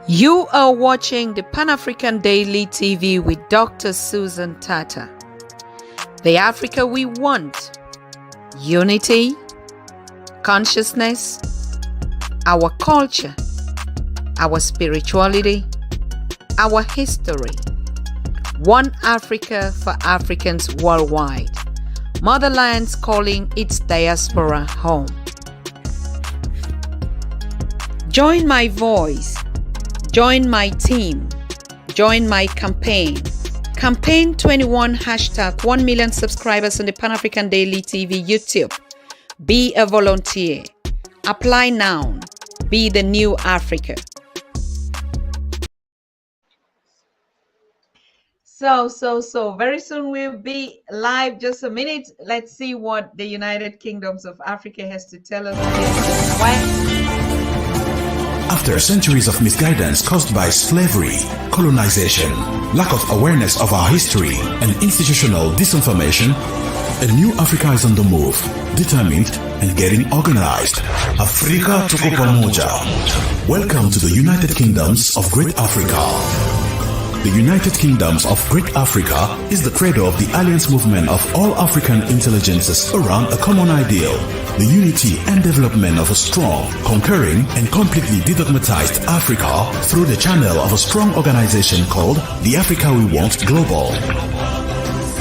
You are watching the Pan African Daily TV with Dr. Susan Tatah. The Africa we want: unity, consciousness, our culture, our spirituality, our history. One Africa for Africans worldwide. Motherlands calling its diaspora home. Join my voice. Join my team. Join my campaign. Campaign 21 hashtag 1 million subscribers on the Pan African Daily TV YouTube. Be a volunteer. Apply now. Be the new Africa. So very soon we'll be live. Just a minute. Let's see what the United Kingdoms of Africa has to tell us. After centuries of misguidance caused by slavery, colonization, lack of awareness of our history, and institutional disinformation, a new Africa is on the move, determined and getting organized. Afrika tuko pamoja. Welcome to the United Kingdoms of Great Africa. The United Kingdoms of Great Africa is the credo of the alliance movement of all African intelligences around a common ideal: the unity and development of a strong, conquering, and completely dedogmatized Africa through the channel of a strong organization called the Africa We Want Global.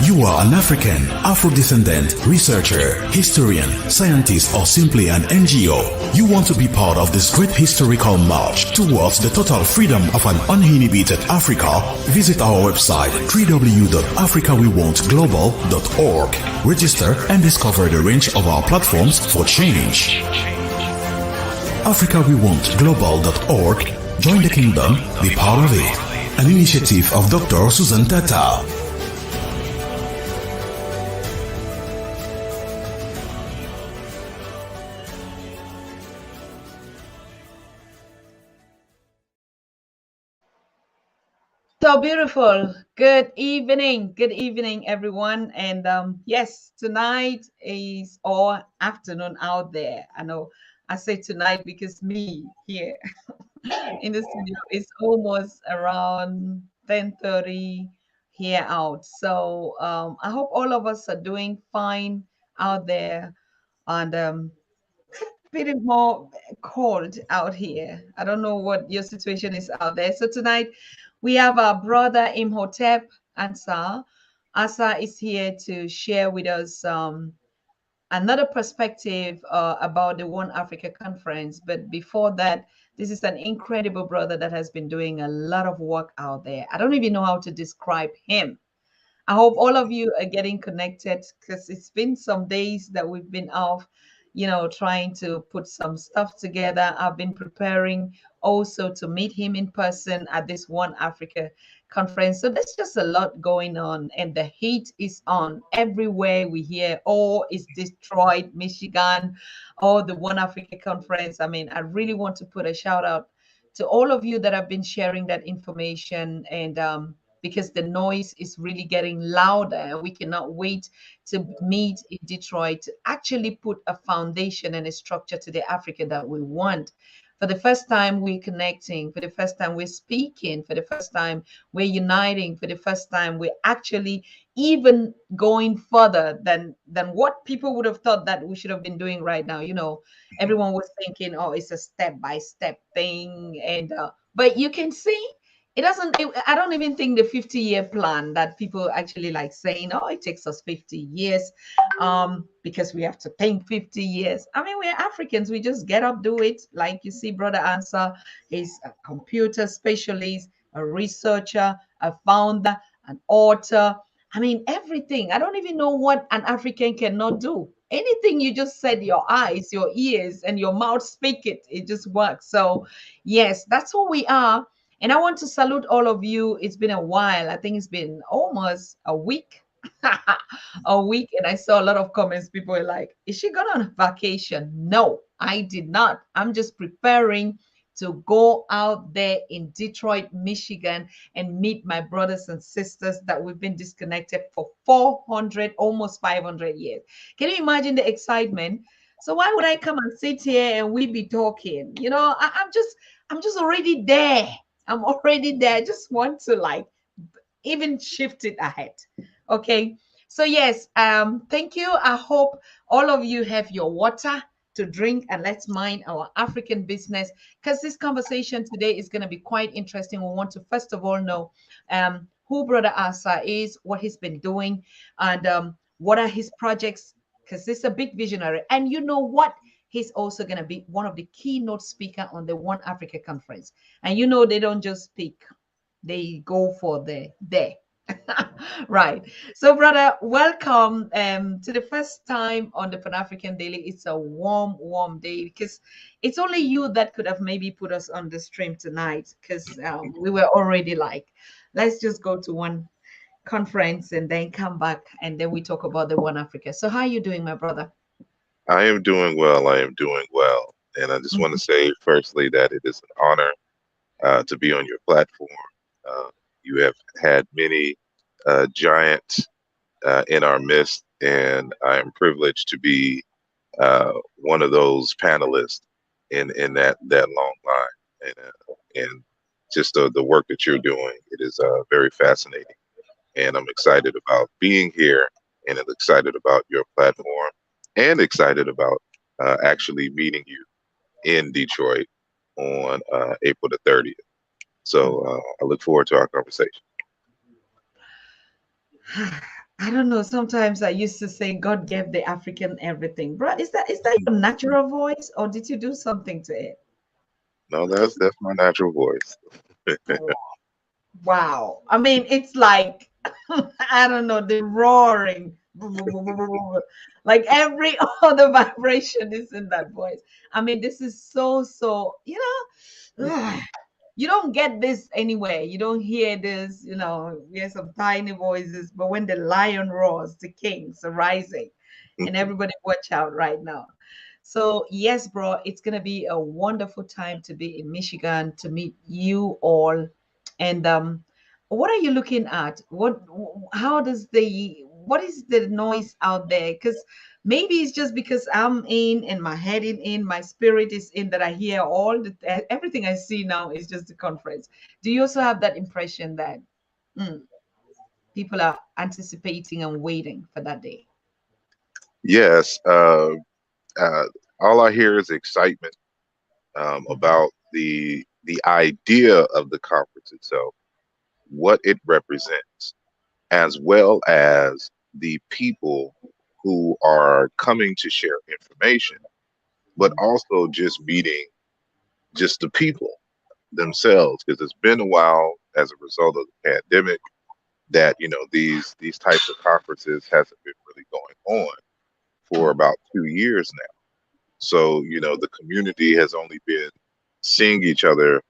You are an African, Afro-descendant, researcher, historian, scientist, or simply an NGO. You want to be part of this great historical march towards the total freedom of an uninhibited Africa? Visit our website www.africawewantglobal.org. Register and discover the range of our platforms for change. AfricaWeWantGlobal.org. Join the kingdom, be part of it. An initiative of Dr. Susan Tatah. So beautiful. Good evening, everyone. And yes, tonight is or afternoon out there. I know I say tonight because me here in the studio is almost around 10:30 here out. So I hope all of us are doing fine out there, and pretty more cold out here. I don't know what your situation is out there. So tonight we have our brother Imhotep ASAR. ASAR is here to share with us another perspective about the One Africa Conference. But before that, this is an incredible brother that has been doing a lot of work out there. I don't even know how to describe him. I hope all of you are getting connected, because it's been some days that we've been off, trying to put some stuff together. I've been preparing also to meet him in person at this One Africa conference. So there's just a lot going on, and the heat is on everywhere. We hear, oh, it's Detroit, Michigan, or the One Africa conference. I mean, I really want to put a shout out to all of you that have been sharing that information, and because the noise is really getting louder. We cannot wait to meet in Detroit to actually put a foundation and a structure to the Africa that we want. For the first time, we're connecting. For the first time, we're speaking. For the first time, we're uniting. For the first time, we're actually even going further than what people would have thought that we should have been doing right now. Everyone was thinking, oh, it's a step-by-step thing. And but you can see it doesn't. I don't even think the 50-year plan that people actually like saying, oh, it takes us 50 years because we have to think 50 years. I mean, we're Africans. We just get up, do it. Like you see, Brother ASAR is a computer specialist, a researcher, a founder, an author. I mean, everything. I don't even know what an African cannot do. Anything you just said, your eyes, your ears, and your mouth speak it. It just works. So, yes, that's who we are. And I want to salute all of you. It's been a while. I think it's been almost a week. A week. And I saw a lot of comments. People were like, is she going on vacation? No, I did not. I'm just preparing to go out there in Detroit, Michigan, and meet my brothers and sisters that we've been disconnected for 400, almost 500 years. Can you imagine the excitement? So why would I come and sit here and we be talking? You know, I'm just already there. I'm already there. I just want to like even shift it ahead. Okay. So yes, thank you. I hope all of you have your water to drink, and let's mind our African business, because this conversation today is going to be quite interesting. We want to first of all know who Brother ASAR is, what he's been doing, and what are his projects, because this is a big visionary. And you know what? He's also going to be one of the keynote speaker on the One Africa conference. And you know they don't just speak, they go for the there. Right. So, brother, welcome to the first time on the Pan African Daily. It's a warm, warm day because it's only you that could have maybe put us on the stream tonight, because we were already like, let's just go to one conference and then come back and then we talk about the One Africa. So, how are you doing, my brother? I am doing well. I am doing well. And I just want to say, firstly, that it is an honor to be on your platform. You have had many giants in our midst, and I am privileged to be one of those panelists in that long line. And just the work that you're doing, it is very fascinating. And I'm excited about being here, and I'm excited about your platform, and excited about actually meeting you in Detroit on April the 30th. So I look forward to our conversation. I don't know. Sometimes I used to say God gave the African everything. Bro, is that your natural voice, or did you do something to it? No, that's my natural voice. Wow. I mean, it's like I don't know, the roaring. Like every other vibration is in that voice. I mean, this is so, you don't get this anywhere. You don't hear this, you hear some tiny voices, but when the lion roars, the kings are rising, and everybody watch out right now. So yes, bro, it's gonna be a wonderful time to be in Michigan to meet you all. And what are you looking at? What is the noise out there? Because maybe it's just because I'm in and my head in, my spirit is in, that I hear everything I see now is just the conference. Do you also have that impression that mm, people are anticipating and waiting for that day? Yes. Uh, all I hear is excitement about the idea of the conference itself, what it represents, as well as the people who are coming to share information, but also just meeting just the people themselves, because it's been a while as a result of the pandemic that these types of conferences hasn't been really going on for about 2 years now. So the community has only been seeing each other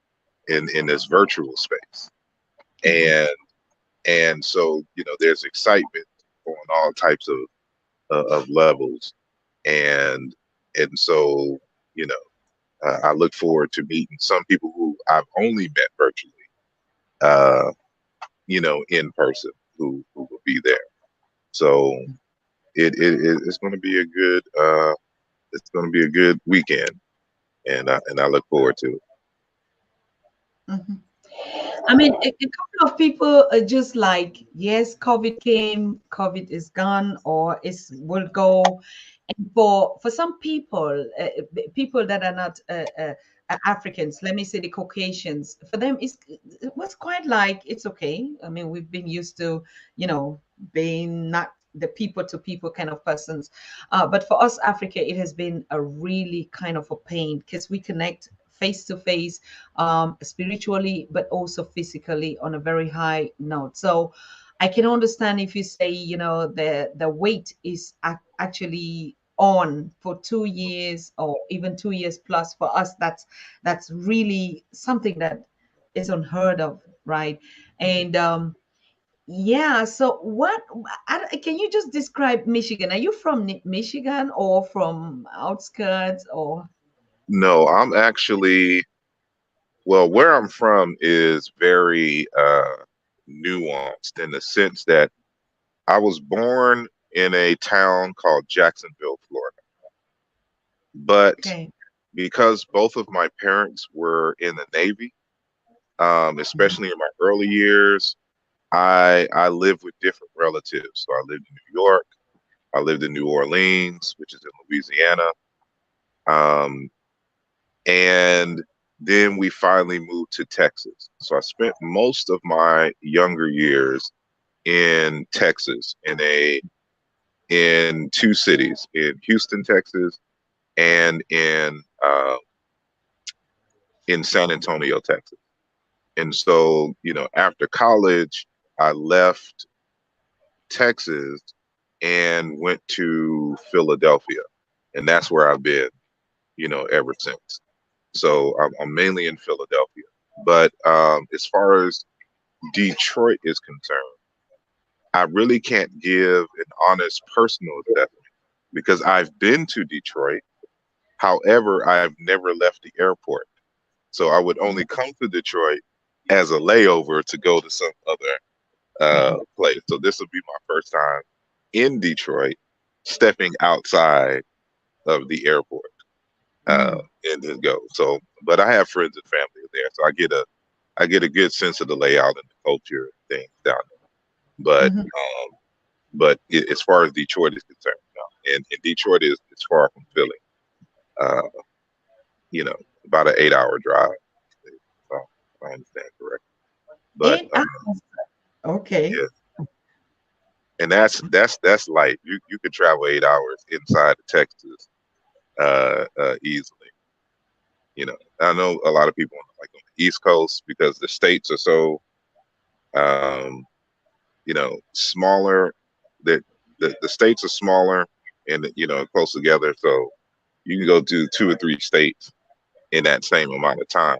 in this virtual space, and so there's excitement on all types of levels, and so you know I look forward to meeting some people who I've only met virtually, uh, in person, who will be there. So it's going to be a good weekend, and I look forward to it. Mhm. I mean, a couple of people are just like, yes, COVID came, COVID is gone, or is will go. And for some people, people that are not Africans, let me say the Caucasians, for them it was quite like it's okay. I mean, we've been used to, being not the people to people kind of persons, but for us Africa, it has been a really kind of a pain because we connect face to face, spiritually, but also physically on a very high note. So I can understand if you say, the weight is actually on for 2 years or even 2 years plus. For us, that's really something that is unheard of, right? And yeah, so can you just describe Michigan? Are you from Michigan or from outskirts or? No, I'm actually Well, where I'm from is very nuanced in the sense that I was born in a town called Jacksonville, Florida. But Okay. because both of my parents were in the Navy, Mhm. especially in my early years, I lived with different relatives. So I lived in New York, I lived in New Orleans, which is in Louisiana, um, and then we finally moved to Texas. So I spent most of my younger years in Texas, in two cities, in Houston, Texas, and in San Antonio, Texas. And so, after college, I left Texas and went to Philadelphia, and that's where I've been, ever since. So I'm mainly in Philadelphia. But as far as Detroit is concerned, I really can't give an honest personal assessment because I've been to Detroit. However, I've never left the airport. So I would only come to Detroit as a layover to go to some other place. So this will be my first time in Detroit, stepping outside of the airport Mm. and then go. So, but I have friends and family there, so I get a good sense of the layout and the culture and things down there. But Mhm. as far as Detroit is concerned, no. And Detroit is far from Philly. Uh, you know, about an 8 hour drive. If I understand correctly. But 8 hours. Okay. yeah, and that's light. You could travel 8 hours inside of Texas easily. I know a lot of people on the East Coast because the states are so um, smaller. That the states are smaller and close together, so you can go to 2 or 3 states in that same amount of time.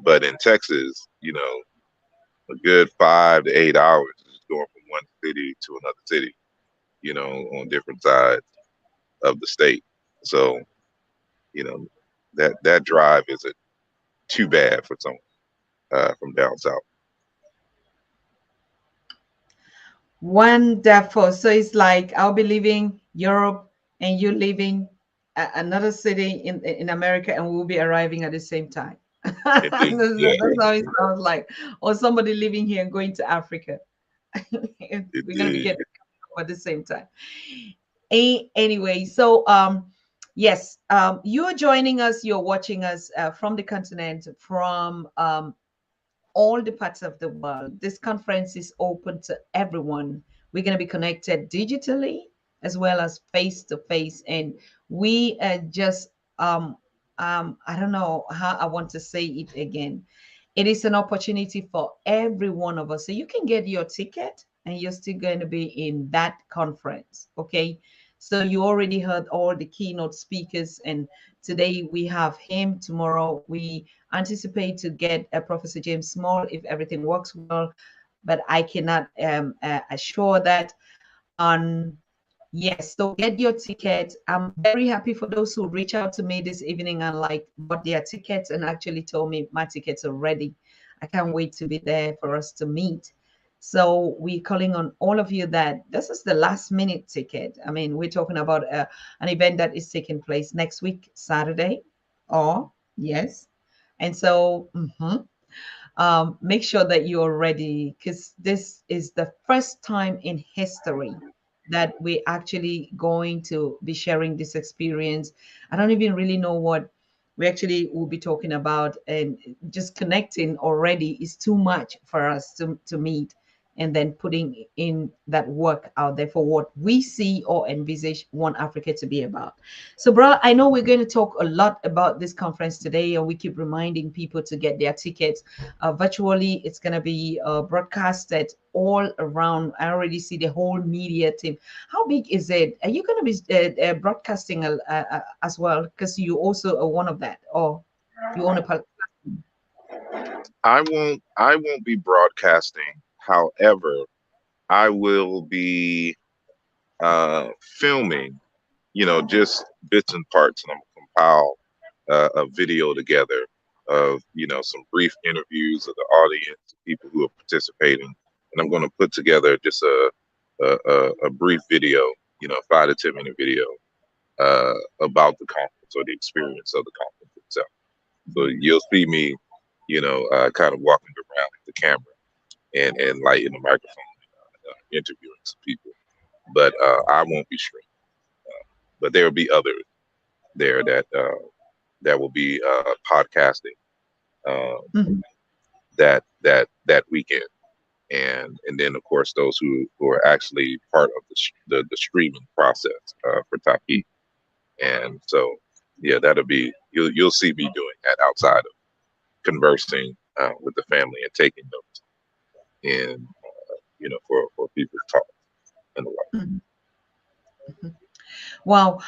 But in Texas, a good 5 to 8 hours is going from one city to another city, on different sides of the state. So, you know, that drive isn't too bad for someone from down south. Wonderful. So it's like I'll be leaving Europe and you leaving another city in America, and we'll be arriving at the same time. Indeed. Yeah, That's how it sounds like. Or somebody living here and going to Africa. We're gonna be indeed. getting at the same time. Anyway, so yes, you're joining us, you're watching us from the continent, from all the parts of the world. This conference is open to everyone. We're going to be connected digitally as well as face to face. And we just, I don't know how I want to say it again. It is an opportunity for every one of us. So you can get your ticket and you're still going to be in that conference. Okay. So you already heard all the keynote speakers, and today we have him. Tomorrow we anticipate to get Professor James Small if everything works well, but I cannot assure that. On Yes, so get your ticket. I'm very happy for those who reach out to me this evening and like bought their tickets and actually told me my tickets are ready. I can't wait to be there for us to meet. So we're calling on all of you that this is the last minute ticket. I mean, we're talking about an event that is taking place next week, Saturday. Or yes. And so make sure that you're ready, because this is the first time in history that we're actually going to be sharing this experience. I don't even really know what we actually will be talking about, and just connecting already is too much for us to meet and then putting in that work out there for what we see or envisage One Africa to be about. So, bro, I know we're going to talk a lot about this conference today, and we keep reminding people to get their tickets virtually. It's going to be broadcasted all around. I already see the whole media team. How big is it? Are you going to be broadcasting as well? Because you also are one of that, or you own a I won't be broadcasting. However, I will be filming, just bits and parts, and I'm gonna compile a video together of, some brief interviews of the audience, people who are participating, and I'm going to put together just a brief video, 5 to 10 minute video about the conference or the experience of the conference itself. So you'll see me, kind of walking around with the camera and lighting the microphone, interviewing some people, but I won't be streaming. But there will be others there that will be podcasting that weekend, and then of course those who are actually part of the streaming process for Tatah. And so yeah, that'll be, you'll see me doing that outside of conversing with the family and taking notes, and for people's talk and the like. Wow.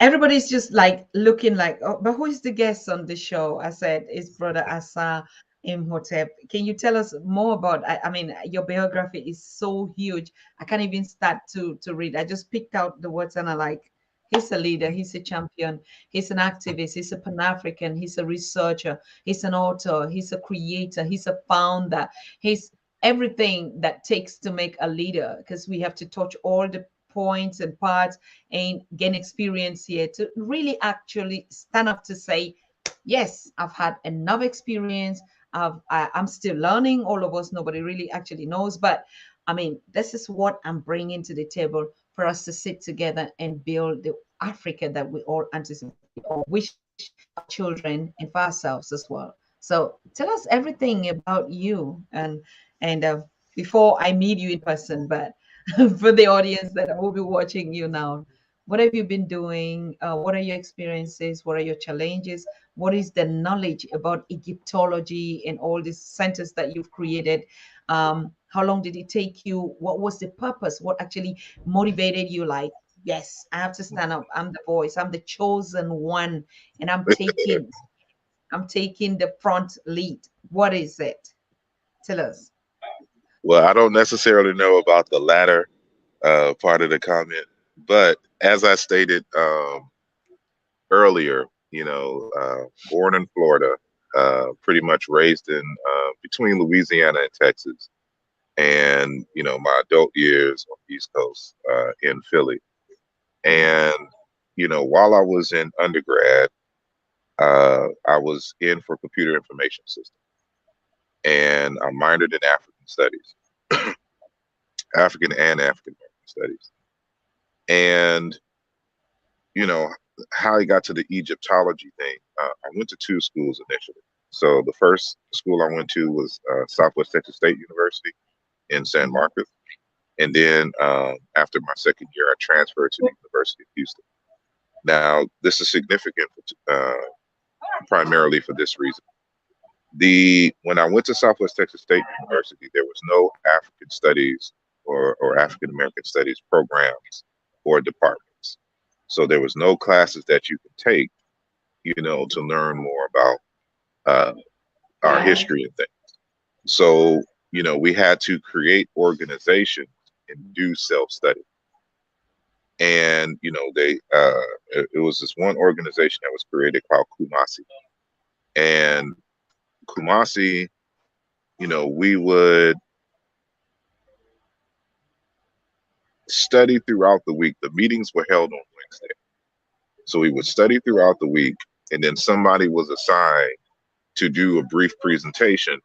Everybody's just like looking like, oh, but who is the guest on the show? I said, it's Brother ASAR Imhotep. Can you tell us more about, I mean, your biography is so huge. I can't even start to read. I just picked out the words and I like, he's a leader, he's a champion, he's an activist, he's a Pan-African, he's a researcher, he's an author, he's a creator, he's a founder, he's everything that takes to make a leader, because we have to touch all the points and parts and gain experience here to really actually stand up to say, yes, I've had enough experience. I'm still learning. All of us, nobody really actually knows, but I mean, this is what I'm bringing to the table for us to sit together and build the Africa that we all anticipate or wish our children and for ourselves as well. So tell us everything about you, and before I meet you in person, but for the audience that will be watching you now, what have you been doing? What are your experiences? What are your challenges? What is the knowledge about Egyptology and all these centers that you've created? How long did it take you? What was the purpose? What actually motivated you? Like, yes, I have to stand up. I'm the voice. I'm the chosen one, and I'm taking the front lead. What is it? Tell us. Well, I don't necessarily know about the latter part of the comment, but as I stated earlier, born in Florida, pretty much raised in between Louisiana and Texas, and my adult years on the East Coast in Philly. And while I was in undergrad, I was in for computer information system, and I minored in African studies, African and African American studies. And how I got to the Egyptology thing, I went to 2 schools initially. So the first school I went to was Southwest Texas State University in San Marcos. And then after my second year, I transferred to the University of Houston. Now, this is significant primarily for this reason. When I went to Southwest Texas State University, there was no African studies or African American studies programs or departments. So there was no classes that you could take, to learn more about our history and things. So, we had to create organizations and do self-study. And, it was this one organization that was created called Kumasi. And Kumasi, we would study throughout the week. The meetings were held on Wednesday. So we would study throughout the week, and then somebody was assigned to do a brief presentation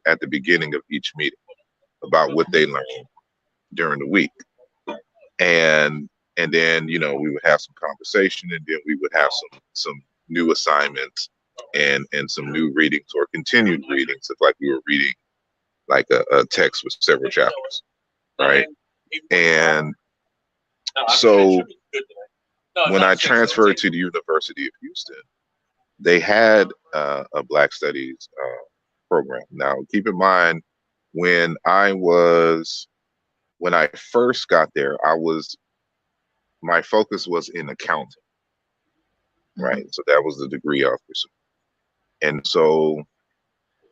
at the beginning of each meeting about what they learned during the week. And then, we would have some conversation, and then we would have some new assignments and some new readings or continued readings, if like we were reading like a text with several chapters, right? And so when I transferred to the University of Houston, they had a Black Studies program. Now, keep in mind, when I first got there, my focus was in accounting, right? So that was the degree I was pursuing. And so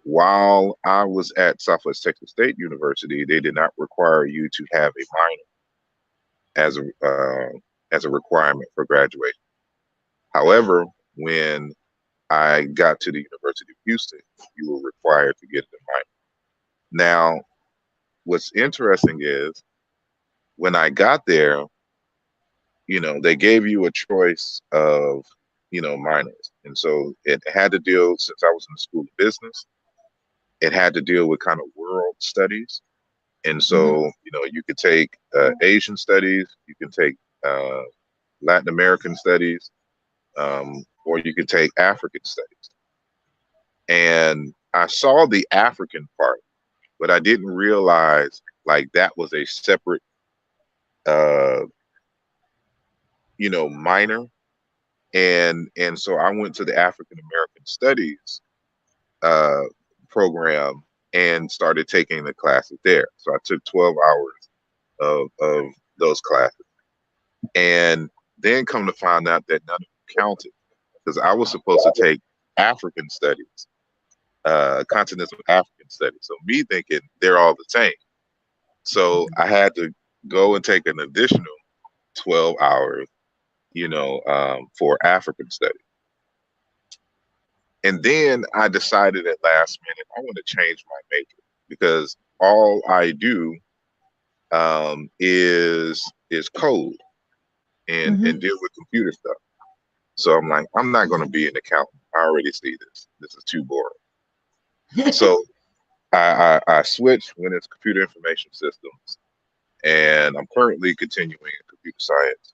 while I was at Southwest Texas State University, they did not require you to have a minor as a requirement for graduation. However, when I got to the University of Houston, you were required to get the minor. Now, what's interesting is when I got there, they gave you a choice of, minors. And so it had to deal, since I was in the School of Business, it had to deal with kind of world studies. And so, you could take Asian studies, you can take Latin American studies, or you could take African studies. And I saw the African part, but I didn't realize like that was a separate, minor. And so I went to the African American Studies uh, program and started taking the classes there. So I took 12 hours of those classes, and then come to find out that none of them counted because I was supposed to take African Studies, continental African Studies. So me thinking they're all the same. So I had to go and take an additional 12 hours, for African Studies. And then I decided at last minute, I want to change my major because all I do is code and deal with computer stuff. So I'm like, I'm not going to be an accountant. I already see this. This is too boring. So I switched, went into computer information systems, and I'm currently continuing in computer science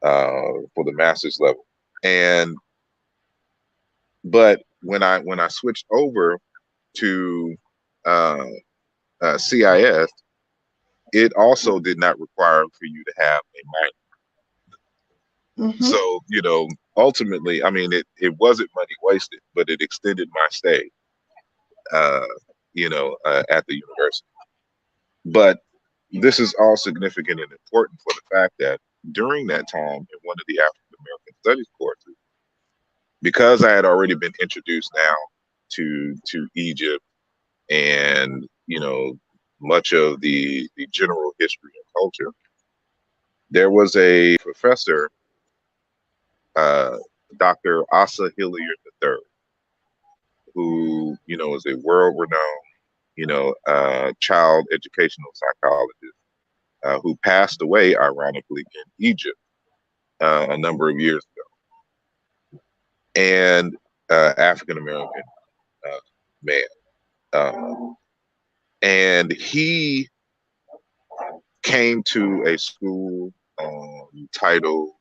for the master's level. But when I switched over to CIS, it also did not require for you to have a minor. So, ultimately, I mean, it wasn't money wasted, but it extended my stay, at the university. But this is all significant and important for the fact that during that time in one of the African American Studies courses, because I had already been introduced now to Egypt and much of the general history and culture, there was a professor, Dr. Asa Hilliard III, who is a world-renowned child educational psychologist who passed away, ironically, in Egypt a number of years ago, and African American man. And he came to a school titled,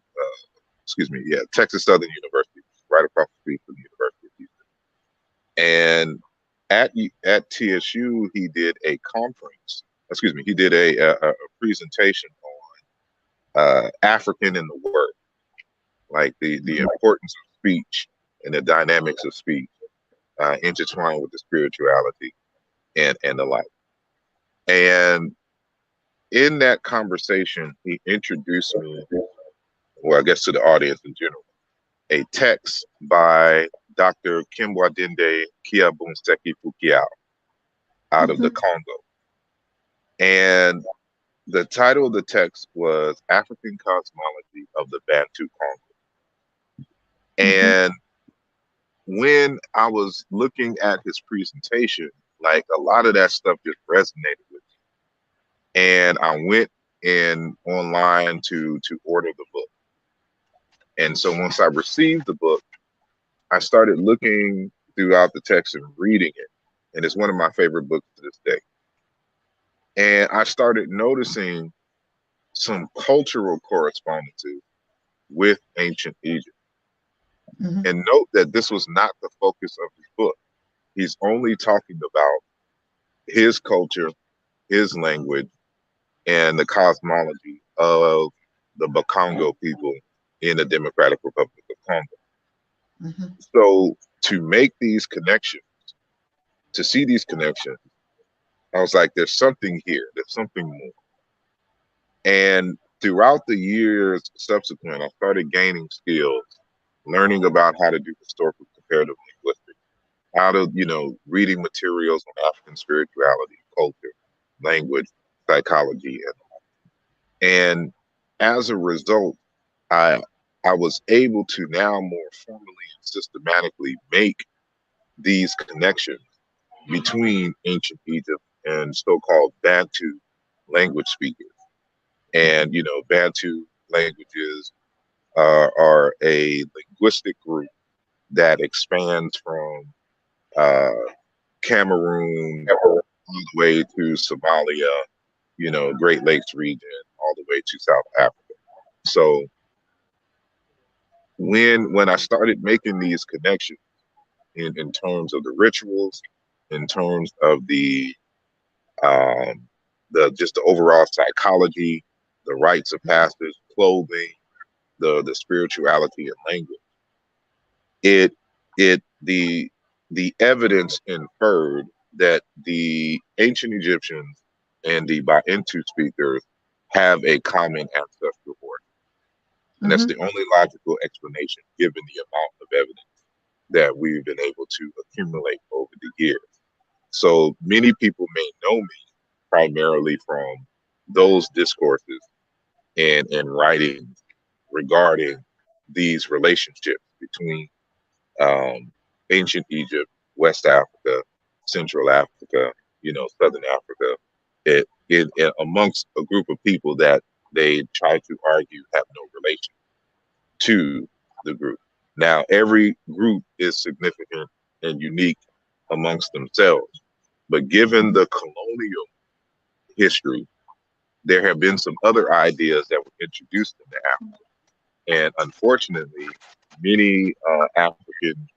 Texas Southern University, right across the street from the University of Houston. And at TSU, he did a conference. He did a presentation on African in the Word, like the importance of speech and the dynamics of speech intertwined with the spirituality and the like. And in that conversation, he introduced me, well, I guess to the audience in general, a text by Dr. Kimbwadinde Kiabunseki Fukiao out of the Congo. And the title of the text was African Cosmology of the Bantu Congo. And when I was looking at his presentation, like a lot of that stuff just resonated with me. And I went in online to order the book. And so once I received the book, I started looking throughout the text and reading it. And it's one of my favorite books to this day. And I started noticing some cultural correspondences with ancient Egypt. And note that this was not the focus of his book. He's only talking about his culture, his language, and the cosmology of the Bakongo people in the Democratic Republic of Congo. So to make these connections, to see these connections, I was like, there's something here, there's something more. And throughout the years subsequent, I started gaining skills, learning about how to do historical comparative linguistics, how to, reading materials on African spirituality, culture, language, psychology. And as a result, I I was able to now more formally and systematically make these connections between ancient Egypt and so-called Bantu language speakers. And, Bantu languages are a linguistic group that expands from uh, Cameroon all the way to Somalia, Great Lakes region, all the way to South Africa. So when I started making these connections in terms of the rituals, in terms of um, the overall psychology, the rites of passage, clothing, the spirituality and language, it it the evidence inferred that the ancient Egyptians and the Bantu speakers have a common ancestral origin. And that's the only logical explanation given the amount of evidence that we've been able to accumulate over the years. So many people may know me primarily from those discourses and writings regarding these relationships between ancient Egypt, West Africa, Central Africa, Southern Africa, it amongst a group of people that they try to argue have no relation to the group. Now, every group is significant and unique amongst themselves, but given the colonial history, there have been some other ideas that were introduced into Africa. And unfortunately, many African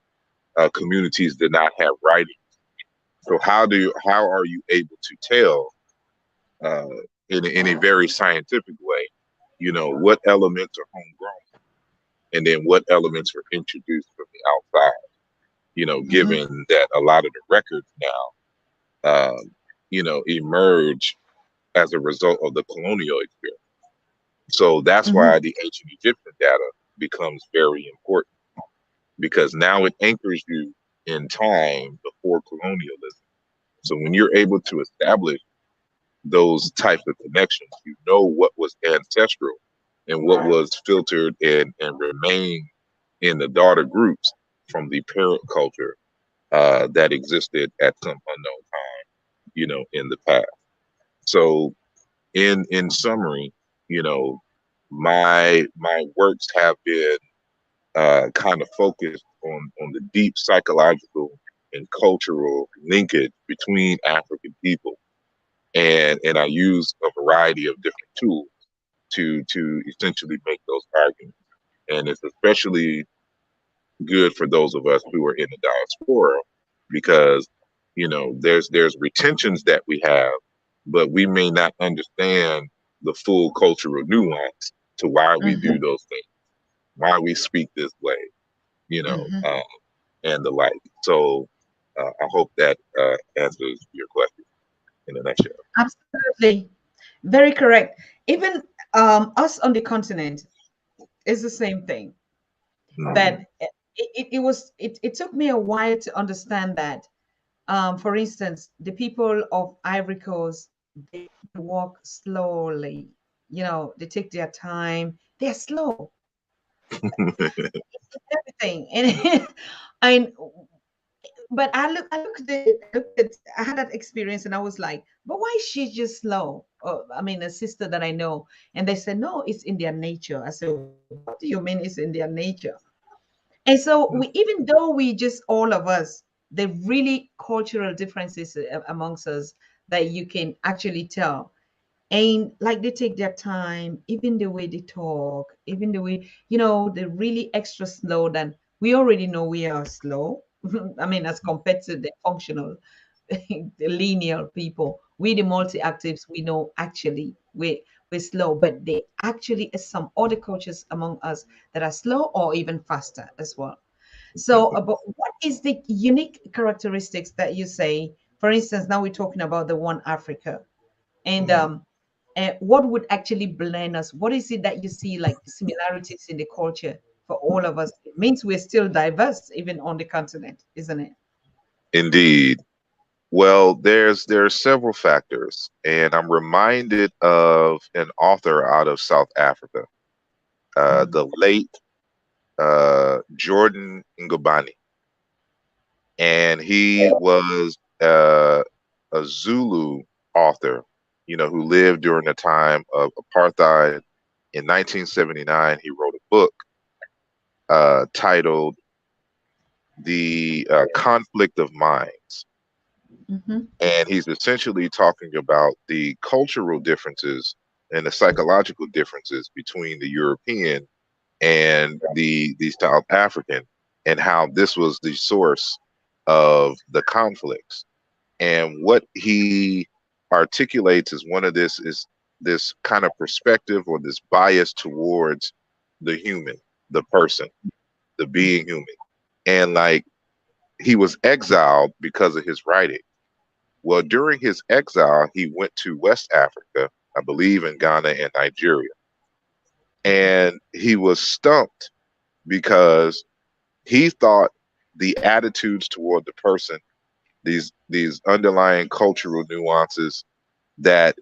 communities did not have writing. So how are you able to tell uh, in a very scientific way, what elements are homegrown and then what elements are introduced from the outside? Given that a lot of the records now, emerge as a result of the colonial experience. So that's why the ancient Egyptian data becomes very important, because now it anchors you in time before colonialism. So when you're able to establish those types of connections, you know what was ancestral and what was filtered and remained in the daughter groups from the parent culture that existed at some unknown time, in the past. So in summary, my works have been kind of focused on the deep psychological and cultural linkage between African people, and I use a variety of different tools to essentially make those arguments. And it's especially good for those of us who are in the diaspora, because there's retentions that we have, but we may not understand the full cultural nuance to why we do those things, why we speak this way, and the like. So I hope that answers your question in a nutshell. Absolutely. Very correct. Even us on the continent is the same thing. That it took me a while to understand that. For instance, the people of Ivory Coast, they walk slowly. They take their time. They're slow. Everything. And but I had that experience and I was like, but why is she just slow? I mean, a sister that I know, and they said, no, it's in their nature. I said, what do you mean it's in their nature? And so even though we just, all of us, the really cultural differences amongst us that you can actually tell. And like they take their time, even the way they talk, even the way, they're really extra slow than we already know we are slow. I mean, as compared to the functional, the linear people, we the multi-actives, we know actually we're slow, but they actually is some other cultures among us that are slow or even faster as well. So, but what is the unique characteristics that you say? For instance, now we're talking about the one Africa, and what would actually blend us? What is it that you see like similarities in the culture for all of us? It means we're still diverse, even on the continent, isn't it? Indeed. Well, there's several factors, and I'm reminded of an author out of South Africa, the late Jordan Ngobani, and he was a Zulu author, who lived during the time of apartheid. In 1979, he wrote a book titled "The Conflict of Minds," Mm-hmm. and he's essentially talking about the cultural differences and the psychological differences between the European and the South African, and how this was the source of the conflicts. And what he articulates as one of this is this kind of perspective or this bias towards the human, the person, the being human. And like he was exiled because of his writing. Well, during his exile, he went to West Africa, I believe in Ghana and Nigeria. And he was stumped because he thought the attitudes toward the person, these underlying cultural nuances that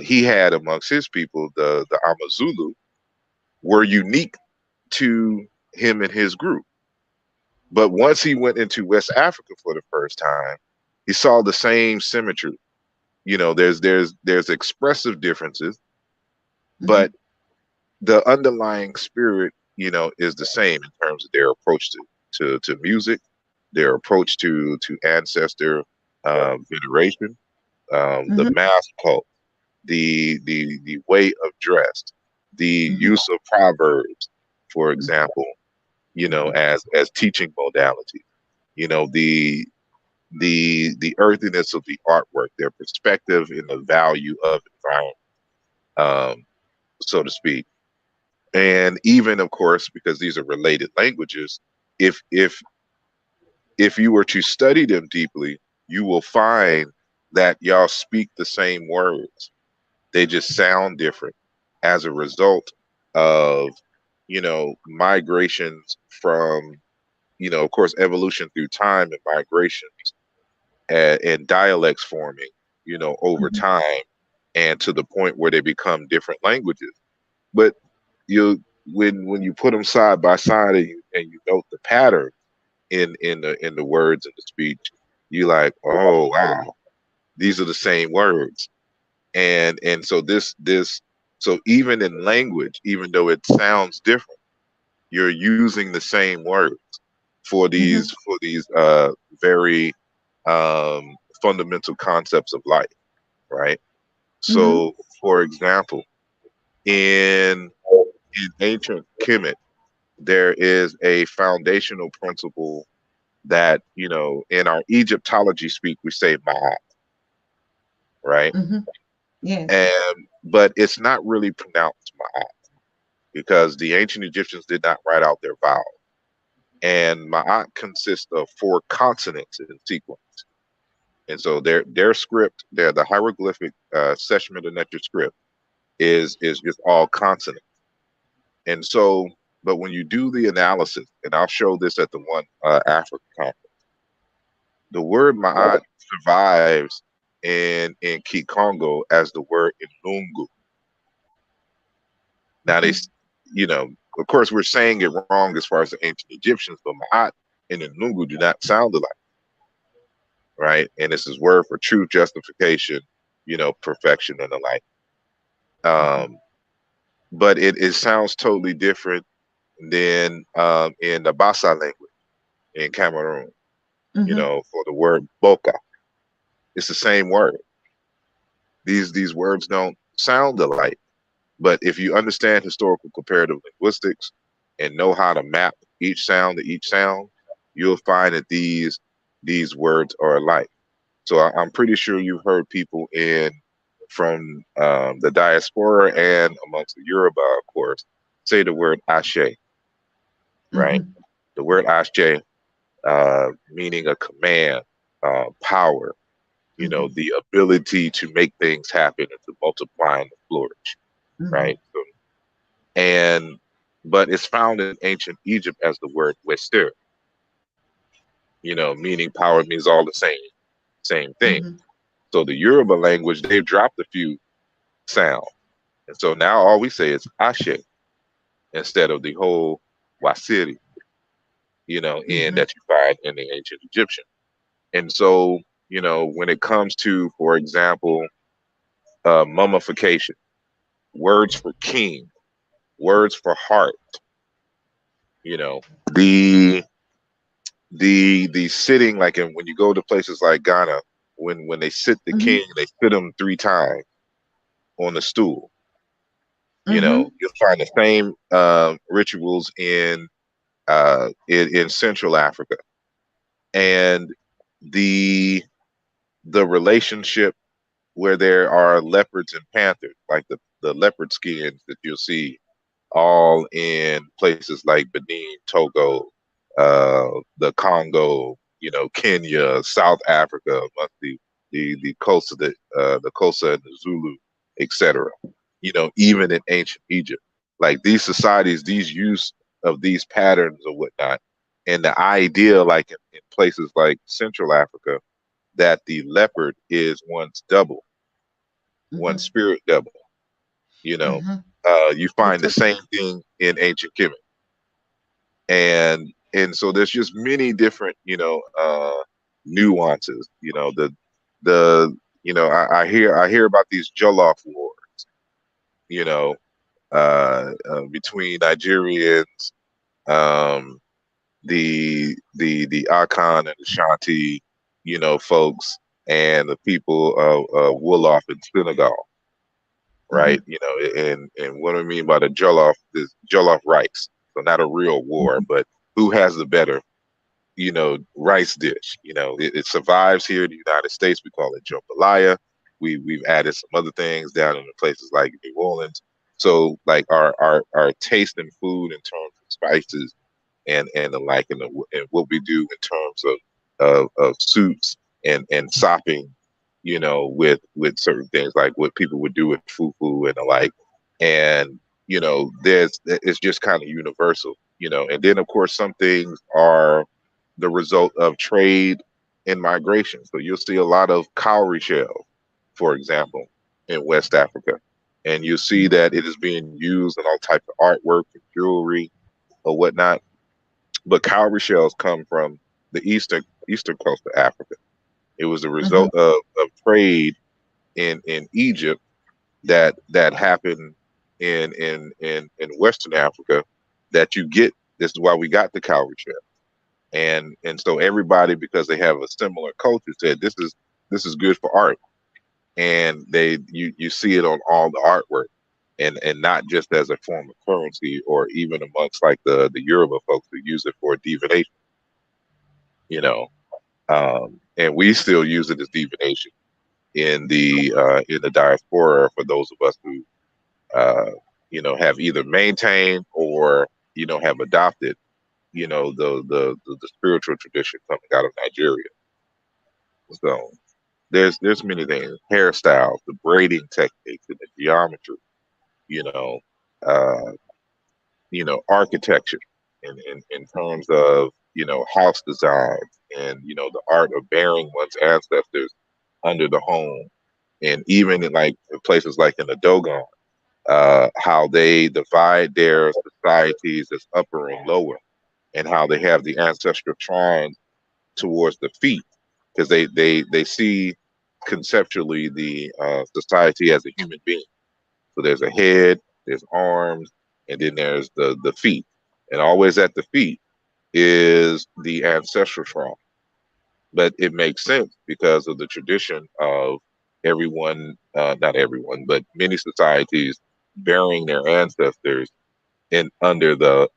he had amongst his people, the Amazulu, were unique to him and his group. But once he went into West Africa for the first time, he saw the same symmetry. There's expressive differences, Mm-hmm. but the underlying spirit, is the same in terms of their approach to music, their approach to ancestor veneration, the Mm-hmm. mask cult, the way of dress, the Mm-hmm. use of proverbs, for example, as teaching modality, the earthiness of the artwork, their perspective in the value of environment, so to speak. And even, of course, because these are related languages, if if if you were to study them deeply, you will find that y'all speak the same words. They just sound different as a result of, migrations from, of course, evolution through time and migrations and dialects forming, over Mm-hmm. time and to the point where they become different languages. But you when you put them side by side and you note the pattern in the words and the speech, you like, oh wow, these are the same words. And so so even in language, even though it sounds different, you're using the same words for Mm-hmm. these very fundamental concepts of life, right? Mm-hmm. So, for example, in ancient Kemet, there is a foundational principle that, in our Egyptology speak, we say ma'at, right? Mm-hmm. Yes. But it's not really pronounced ma'at because the ancient Egyptians did not write out their vowels. And ma'at consists of four consonants in sequence. And so their script, the hieroglyphic Seshmetuneter script is just all consonants. And so, but when you do the analysis, and I'll show this at the one Africa conference, the word Ma'at survives in Kikongo as the word Inungu. Now Mm-hmm. of course, we're saying it wrong as far as the ancient Egyptians, but Ma'at and Inungu do not sound alike, right? And this is word for truth, justification, perfection, and the like. Um, but it sounds totally different than in the Basa language in Cameroon, Mm-hmm. for the word boka. It's the same word. These words don't sound alike. But if you understand historical comparative linguistics and know how to map each sound to each sound, you'll find that these words are alike. So I'm pretty sure you've heard people from the diaspora and amongst the Yoruba, of course, say the word ashe, right? Mm-hmm. The word ashe, meaning a command, power, Mm-hmm. the ability to make things happen and to multiply and to flourish, Mm-hmm. right? So, and but it's found in ancient Egypt as the word wester, meaning power means all the same thing. Mm-hmm. So the Yoruba language, they've dropped a few sounds. And so now all we say is ashe instead of the whole Wasiri, and Mm-hmm. that you find in the ancient Egyptian. And so, when it comes to, for example, mummification, words for king, words for heart, you know, the the sitting, like when you go to places like Ghana, when they sit the Mm-hmm. king, they sit him 3 times on the stool. Mm-hmm. You'll find the same rituals in Central Africa, and the the relationship where there are leopards and panthers, like the leopard skins that you'll see all in places like Benin, Togo, the Congo, Kenya, South Africa, amongst the Kosa, the Kosa and the Zulu, etc. Even in ancient Egypt, like these societies, these use of these patterns or whatnot, and the idea, like in places like Central Africa, that the leopard is one's double, one Mm-hmm. spirit double. You know, Mm-hmm. you I find the totally. same thing in ancient Kemet, and so there's just many different nuances. The I hear about these Jollof wars. You know, between Nigerians, um, the Akan and the Shanti, folks, and the people of Wolof in Senegal, right? Mm-hmm. And what I mean by the Jollof is Jollof rice. So not a real war, but who has the better, rice dish? It survives here in the United States. We call it jambalaya. We've added some other things down in the places like New Orleans. So like our taste in food in terms of spices and the like, and what we do in terms of soups and sopping, with certain things like what people would do with fufu and the like, and there's it's just kind of universal, and then of course some things are the result of trade and migration. So you'll see a lot of cowrie shells, for example, in West Africa, and you see that it is being used in all types of artwork and jewelry or whatnot, but cowrie shells come from the eastern coast of Africa. It was a Mm-hmm. result of trade in Egypt that happened in Western Africa that you get. This is why we got the cowrie shell, and so everybody, because they have a similar culture, said this is good for art, and you see it on all the artwork, and not just as a form of currency, or even amongst like the Yoruba folks who use it for divination. You know, and we still use it as divination in the diaspora for those of us who have either maintained or have adopted the spiritual tradition coming out of Nigeria. So there's many things, hairstyles, the braiding techniques, and the geometry, you know, uh, architecture, in terms of house design, and the art of burying one's ancestors under the home, and even in like places like in the Dogon, how they divide their societies as upper and lower, and how they have the ancestral shrines towards the feet, because they see conceptually the society as a human being. So there's a head, there's arms, and then there's the feet, and always at the feet is the ancestral shrine. But it makes sense because of the tradition of everyone, not everyone, but many societies burying their ancestors in under the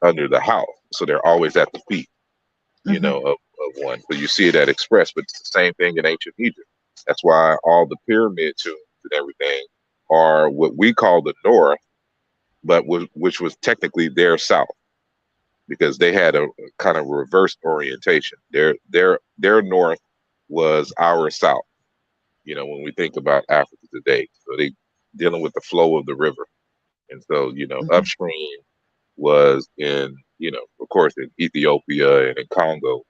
house. So they're always at the feet, Mm-hmm. of one. So you see it at Express, but it's the same thing in ancient Egypt. That's why all the pyramid tombs and everything are what we call the north, but which was technically their south, because they had a kind of reverse orientation. Their north was our south. When we think about Africa today, so they dealing with the flow of the river, and so Mm-hmm. upstream was in of course in Ethiopia and in Congo,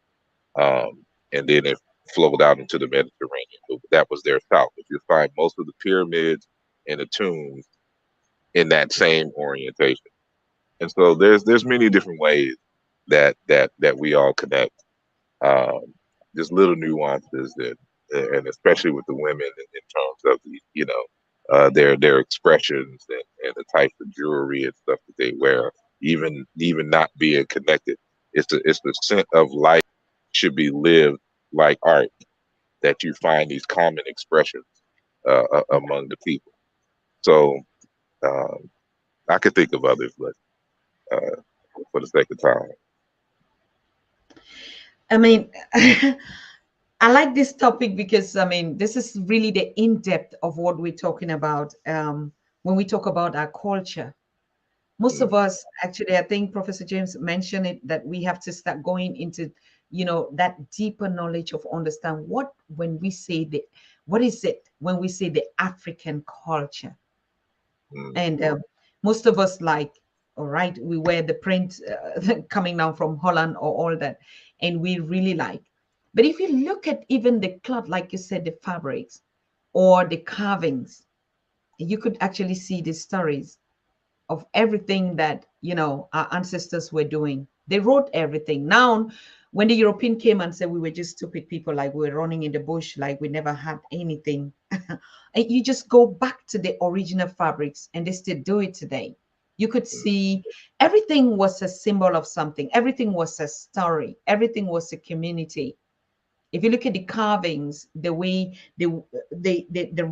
and then it flowed out into the Mediterranean. So that was their south. If you find most of the pyramids and the tombs in that same orientation. And so there's many different ways that we all connect. Um, just little nuances that, and especially with the women in terms of the, their expressions and the types of jewelry and stuff that they wear, even not being connected. It's the scent of life should be lived like art, that you find these common expressions among the people. So um, I could think of others, but uh, for the sake of time. I mean, I like this topic because I mean, this is really the in depth of what we're talking about when we talk about our culture. Most of Mm, us, actually, I think Professor James mentioned it, that we have to start going into, that deeper knowledge of understand when we say what is it when we say the African culture. mm, And most of us, like, all right, we wear the print coming down from Holland or all that, and we really like. But if you look at even the cloth, like you said, the fabrics or the carvings, you could actually see the stories of everything that our ancestors were doing. They wrote everything. Now when the European came and said we were just stupid people, like we were running in the bush, like we never had anything, and you just go back to the original fabrics and they still do it today. You could mm, see everything was a symbol of something, everything was a story, everything was a community. If you look at the carvings, the way the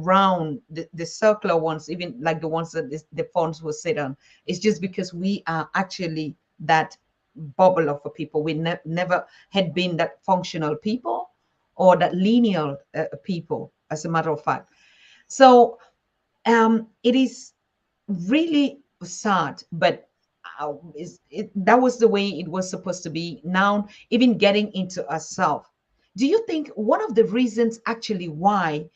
round, the circular ones, even like the ones that the fonts were set on, it's just because we are actually that bubble of a people. We never had been that functional people or that lineal people, as a matter of fact. So it is really sad, but that was the way it was supposed to be. Now, even getting into ourselves, do you think one of the reasons actually why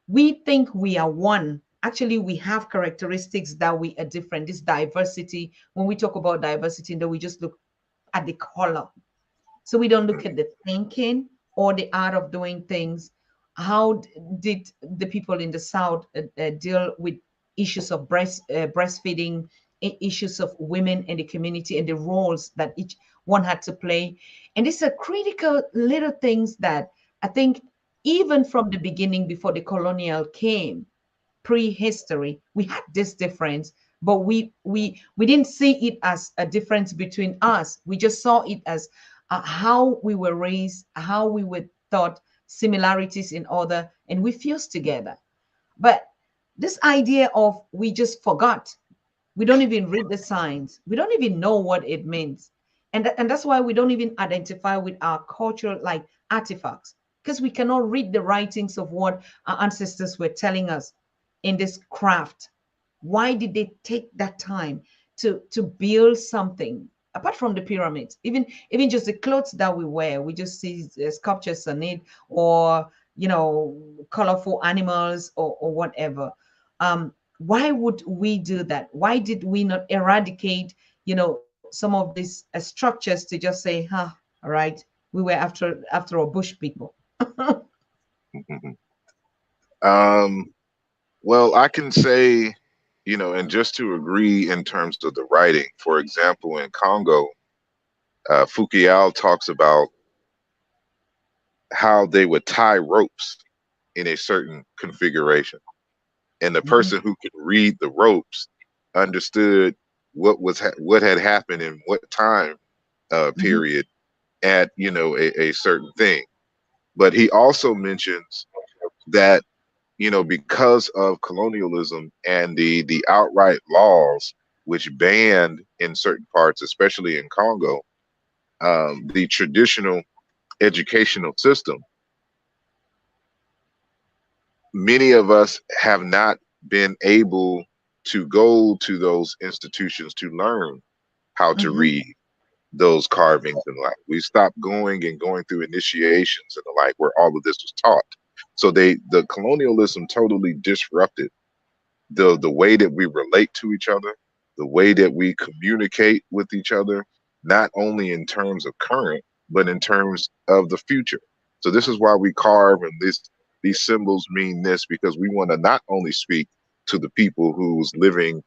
we think we are one, actually we have characteristics that we are different, this diversity? When we talk about diversity, that we just look at the color, so we don't look mm, at the thinking or the art of doing things. How did the people in the South deal with issues of breastfeeding, issues of women in the community, and the roles that each one had to play? And these are critical little things that I think even from the beginning, before the colonial came, prehistory, we had this difference, but we didn't see it as a difference between us. We just saw it as how we were raised, how we were taught, similarities in other, and we fused together. But this idea of we just forgot, we don't even read the signs, we don't even know what it means, and that's why we don't even identify with our cultural like artifacts, because we cannot read the writings of what our ancestors were telling us in this craft. Why did they take that time to build something apart from the pyramids? Even just the clothes that we wear, we just see sculptures on it, or colorful animals, or whatever. Why would we do that? Why did we not eradicate some of these structures to just say, huh, all right, we were after all bush people? mhm. Um, well, I can say, and just to agree in terms of the writing, for example, in Congo, Fukuyama talks about how they would tie ropes in a certain configuration, and the Mhm, person who could read the ropes understood what had happened in what time mhm, period at a certain thing. But he also mentions that because of colonialism and the outright laws which banned in certain parts, especially in Congo, the traditional educational system, many of us have not been able to go to those institutions to learn how to mhm, read those carvings and like. We stopped going and going through initiations and the like where all of this was taught. So the colonialism totally disrupted the way that we relate to each other, the way that we communicate with each other, not only in terms of current, but in terms of the future. So this is why we carve, and these symbols mean this, because we want to not only speak to the people who's living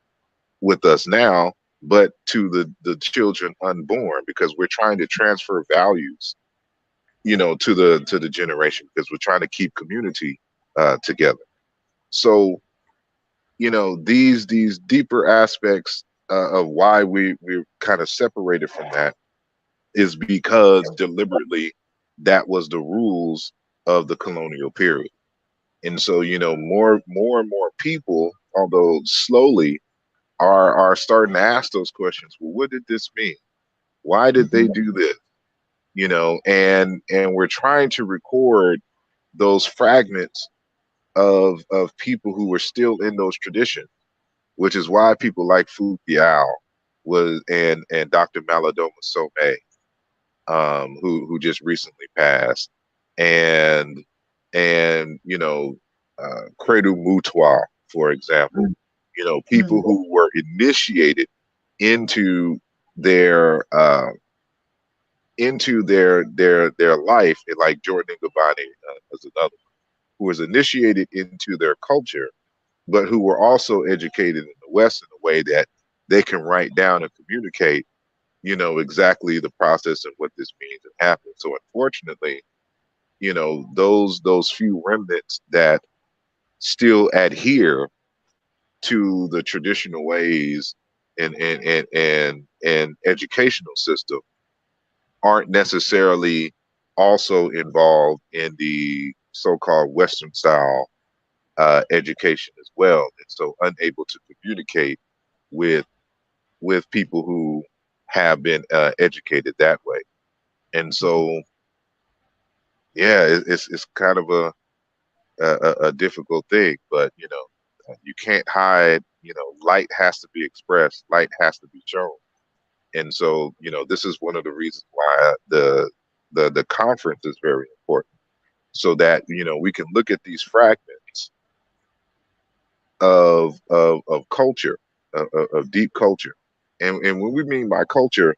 with us now, but to the children unborn, because we're trying to transfer values, to the generation, because we're trying to keep community together. So, these deeper aspects of why we're kind of separated from that is because deliberately that was the rules of the colonial period. And so, more and more people, although slowly, are starting to ask those questions. Well, what did this mean? Why did they Mm-hmm. do this? And we're trying to record those fragments of people who were still in those traditions, which is why people like Fukiao was and Dr. Malidoma Some, who just recently passed, and Credo Mutwa, for example, people Mm-hmm. who were initiated into their their life, like Jordan Ngabani as another, who was initiated into their culture, but who were also educated in the West in a way that they can write down and communicate, exactly the process and what this means and happens. So unfortunately, those few remnants that still adhere to the traditional ways and educational system aren't necessarily also involved in the so-called Western style education as well, and so unable to communicate with people who have been educated that way. And so, yeah, it's kind of a difficult thing, but you can't hide. Light has to be expressed, light has to be shown. And so, this is one of the reasons why the conference is very important, so that we can look at these fragments of culture, of deep culture. And what we mean by culture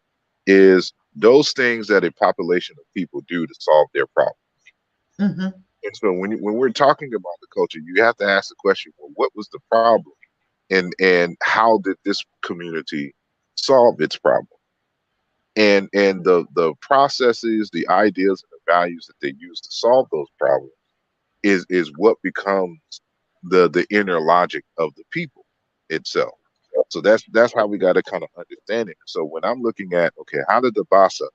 is those things that a population of people do to solve their problem. Mm-hmm. And so when we're talking about the culture, you have to ask the question, well, what was the problem? And how did this community solve its problem? And the processes, the ideas, and the values that they use to solve those problems is what becomes the inner logic of the people itself. So that's how we got to kind of understand it. So when I'm looking at, okay, how did the Basa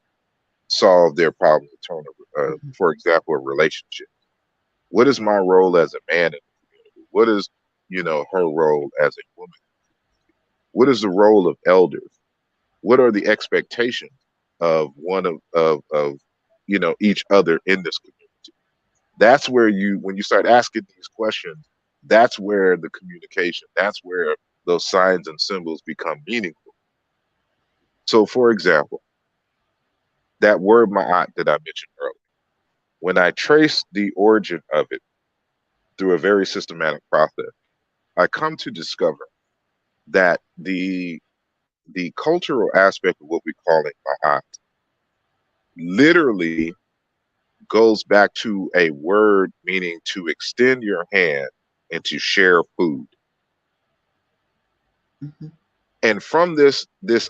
solve their problem in terms of, for example, a relationship? What is my role as a man in the community? What is, her role as a woman? What is the role of elders? What are the expectations of one of each other in this community? That's where when you start asking these questions, that's where the communication, that's where those signs and symbols become meaningful. So, for example, that word ma'at that I mentioned earlier, when I trace the origin of it through a very systematic process, I come to discover that the cultural aspect of what we call it ma'at literally goes back to a word meaning to extend your hand and to share food. Mm-hmm. And from this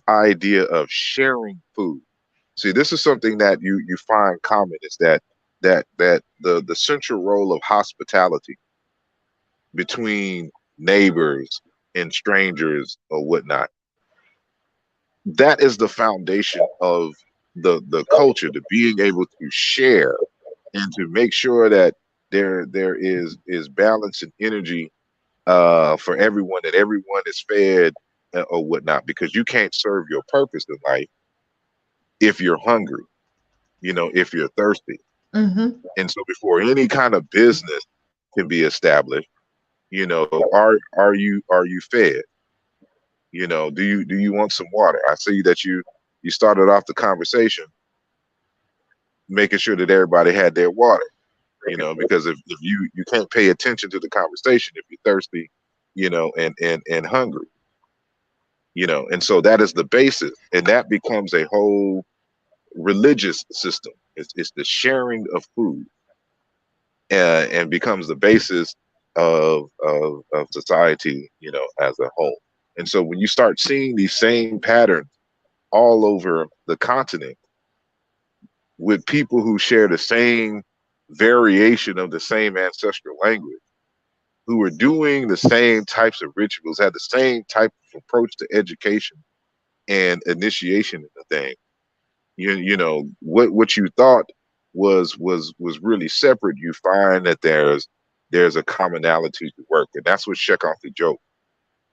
idea of sharing food, see, this is something that you find common, is that the central role of hospitality between neighbors and strangers or whatnot, that is the foundation of the culture, to being able to share and to make sure that there is balance and energy for everyone, that everyone is fed or whatnot, because you can't serve your purpose in life if you're hungry, if you're thirsty. Mm-hmm. And so before any kind of business can be established, are you fed? Do you want some water? I see that you started off the conversation making sure that everybody had their water, because if you can't pay attention to the conversation if you're thirsty, and hungry, and so that is the basis, and that becomes a whole religious system. It's the sharing of food, and becomes the basis of society, as a whole. And so when you start seeing these same patterns all over the continent with people who share the same variation of the same ancestral language, who are doing the same types of rituals, had the same type of approach to education and initiation in the thing. You know what you thought was really separate. You find that there's a commonality to work, and that's what Shekoff the Joke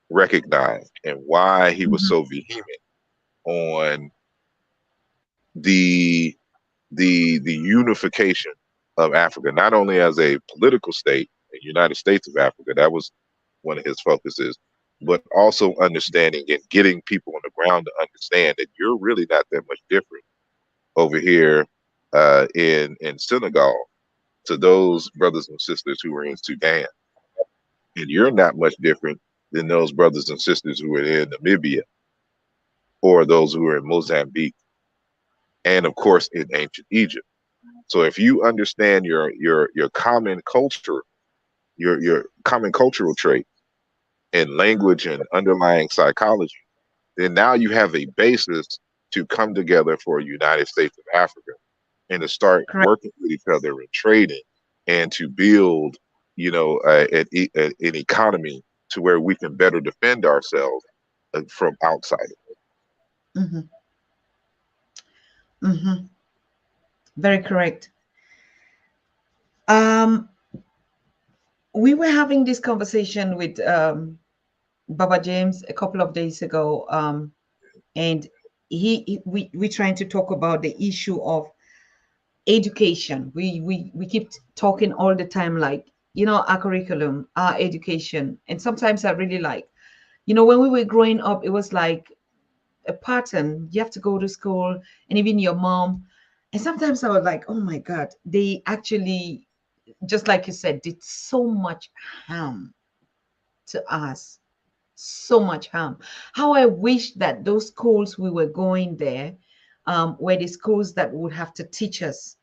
recognized, and why he was Mhm. so vehement on the the unification of Africa, not only as a political state, the United States of Africa, that was one of his focuses, but also understanding and getting people on the ground to understand that you're really not that much different over here in Senegal to those brothers and sisters who were in Sudan, and you're not much different than those brothers and sisters who were in Namibia or those who were in Mozambique, and of course in ancient Egypt. So if you understand your common culture, your common cultural trait and language and underlying psychology, then now you have a basis to come together for a United States of Africa and to start Correct. working with each other and trading and to build, you know, an economy to where we can better defend ourselves from outside. Hmm. Hmm. Very correct. Um, we were having this conversation with Baba James a couple of days ago, and we trying to talk about the issue of education. We keep talking all the time, like, our curriculum, our education. And sometimes I really like, when we were growing up, it was like a pattern. You have to go to school, and even your mom. And sometimes I was like, oh my God, they actually, just like you said, did so much harm to us. So much harm. How I wish that those schools we were going there were the schools that would have to teach us,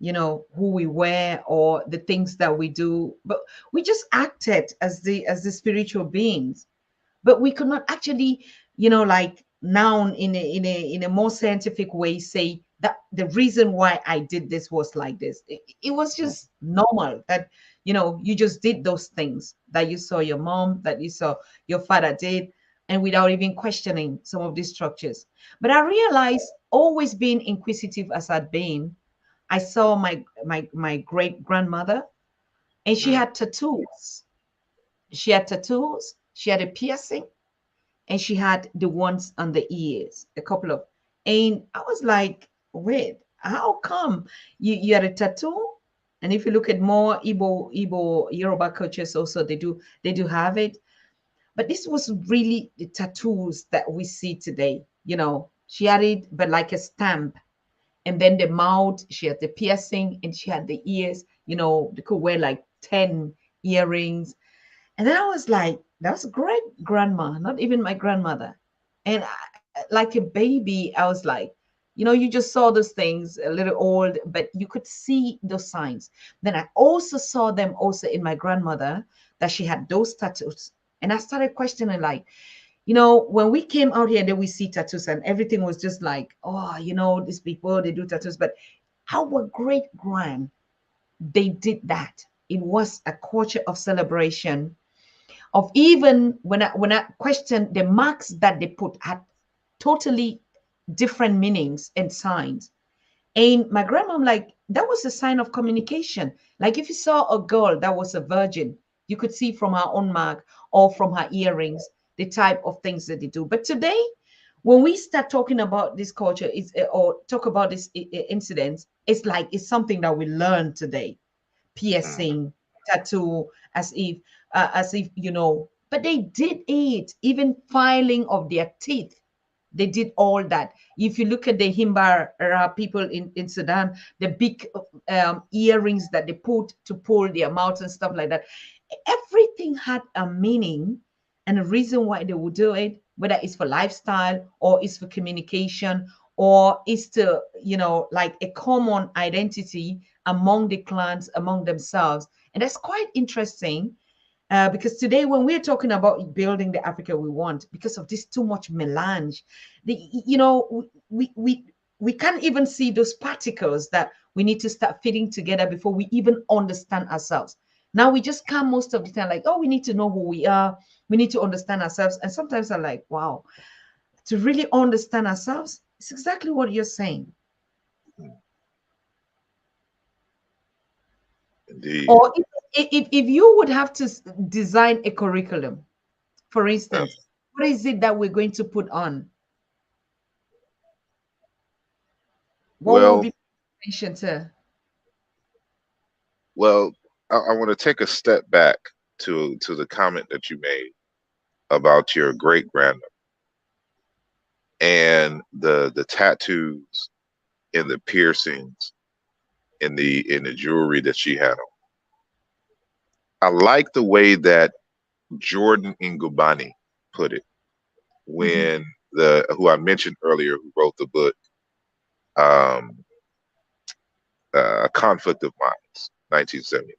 who we were or the things that we do. But we just acted as the spiritual beings, but we could not actually, like now in a more scientific way, say that the reason why I did this was like this. It was just normal that, you just did those things that you saw your mom, that you saw your father did, and without even questioning some of these structures. But I realized, always being inquisitive as I'd been, I saw my great grandmother, and she Mm. had tattoos. She had tattoos, she had a piercing, and she had the ones on the ears, a couple of. And I was like, wait, how come you had a tattoo? And if you look at more Igbo Yoruba cultures, also they do have it. But this was really the tattoos that we see today. She had it, but like a stamp. And then the mouth, she had the piercing, and she had the ears. They could wear like 10 earrings. And then I was like, that was great grandma, not even my grandmother. And like a baby, I was like, you just saw those things a little old, but you could see those signs. Then I also saw them also in my grandmother, that she had those tattoos. And I started questioning, like, when we came out here, then we see tattoos, and everything was just like, oh, these people, they do tattoos. But our great grand, they did that. It was a culture of celebration, of, even when I questioned the marks that they put, had totally different meanings and signs. And my grandmom, like, that was a sign of communication. Like, if you saw a girl that was a virgin, you could see from her own mark or from her earrings the type of things that they do. But today, when we start talking about this culture, is or talk about this incidents, it's like it's something that we learn today. Mm. Piercing, tattoo, as if but they did it, even filing of their teeth. They did all that. If you look at the Himbar people in Sudan, the big earrings that they put to pull their mouths and stuff like that, everything had a meaning and a reason why they would do it, whether it's for lifestyle or it's for communication, or it's to, like a common identity among the clans, among themselves. And that's quite interesting. Because today, when we're talking about building the Africa we want, because of this too much melange, we can't even see those particles that we need to start fitting together before we even understand ourselves. Now we just come most of the time like, oh, we need to know who we are. We need to understand ourselves. And sometimes I'm like, wow, to really understand ourselves, it's exactly what you're saying. Indeed. Or if you would have to design a curriculum, for instance, what is it that we're going to put on? What will Well, be attention to? well, I want to take a step back to the comment that you made about your great grandmother and the tattoos and the piercings in the jewelry that she had on. I like the way that Jordan Ngubani put it Mm-hmm. when the who I mentioned earlier, who wrote the book um, Conflict of Minds, 1979.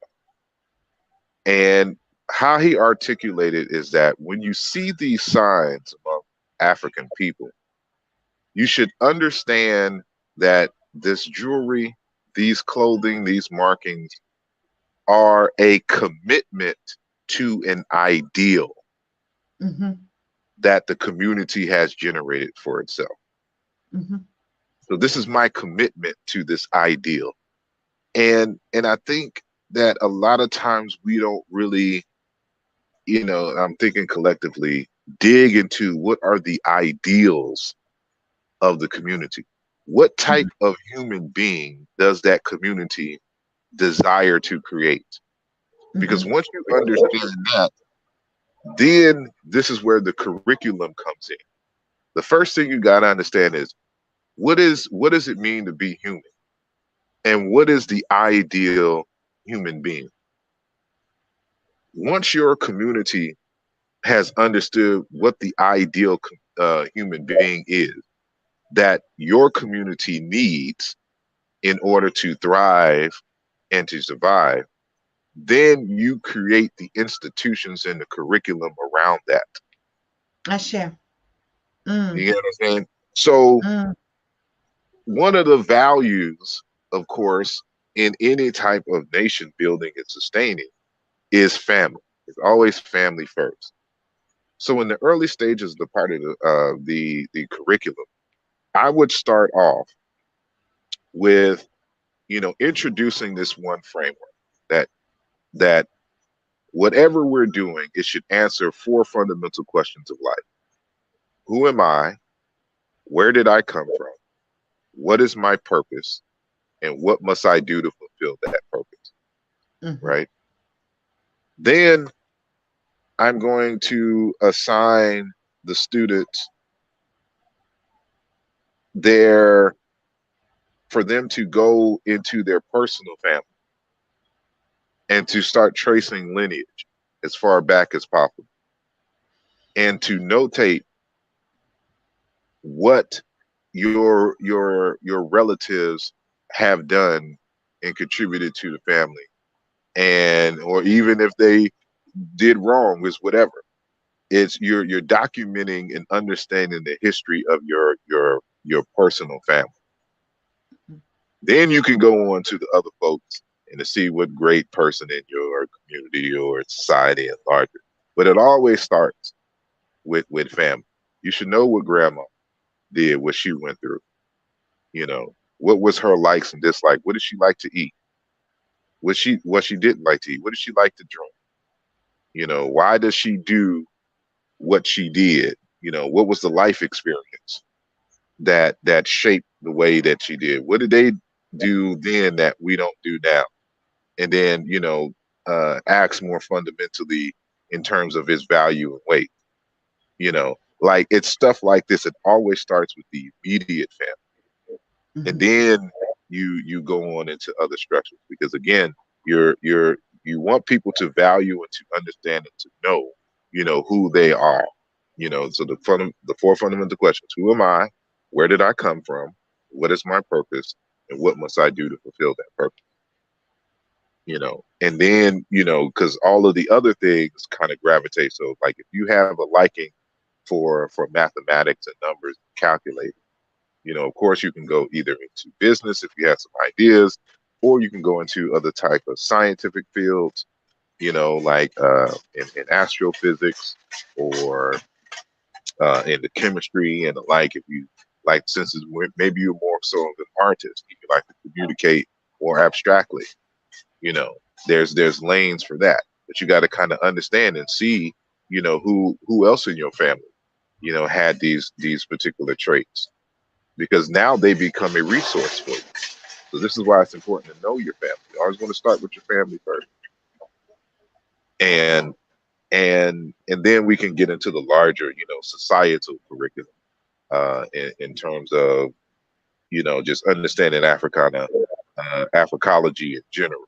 And how he articulated is that when you see these signs among African people, you should understand that this jewelry, these clothing, these markings are a commitment to an ideal Mm-hmm. that the community has generated for itself. Mm-hmm. So this is my commitment to this ideal. And I think that a lot of times we don't really, I'm thinking collectively, dig into what are the ideals of the community. What type of human being does that community desire to create? Because Mm-hmm. once you understand that, then this is where the curriculum comes in. The first thing you got to understand is what does it mean to be human? And what is the ideal human being? Once your community has understood what the ideal human being is that your community needs in order to thrive and to survive, then you create the institutions and the curriculum around that. I share. You Mm. get what I'm saying? So Mm. one of the values, of course, in any type of nation building and sustaining is family. It's always family first. So in the early stages of the part of the curriculum, I would start off with introducing this one framework that that whatever we're doing, it should answer four fundamental questions of life. Who am I? Where did I come from? What is my purpose? And what must I do to fulfill that purpose? Mm-hmm. Right? Then I'm going to assign the students their for them to go into their personal family and to start tracing lineage as far back as possible and to notate what your relatives have done and contributed to the family, and or even if they did wrong, is whatever. It's you're documenting and understanding the history of your personal family. Then you can go on to the other folks and to see what great person in your community or society and larger. But it always starts with family. You should know what grandma did, what she went through. What was her likes and dislikes? What did she like to eat? What she didn't like to eat? What did she like to drink? Why does she do what she did? What was the life experience that shaped the way that she did? What did they do then that we don't do now? And then acts more fundamentally in terms of its value and weight. Like it's stuff like this. It always starts with the immediate family, and Mm-hmm. then you go on into other structures because again, you want people to value and to understand and to know who they are. So the four fundamental questions: who am I? Where did I come from? What is my purpose? And what must I do to fulfill that purpose? and then, because all of the other things kind of gravitate. So like if you have a liking for mathematics and numbers, calculating, of course you can go either into business if you have some ideas, or you can go into other type of scientific fields, like in astrophysics, or in the chemistry and the like. If you like, since maybe you're more so of an artist, you like to communicate more abstractly, you know, there's lanes for that. But you got to kind of understand and see, who else in your family, had these particular traits, because now they become a resource for you. So this is why it's important to know your family. You always want to start with your family first, and and then we can get into the larger, societal curriculum, in terms of, just understanding Africana, Africology in general.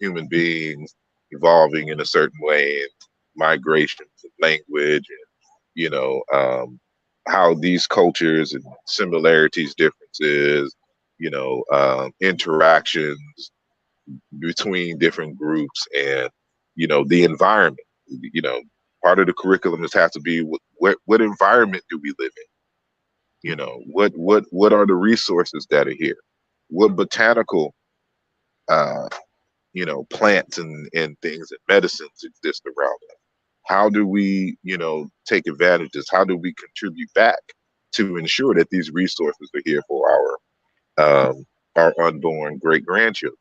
Human beings evolving in a certain way, and migrations and language, and how these cultures and similarities, differences, interactions between different groups, and the environment. You know, Part of the curriculum just has to be what environment do we live in? What are the resources that are here? What botanical plants and things and medicines exist around us? How do we, take advantages? How do we contribute back to ensure that these resources are here for our unborn great grandchildren,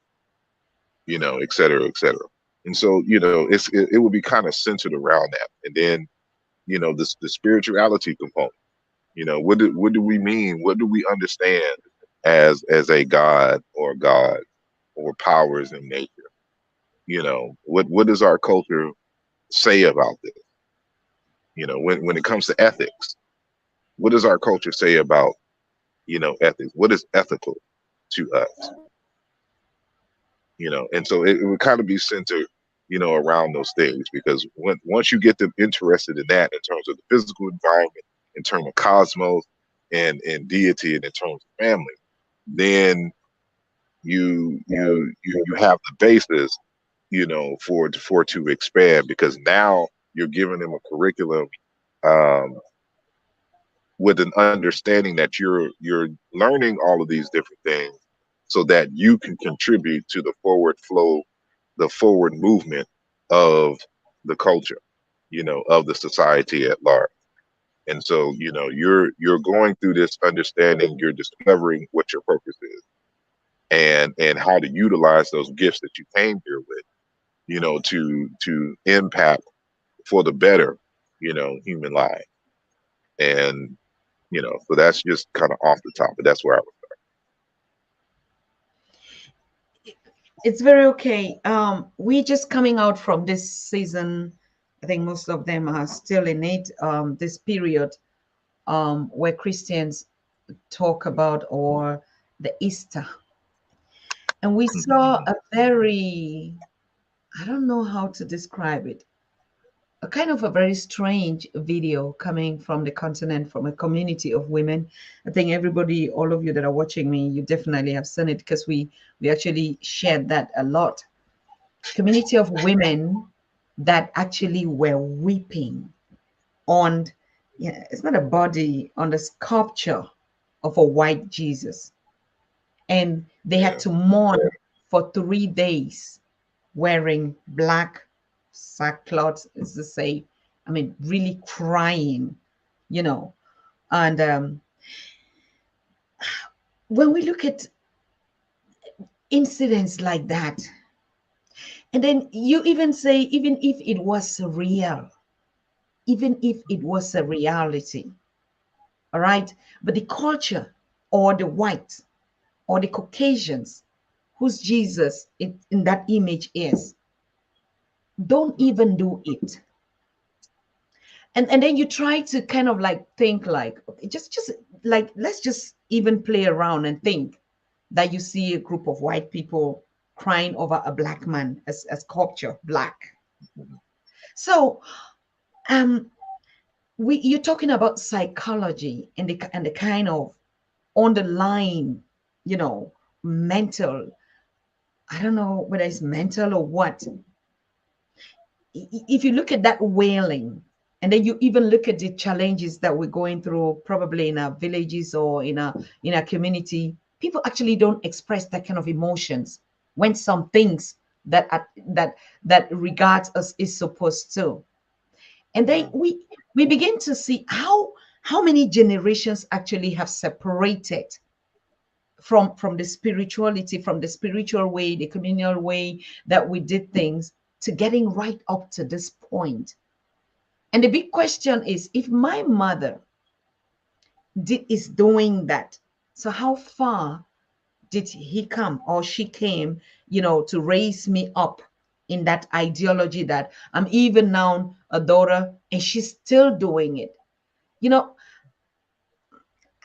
et cetera, et cetera. And so, it would be kind of centered around that. And then, the spirituality component. What do we mean? What do we understand as a god or god or powers in nature? What does our culture say about this? When it comes to ethics, what does our culture say about, ethics? What is ethical to us? And so it would kind of be centered, around those things, because once you get them interested in that, in terms of the physical environment, in terms of cosmos, and deity, and in terms of family, then you have the basis, for to expand, because now you're giving them a curriculum, um, with an understanding that you're learning all of these different things, so that you can contribute to the forward flow, the forward movement of the culture, of the society at large. And so, you're going through this understanding, you're discovering what your purpose is, and how to utilize those gifts that you came here with, to impact for the better, human life. And so that's just kind of off the top, but that's where I was. It's very okay. We just coming out from this season. I think most of them are still in it. This period, where Christians talk about, or the Easter, and we saw a very, I don't know how to describe it, a kind of a very strange video coming from the continent, from a community of women. I think everybody, all of you that are watching me, you definitely have seen it, because we actually shared that a lot. Community of women that actually were weeping on, yeah, it's not a body, on the sculpture of a white Jesus. And they had to mourn for 3 days, wearing black sackcloth, is to say, I mean, really crying, And when we look at incidents like that, and then you even say, even if it was real, even if it was a reality, all right, but the culture, or the whites, or the Caucasians, whose Jesus in that image is, don't even do it. And then you try to kind of like think, like, okay, just like, let's just even play around and think that you see a group of white people crying over a black man as sculpture black. So you're talking about psychology, and the kind of underlying, mental, I don't know whether it's mental or what. If you look at that wailing, and then you even look at the challenges that we're going through, probably in our villages or in our community, people actually don't express that kind of emotions when some things that regards us is supposed to. And then we begin to see how many generations actually have separated from the spirituality, from the spiritual way, the communal way that we did things, to getting right up to this point. And the big question is, if my mother is doing that, so how far did he come or she came, to raise me up in that ideology that I'm even now a daughter and she's still doing it? You know,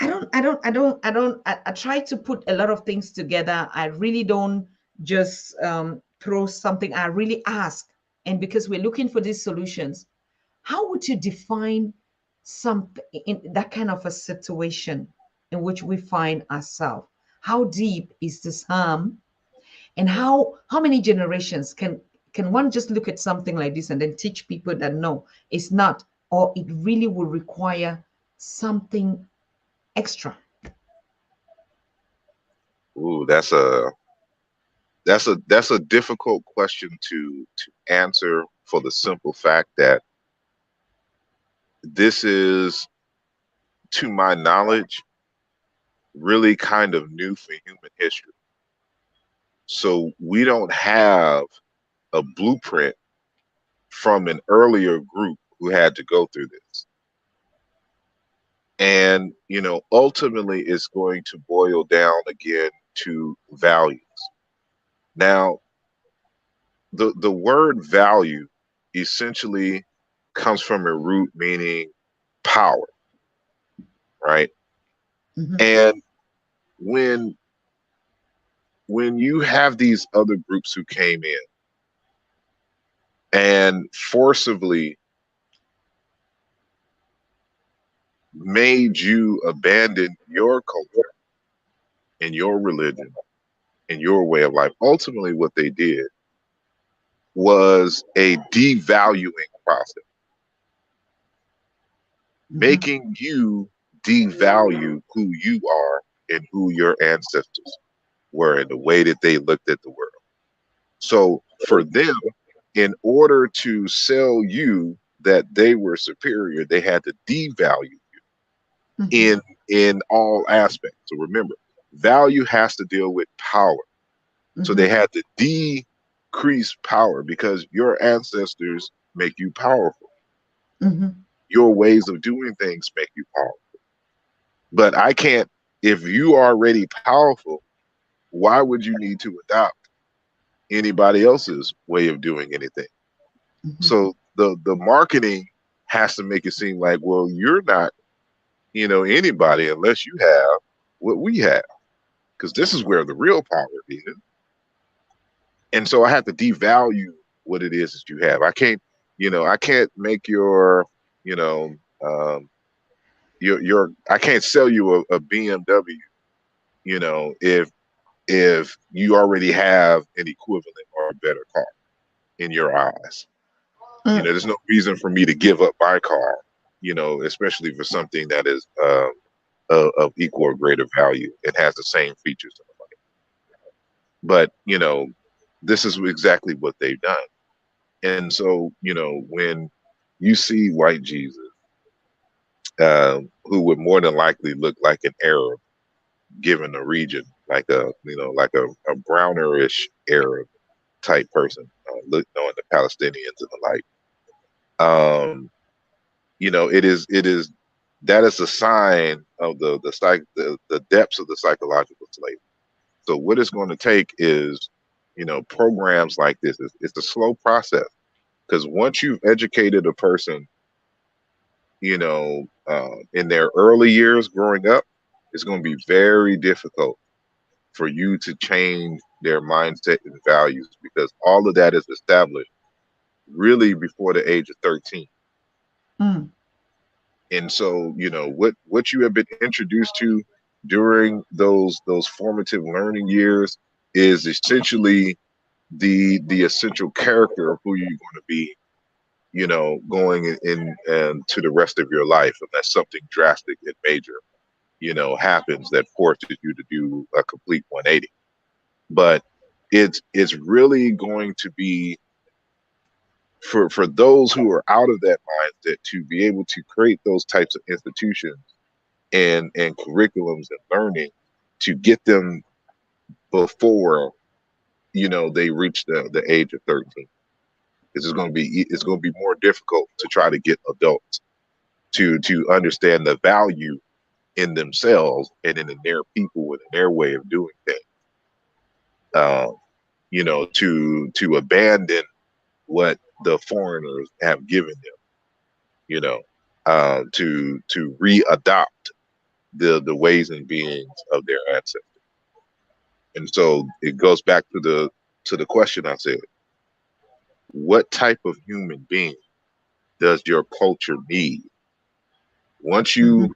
I try to put a lot of things together. I really don't just throw something. I really ask. And because we're looking for these solutions, how would you define something in that kind of a situation in which we find ourselves? How deep is this harm? And how many generations can one just look at something like this and then teach people that no, it's not, or it really will require something extra? Ooh, that's a difficult question to answer, for the simple fact that this is, to my knowledge, really kind of new for human history. So we don't have a blueprint from an earlier group who had to go through this. And, ultimately it's going to boil down again to values. Now, the word value essentially comes from a root meaning power, right? Mm-hmm. And when you have these other groups who came in and forcibly made you abandon your culture and your religion and your way of life, ultimately what they did was a devaluing process, Mm-hmm. making you devalue who you are and who your ancestors were and the way that they looked at the world. So for them, in order to sell you that they were superior, they had to devalue Mm-hmm. in all aspects. So remember, value has to deal with power. So Mm-hmm. they had to decrease power because your ancestors make you powerful. Mm-hmm. Your ways of doing things make you powerful. But I can't, if you are already powerful, why would you need to adopt anybody else's way of doing anything? Mm-hmm. So the marketing has to make it seem like, well, you're not, anybody unless you have what we have, because this is where the real power is. And so I have to devalue what it is that you have. I can't make you know, um, I can't sell you a BMW, if you already have an equivalent or a better car in your eyes. Mm. There's no reason for me to give up my car, especially for something that is of equal or greater value. It has the same features. But, this is exactly what they've done. And so, when you see white Jesus, who would more than likely look like an Arab, given the region, like a brownerish Arab type person, knowing the Palestinians and the like. It is that is a sign of the depths of the psychological slavery. So what it's going to take is, programs like this. It's a slow process, because once you've educated a person, in their early years growing up, it's going to be very difficult for you to change their mindset and values, because all of that is established really before the age of 13. Mm. And so, what you have been introduced to during those formative learning years is essentially the essential character of who you're going to be, you know, going in and to the rest of your life, unless something drastic and major, you know, happens that forces you to do a complete 180. But it's really going to be for those who are out of that mindset to be able to create those types of institutions and curriculums and learning to get them before, you know, they reach the age of 13. It's going to be more difficult to try to get adults to understand the value in themselves and in their people and in their way of doing things. Uh, you know, to abandon what the foreigners have given them. You know, to re-adopt the ways and beings of their ancestors. And so it goes back to the question I said: what type of human being does your culture need? Once you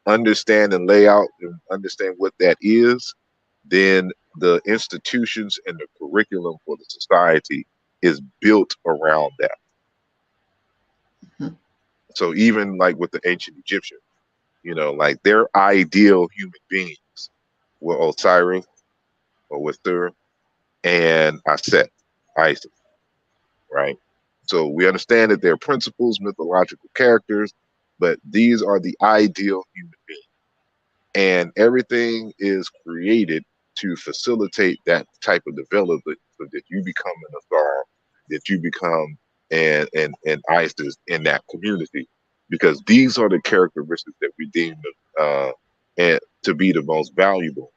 understand and lay out and understand what that is, then the institutions and the curriculum for the society is built around that. So even like with the ancient Egyptians, you know, like their ideal human beings were Osiris or with Thur and Aset, Isis, right? So we understand that they're principles, mythological characters, but these are the ideal human beings. And everything is created to facilitate that type of development so that you become an ASAR, that you become an ISIS in that community, because these are the characteristics that we deem and to be the most valuable.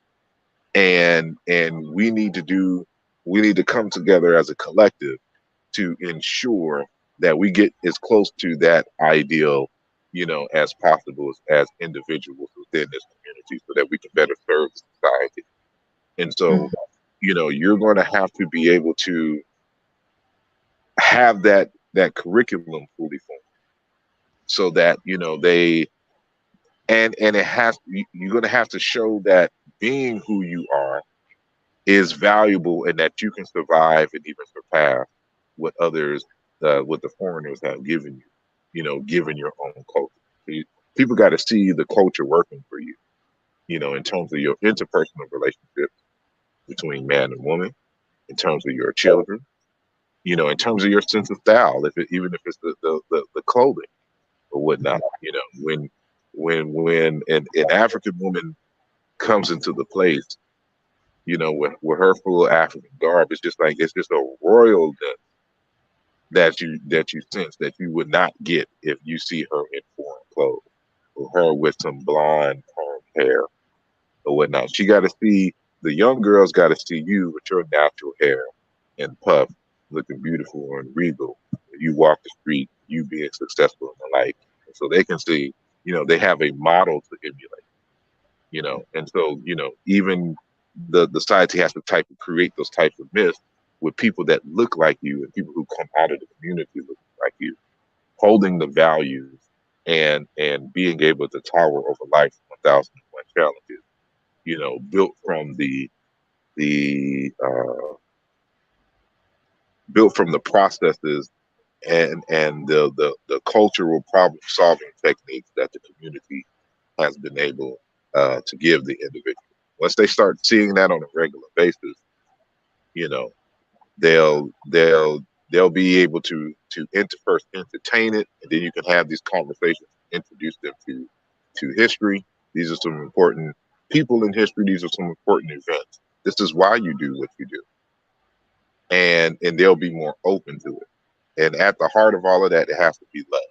And we need to come together as a collective to ensure that we get as close to that ideal, you know, as possible as individuals within this community so that we can better serve society. And so, you know, you're going to have to be able to have that curriculum fully formed so that, you know, they and it has you're going to have to show that being who you are is valuable and that you can survive and even surpass what others, what the foreigners have given you, you know, given your own culture. People got to see the culture working for you, you know, in terms of your interpersonal relationships between man and woman, in terms of your children, you know, in terms of your sense of style, even if it's the clothing or whatnot, you know, when an African woman comes into the place, you know, with her full African garb, it's just a royalness that you sense that you would not get if you see her in foreign clothes or her with some blonde perm hair or whatnot. She got to see the young girls got to see you with your natural hair and puff, looking beautiful and regal. You walk the street, you being successful in the life, so they can see, you know, they have a model to emulate, you know. And so, you know, even the society has to create those types of myths with people that look like you and people who come out of the community looking like you, holding the values and being able to tower over life's 1001 challenges, you know, built from the built from the processes and the cultural problem solving techniques that the community has been able to give the individual. Once they start seeing that on a regular basis, you know, they'll be able to first entertain it, and then you can have these conversations, introduce them to history. These are some important people in history. These are some important events. This is why you do what you do, and they'll be more open to it. And at the heart of all of that, it has to be love.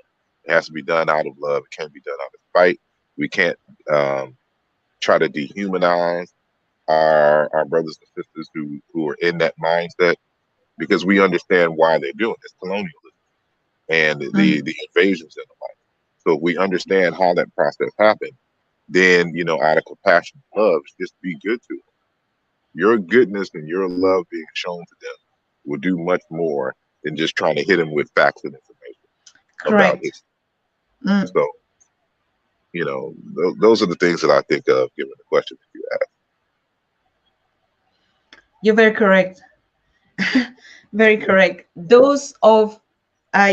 It has to be done out of love. It can't be done out of spite. We can't try to dehumanize our brothers and sisters who are in that mindset, because we understand why they're doing this: colonialism and the invasions and the like. So if we understand how that process happened, then, you know, out of compassion and love, just be good to them. Your goodness and your love being shown to them will do much more than just trying to hit them with facts and information about it. So, you know, those are the things that I think of given the question that you asked. You're very correct. Very correct. Those of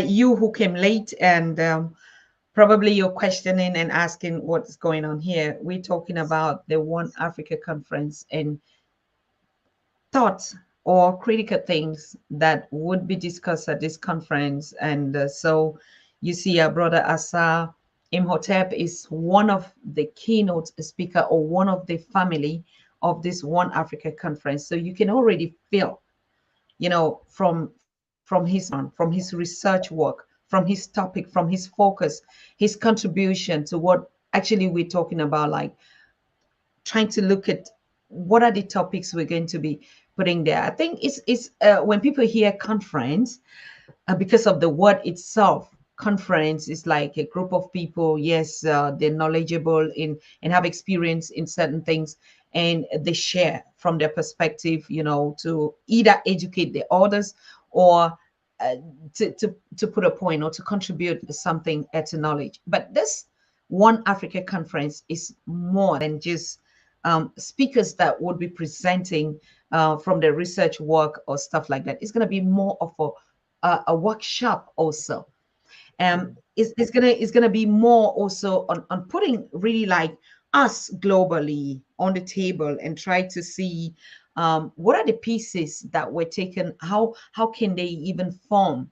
you who came late and probably you're questioning and asking what's going on here. We're talking about the One Africa Conference and thoughts or critical things that would be discussed at this conference. And so you see our brother ASAR Imhotep is one of the keynote speaker or one of the family of this One Africa Conference. So you can already feel, from his background, from his research work, from his topic, from his focus, his contribution to what actually we're talking about, like trying to look at what are the topics we're going to be putting there. I think it's when people hear conference, because of the word itself, conference is like a group of people. Yes, they're knowledgeable in and have experience in certain things, and they share from their perspective, to either educate the others or uh, to put a point or to contribute something to knowledge. But this One Africa Conference is more than just speakers that would be presenting from their research work or stuff like that. It's going to be more of a workshop also. It's gonna be more also on putting really like us globally on the table and try to see what are the pieces that were taken, how can they even form,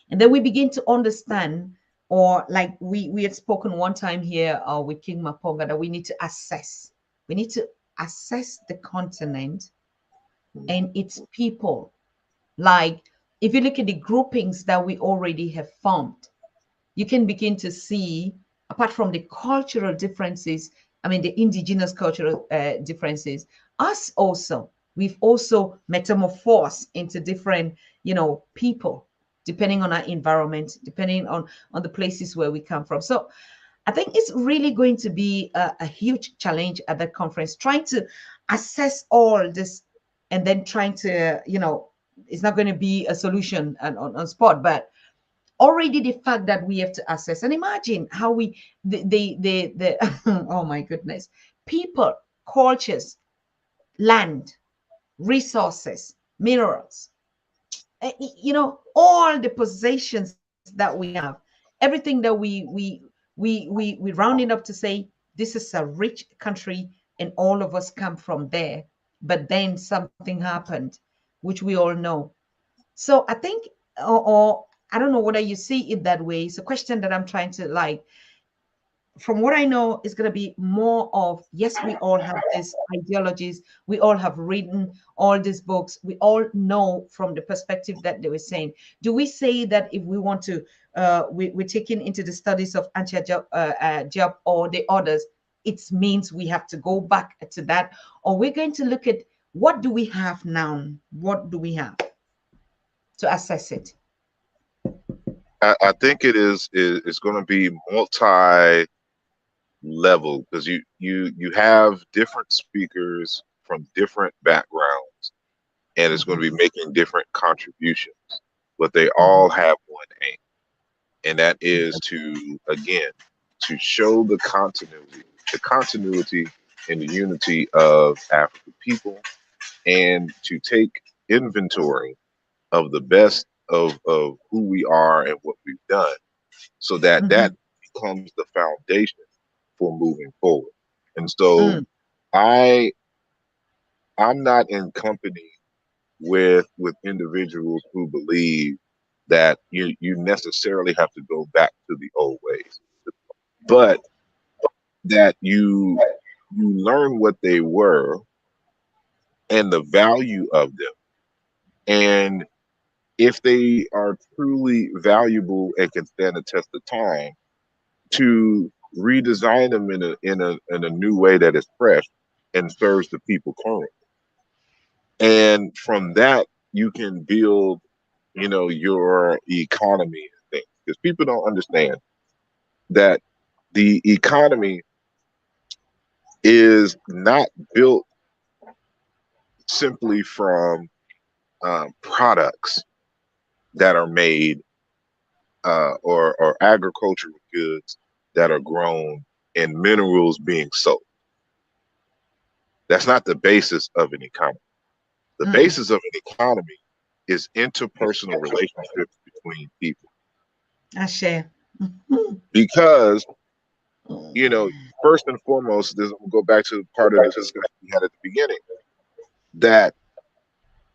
and then we begin to understand, or like we had spoken one time here with King Maponga, that we need to assess the continent and its people. Like, if you look at the groupings that we already have formed, you can begin to see, apart from the cultural differences, I mean, the indigenous cultural differences, us also, we've also metamorphosed into different, people, depending on our environment, depending on the places where we come from. So I think it's really going to be a huge challenge at that conference, trying to assess all this and then trying to, it's not going to be a solution on spot, but already the fact that we have to assess and imagine how we the oh my goodness, people, cultures, land, resources, minerals, all the possessions that we have, everything that we rounding up to say this is a rich country and all of us come from there, but then something happened, which we all know. So I think, or I don't know whether you see it that way. It's a question that I'm trying to, like, from what I know, it's going to be more of, yes, we all have these ideologies. We all have written all these books. We all know from the perspective that they were saying. Do we say that if we want to, we're taking into the studies of Job or the others, it means we have to go back to that? Or we're going to look at what do we have now? What do we have to assess it? I think it's going to be multi level because you have different speakers from different backgrounds, and it's going to be making different contributions, but they all have one aim, and that is to, again, to show the continuity and the unity of African people, and to take inventory of the best of who we are and what we've done, so that Mm-hmm. that becomes the foundation for moving forward. And so Mm, I I'm not in company with individuals who believe that you necessarily have to go back to the old ways, but that you learn what they were and the value of them. And if they are truly valuable and can stand the test of time, to redesign them in a new way that is fresh and serves the people currently. And from that, you can build, your economy and things. Because people don't understand that the economy is not built simply from products that are made, or agricultural goods that are grown, and minerals being sold. That's not the basis of an economy. The Mm. basis of an economy is interpersonal relationships between people. I share. Because, first and foremost, this will go back to part of the discussion we had at the beginning, that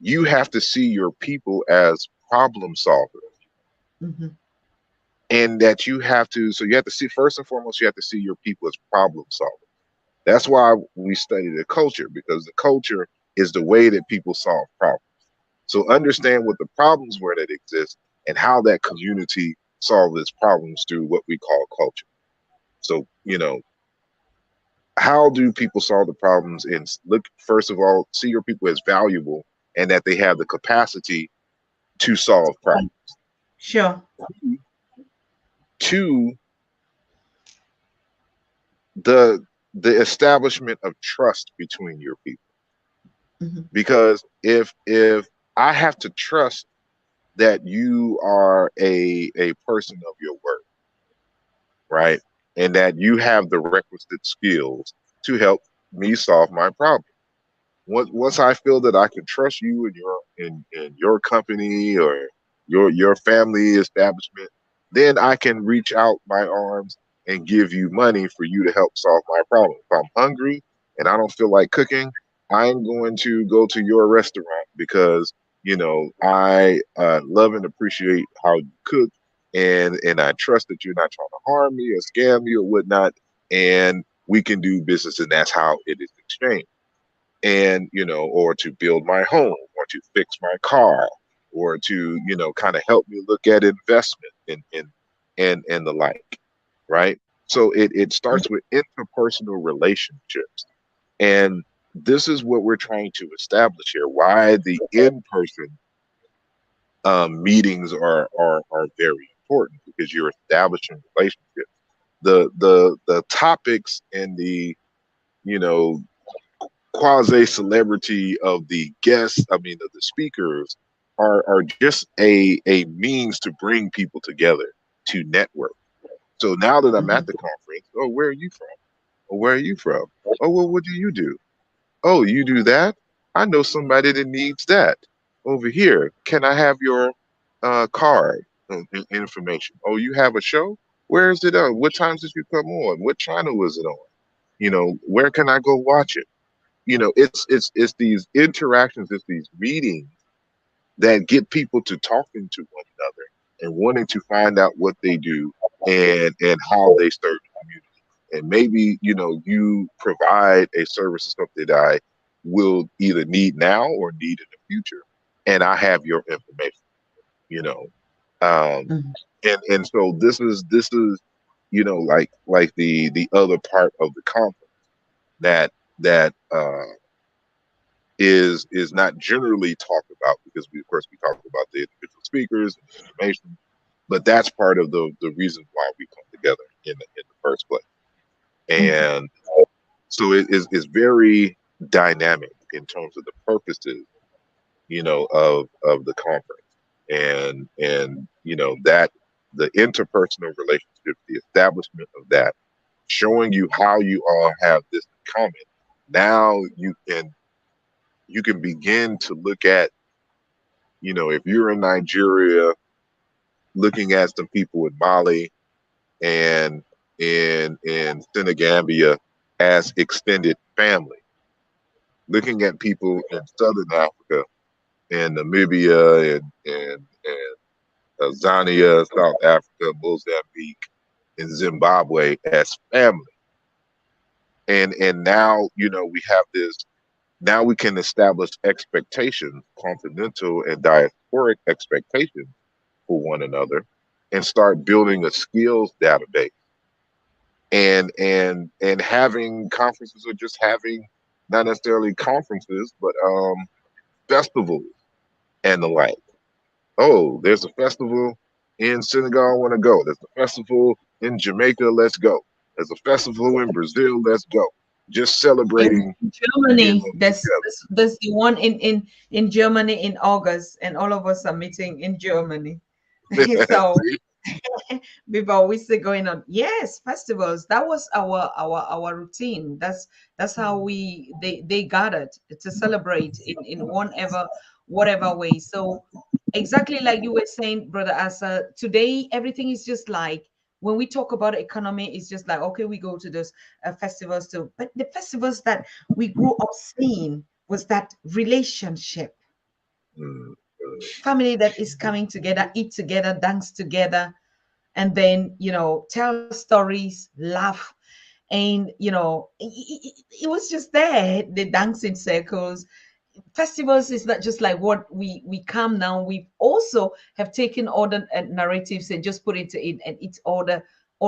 you have to see your people as problem solvers. Mm-hmm. And that you have to, so you have to see, first and foremost, you have to see your people as problem solvers. That's why we study the culture, because the culture is the way that people solve problems. So understand what the problems were that exist and how that community solve its problems through what we call culture. So, how do people solve the problems? And look, first of all, see your people as valuable and that they have the capacity to solve problems. Sure. Two, the establishment of trust between your people. Mm-hmm. Because if I have to trust that you are a person of your word, right? And that you have the requisite skills to help me solve my problem. Once I feel that I can trust you and in your company or your family establishment, then I can reach out my arms and give you money for you to help solve my problem. If I'm hungry and I don't feel like cooking, I'm going to go to your restaurant because I love and appreciate how you cook, and I trust that you're not trying to harm me or scam me or whatnot, and we can do business, and that's how it is exchanged. And or to build my home, or to fix my car, or to kind of help me look at investment and the like, right? So it starts with interpersonal relationships, and this is what we're trying to establish here, why the in-person meetings are very important, because you're establishing relationships. The topics and the you know quasi celebrity of the guests, I mean, of the speakers, are just a means to bring people together to network. So now that I'm Mm-hmm. at the conference, oh, where are you from? Oh, where are you from? Oh, well, what do you do? Oh, you do that? I know somebody that needs that over here. Can I have your card information? Oh, you have a show? Where is it on? What times did you come on? What channel is it on? Where can I go watch it? It's these interactions, it's these meetings that get people to talking to one another and wanting to find out what they do and how they serve the community. And maybe you provide a service or something that I will either need now or need in the future, and I have your information. You know, um, Mm-hmm. and so this is like the other part of the conference that is not generally talked about, because we, of course, we talk about the individual speakers and the information, but that's part of the reason why we come together in the first place. Mm-hmm. And so it is very dynamic in terms of the purposes, of the conference, and that the interpersonal relationships, the establishment of that, showing you how you all have this in common. Now you can begin to look at, if you're in Nigeria, looking at some people in Mali and in Senegambia as extended family, looking at people in Southern Africa and Namibia and Tanzania, South Africa, Mozambique, and Zimbabwe as family. And now, we have this. Now we can establish expectations, continental and diasporic expectations for one another, and start building a skills database, and having conferences, or just having, not necessarily conferences, but festivals and the like. Oh, there's a festival in Senegal, I want to go. There's a festival in Jamaica, let's go. There's a festival in Brazil, let's go. Just In celebrating, Germany, together. there's the one in Germany in August, and all of us are meeting in Germany. So See? we've always say going on. Yes, festivals. That was our routine. That's how they gathered to celebrate in one ever whatever way. So exactly like you were saying, brother Asa, today everything is just like when we talk about economy, it's just like okay, we go to those festivals too. But the festivals that we grew up seeing was that relationship, mm, family that is coming together, eat together, dance together, and then tell stories, laugh, and it was just there. The dancing circles, festivals is not just like what we come now. We also have taken all the narratives and just put it in, and it's all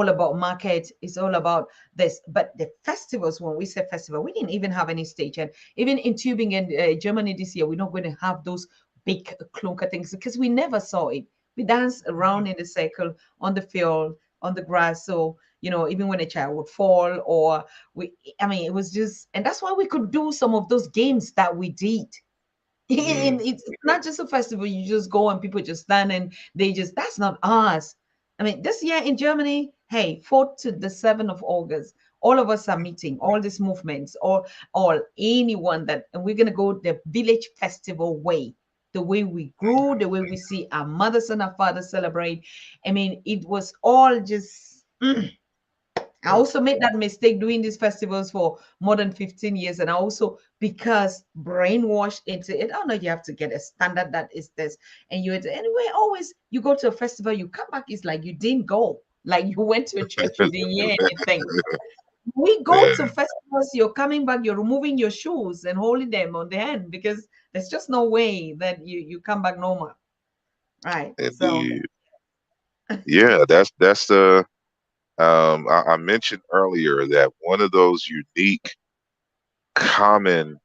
about market. It's all about this. But the festivals, when we say festival, we didn't even have any stage. And even in Tübingen, Germany this year, we're not going to have those big clunker things because we never saw it. We danced around in the circle on the field, on the grass. So even when a child would fall, or I mean, it was just, and that's why we could do some of those games that we did. mm. And it's not just a festival. You just go and people just stand and that's not ours. I mean, this year in Germany, hey, 4th to the 7th of August, all of us are meeting, all these movements, or all anyone that, and we're gonna go the village festival way, the way we grew, the way we see our mothers and our fathers celebrate. I mean, it was all just I also made that mistake doing these festivals for more than 15 years. And I also, because brainwashed into it, oh no, you have to get a standard that is this. And anyway, always you go to a festival, you come back, it's like you didn't go. Like you went to a church, you didn't hear anything. We go Yeah, to festivals, you're coming back, you're removing your shoes and holding them on the hand because there's just no way that you come back normal. Right. So indeed. Yeah, that's the I mentioned earlier that one of those unique, common,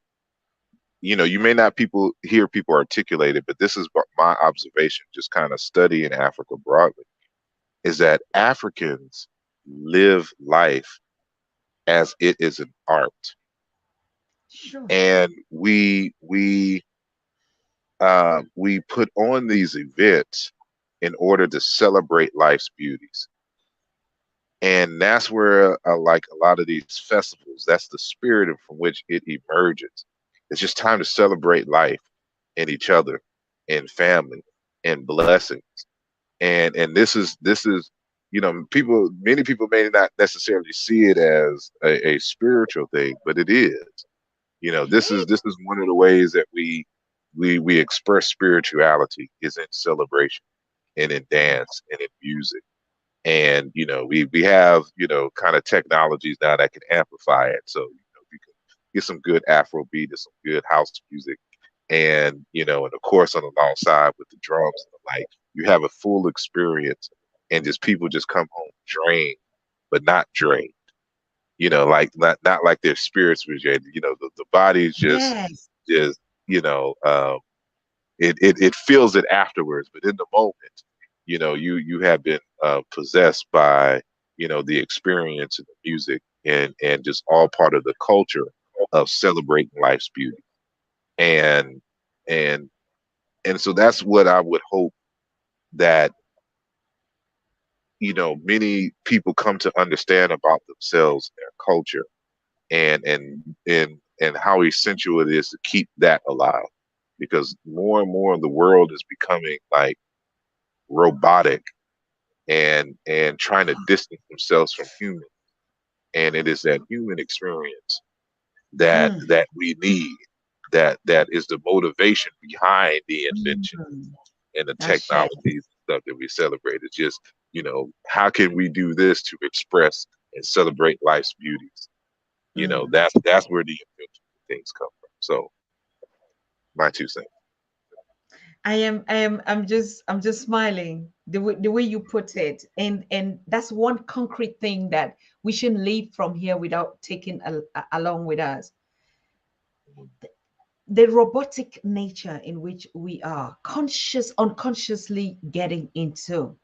you may not people hear people articulate it, but this is my observation, just kind of studying Africa broadly, is that Africans live life as it is an art, sure. and we put on these events in order to celebrate life's beauties. And that's where like a lot of these festivals, that's the spirit from which it emerges. It's just time to celebrate life and each other and family and blessings. And this is many people may not necessarily see it as a spiritual thing, but it is. This is one of the ways that we express spirituality is in celebration and in dance and in music. And we have kind of technologies now that can amplify it, so you can get some good Afrobeat and some good house music, and of course on the alongside with the drums and the like, you have a full experience, and just people just come home drained but not drained, like not like their spirits were drained. The body is Yes. just it feels it afterwards, but in the moment, you have been possessed by the experience and the music, and just all part of the culture of celebrating life's beauty. And and and so that's what I would hope that many people come to understand about themselves and their culture, and how essential it is to keep that alive, because more and more of the world is becoming like robotic, and trying to distance themselves from human. And it is that human experience that Mm, we need, that is the motivation behind the invention mm. and the That's it. technologies and stuff that we celebrate. It's just, how can we do this to express and celebrate life's beauties? Mm. That's where the invention things come from. So my 2 cents. I'm just smiling the way you put it, and that's one concrete thing that we shouldn't leave from here without taking along with us. The robotic nature in which we are unconsciously getting into.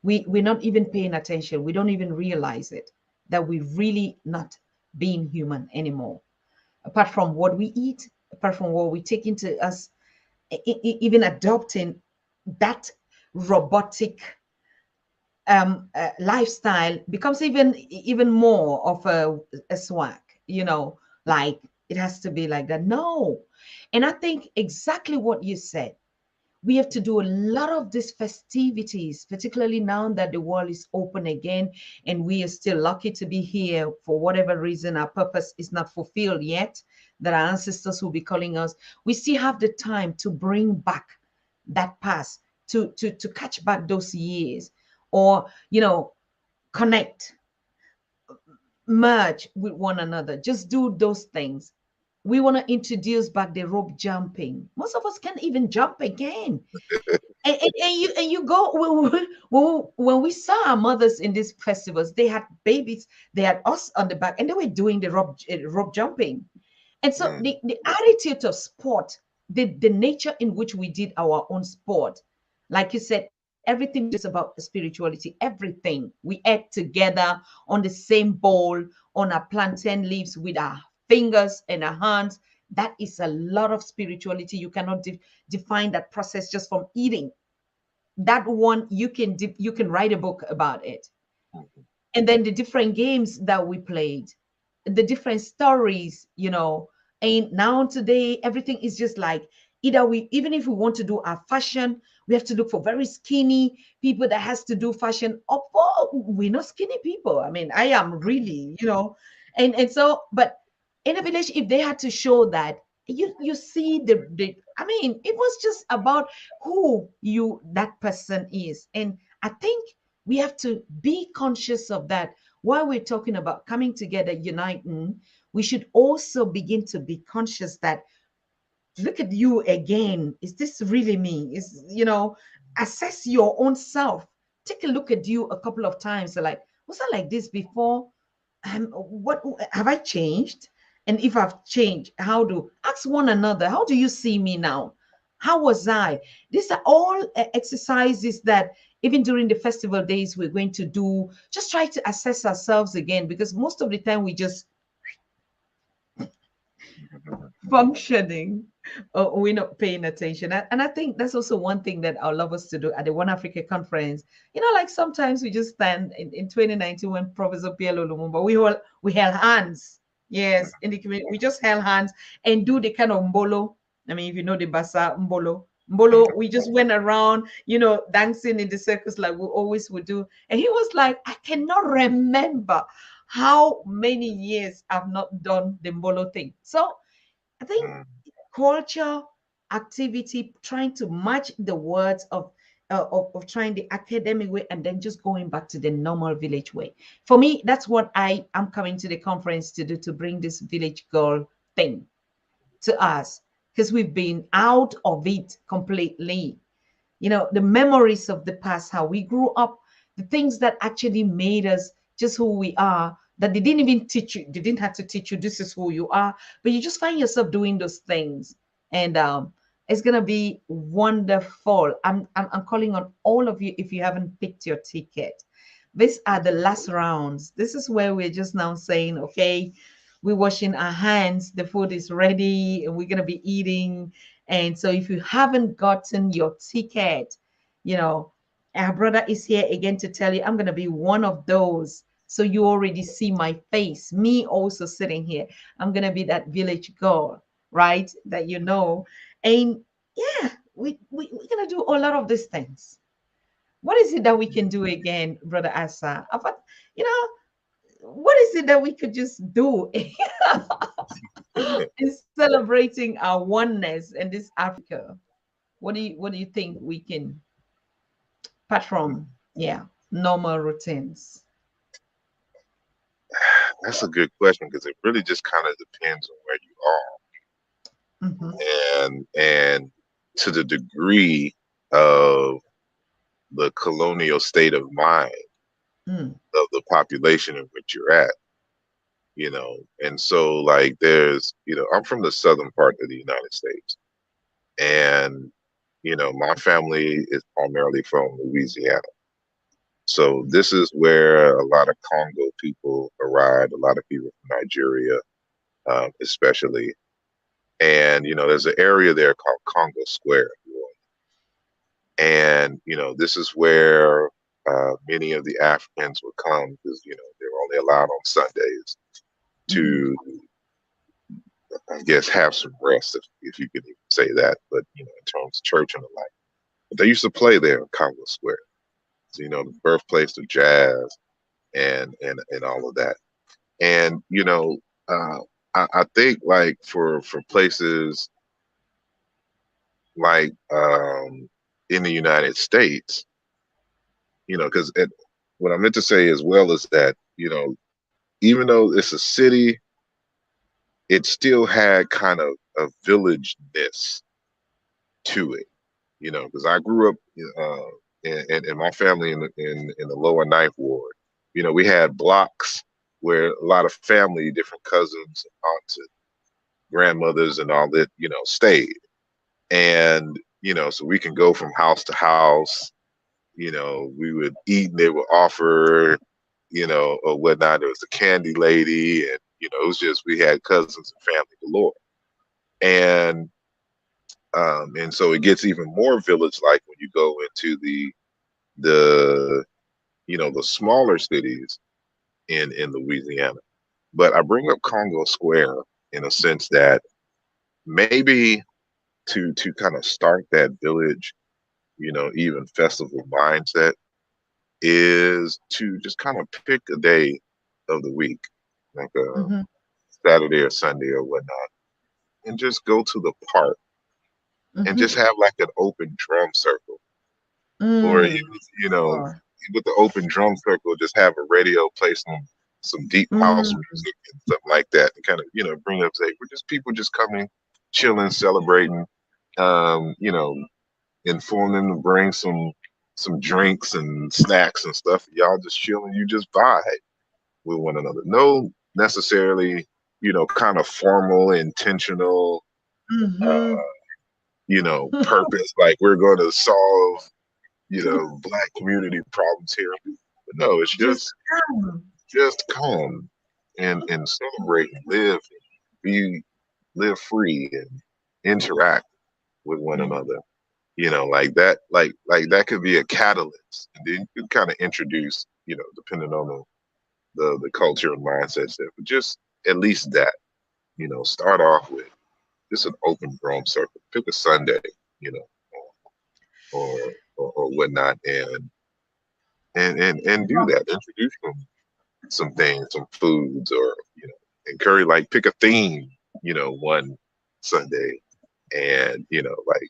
We're not even paying attention. We don't even realize it, that we're really not being human anymore. Apart from what we eat, apart from what we take into us, even adopting that robotic lifestyle becomes even more of a swag, you know, like it has to be like that. No. And I think exactly what you said, we have to do a lot of these festivities, particularly now that the world is open again and we are still lucky to be here. For whatever reason our purpose is not fulfilled yet, that our ancestors will be calling us, we still have the time to bring back that past, to catch back those years, or you know, connect, merge with one another, just do those things. We want to introduce back the rope jumping. Most of us can't even jump again. And you go, when we saw our mothers in these festivals, they had babies, they had us on the back, and they were doing the rope jumping. And so mm, the attitude of sport, the nature in which we did our own sport, like you said, everything was just about spirituality. Everything we ate together on the same bowl, on our plantain leaves with our fingers and our hands. That is a lot of spirituality. You cannot define that process just from eating. That one you can write a book about it. mm, And then the different games that we played, the different stories, you know. And now today everything is just like, either we, even if we want to do our fashion, we have to look for very skinny people that has to do fashion. Or we're not skinny people. I mean, I am really, you know. And so, but in a village, if they had to show that, you see the I mean, it was just about who you that person is. And I think we have to be conscious of that. While we're talking about coming together, uniting, we should also begin to be conscious that, look at you again. Is this really me? Is, you know, assess your own self. Take a look at you a couple of times. Like, was I like this before? What have I changed? And if I've changed, how do ask one another, how do you see me now? How was I? These are all exercises that even during the festival days we're going to do. Just try to assess ourselves again, because most of the time we just functioning, we're not paying attention. And I think that's also one thing that I'll love us to do at the One Africa conference. You know, like sometimes we just stand in 2019 when Professor Pielo Lumumba, we held hands. Yes, in the community, we just held hands and do the kind of mbolo. I mean, if you know the basa mbolo. Mbolo, we just went around, you know, dancing in the circus like we always would do. And he was like, I cannot remember how many years I've not done the mbolo thing. So I think mm. culture, activity, trying to match the words of trying the academic way and then just going back to the normal village way. For me, that's what I am coming to the conference to do, to bring this village girl thing to us, because we've been out of it completely. You know, the memories of the past, how we grew up, the things that actually made us just who we are, that they didn't even teach you, they didn't have to teach you this is who you are, but you just find yourself doing those things. And it's gonna be wonderful. I'm calling on all of you, if you haven't picked your ticket. These are the last rounds. This is where we're just now saying, okay, we're washing our hands, the food is ready, and we're gonna be eating. And so if you haven't gotten your ticket, you know, our brother is here again to tell you, I'm going to be one of those. So you already see my face, me also sitting here. I'm going to be that village girl, right? That you know. And yeah, we're going to do a lot of these things. What is it that we can do again, Brother Asa? About, you know, what is it that we could just do in celebrating our oneness in this Africa? What do you think we can, apart from, yeah, normal routines? That's a good question because it really just kind of depends on where Mm-hmm. you are and to the degree of the colonial state of mind Mm. of the population in which you're at, you know. And so like there's, you know, I'm from the southern part of the United States, and you know, my family is primarily from Louisiana. So this is where a lot of Congo people arrived, a lot of people from Nigeria, especially. And, you know, there's an area there called Congo Square. And, you know, this is where many of the Africans would come because they were only allowed on Sundays to, I guess, have some rest, if you could even say that. But in terms of church and the like, but they used to play there in Congo Square. So, the birthplace of jazz and all of that. And I think like for places like in the United States, because what I meant to say as well is that even though it's a city, it still had kind of a village-ness to it, because I grew up in my family in the lower Ninth Ward. We had blocks where a lot of family, different cousins and aunts and grandmothers and all that, stayed. And, so we can go from house to house, we would eat and they would offer, or whatnot. There was a candy lady, and, it was just, we had cousins and family galore. And so it gets even more village-like when you go into the the smaller cities in Louisiana. But I bring up Congo Square in a sense that maybe to kind of start that village, even festival mindset, is to just kind of pick a day of the week, like a Saturday or Sunday or whatnot, and just go to the park and just have like an open drum circle, or with the open drum circle, just have a radio play some deep house music and stuff like that, and kind of bring up, say, we're just people just coming, chilling, celebrating, inform them to bring some drinks and snacks and stuff. Y'all just chilling, you just vibe with one another. No necessarily, kind of formal, intentional, purpose, like we're going to solve, Black community problems here. But no, it's just come and celebrate and live free and interact with one another. Like that, like that could be a catalyst, and then you kind of introduce, depending on the culture and mindsets there. But just at least that, start off with just an open drum circle. Pick a Sunday, you know, or whatnot, and do that. Introduce them some things, some foods, or encourage, like, pick a theme, one Sunday, and like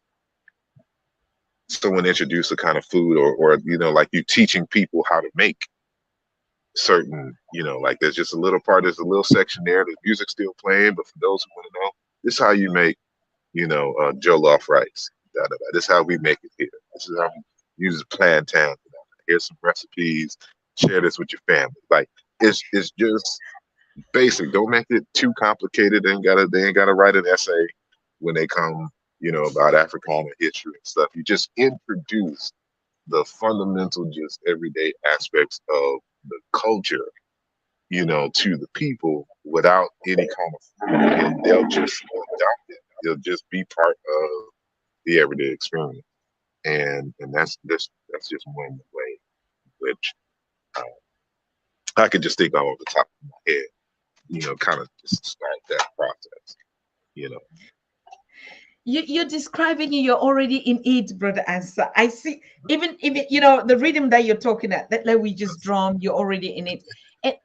someone introduce a kind of food, or like you teaching people how to make certain, like there's just a little part, there's a little section there, the music's still playing, but for those who want to know, this is how you make, jollof rice. Da, da, da. This is how we make it here. This is how we use plantain. Here's some recipes. Share this with your family. Like it's just basic. Don't make it too complicated. They ain't gotta write an essay when they come, about Africana history and stuff. You just introduce the fundamental, just everyday aspects of the culture, to the people without any kind of food, and they'll just adopt it. They'll just be part of the everyday experience, and that's just one way which I could just think off the top of my head, kind of just start that process, You're describing it, you're already in it, brother Answer. I see, even the rhythm that you're talking at, that like we just drum, you're already in it. And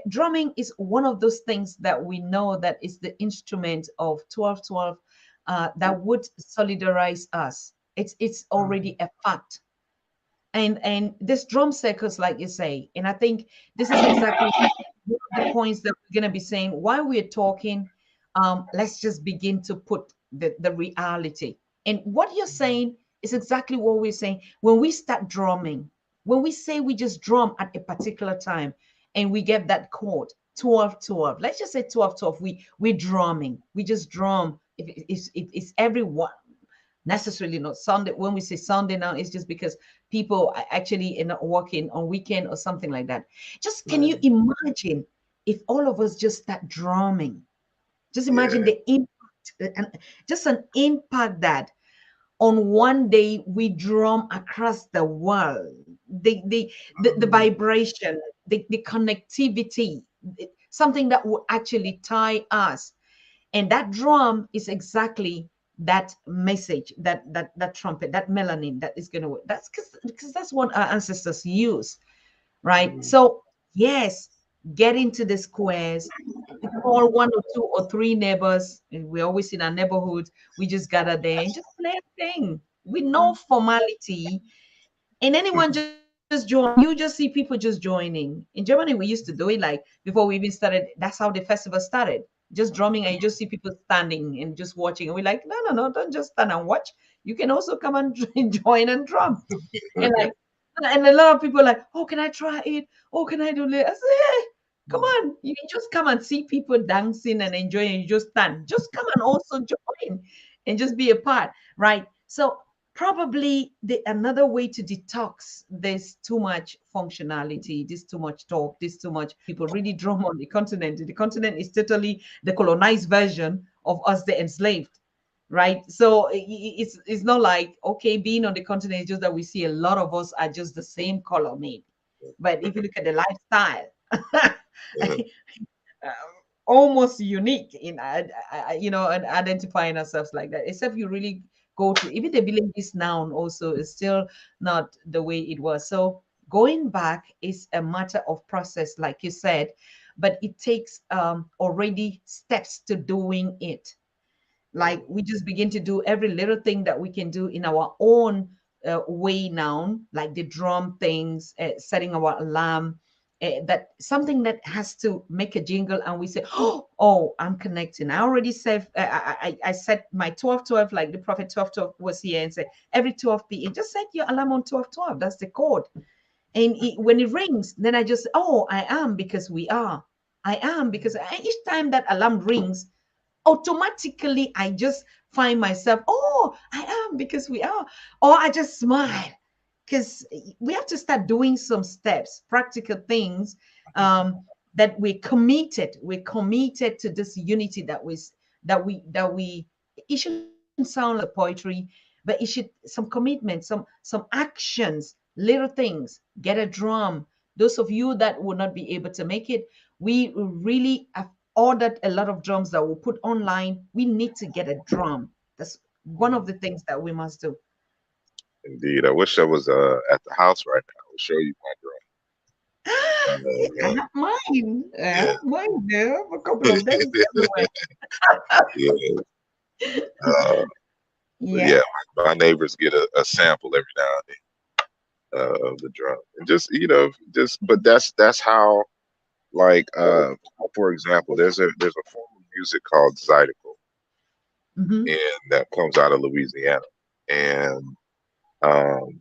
drumming is one of those things that we know that is the instrument of 1212 that would solidarize us. It's already a fact. And this drum circles, like you say, and I think this is exactly one of the points that we're going to be saying while we're talking. Let's just begin to put the reality. And what you're saying is exactly what we're saying. When we start drumming, when we say we just drum at a particular time and we get that chord 12-12, let's just say 12-12, we're drumming, we just drum. If it's everyone, necessarily not Sunday. When we say Sunday now, it's just because people are actually not working on weekend or something like that. Just can you imagine if all of us just start drumming? Just imagine the impact, and just an impact that on one day we drum across the world. the vibration, the connectivity, something that will actually tie us. And that drum is exactly that message, that trumpet, that melanin that is going to work. That's because that's what our ancestors use, right? So yes, get into the squares, call one or two or three neighbors. And we're always in our neighborhood. We just gather there and just play a thing with no formality. And anyone just join. You just see people just joining. In Germany, we used to do it like before we even started. That's how the festival started. Just drumming, and you just see people standing and just watching. And we're like, no, no, no, don't just stand and watch. You can also come and join and drum. And like, and a lot of people are like, oh, can I try it? Oh, can I do it? I say, hey, come on. You can just come and see people dancing and enjoying. You just stand. Just come and also join and just be a part, right? So probably the another way to detox there's too much functionality, this too much talk, this too much people really drum on the continent. The continent is totally the colonized version of us, the enslaved, right? So it's not like, okay, being on the continent is just that we see a lot of us are just the same color maybe, but if you look at the lifestyle, uh, almost unique in and identifying ourselves like that, except you really go to even the villages now also is still not the way it was. So going back is a matter of process, like you said, but it takes already steps to doing it. Like we just begin to do every little thing that we can do in our own way now, like the drum things, setting our alarm, that something that has to make a jingle, and we say, oh, I'm connecting. I already said, I set my 12:12, like the prophet 12:12 was here and said, every 12 p.m. just set your alarm on 12:12. That's the code. And when it rings, then I just, oh, I am because we are. I am because each time that alarm rings, automatically I just find myself, oh, I am because we are, or I just smile because we have to start doing some steps, practical things, that we're committed to this unity that we it shouldn't sound like poetry, but it should some commitment, some actions, little things. Get a drum. Those of you that would not be able to make it, we really have ordered a lot of drums that we'll put online. We need to get a drum. That's one of the things that we must do. Indeed, I wish I was at the house right now. I'll show you I my have mine. I drum. have mine there. A couple of them somewhere. Yeah, uh, but Yeah. yeah, my neighbors get a sample every now and then of the drum, and just but that's how, like, for example, there's a form of music called zydeco, Hmm. and that comes out of Louisiana, and um,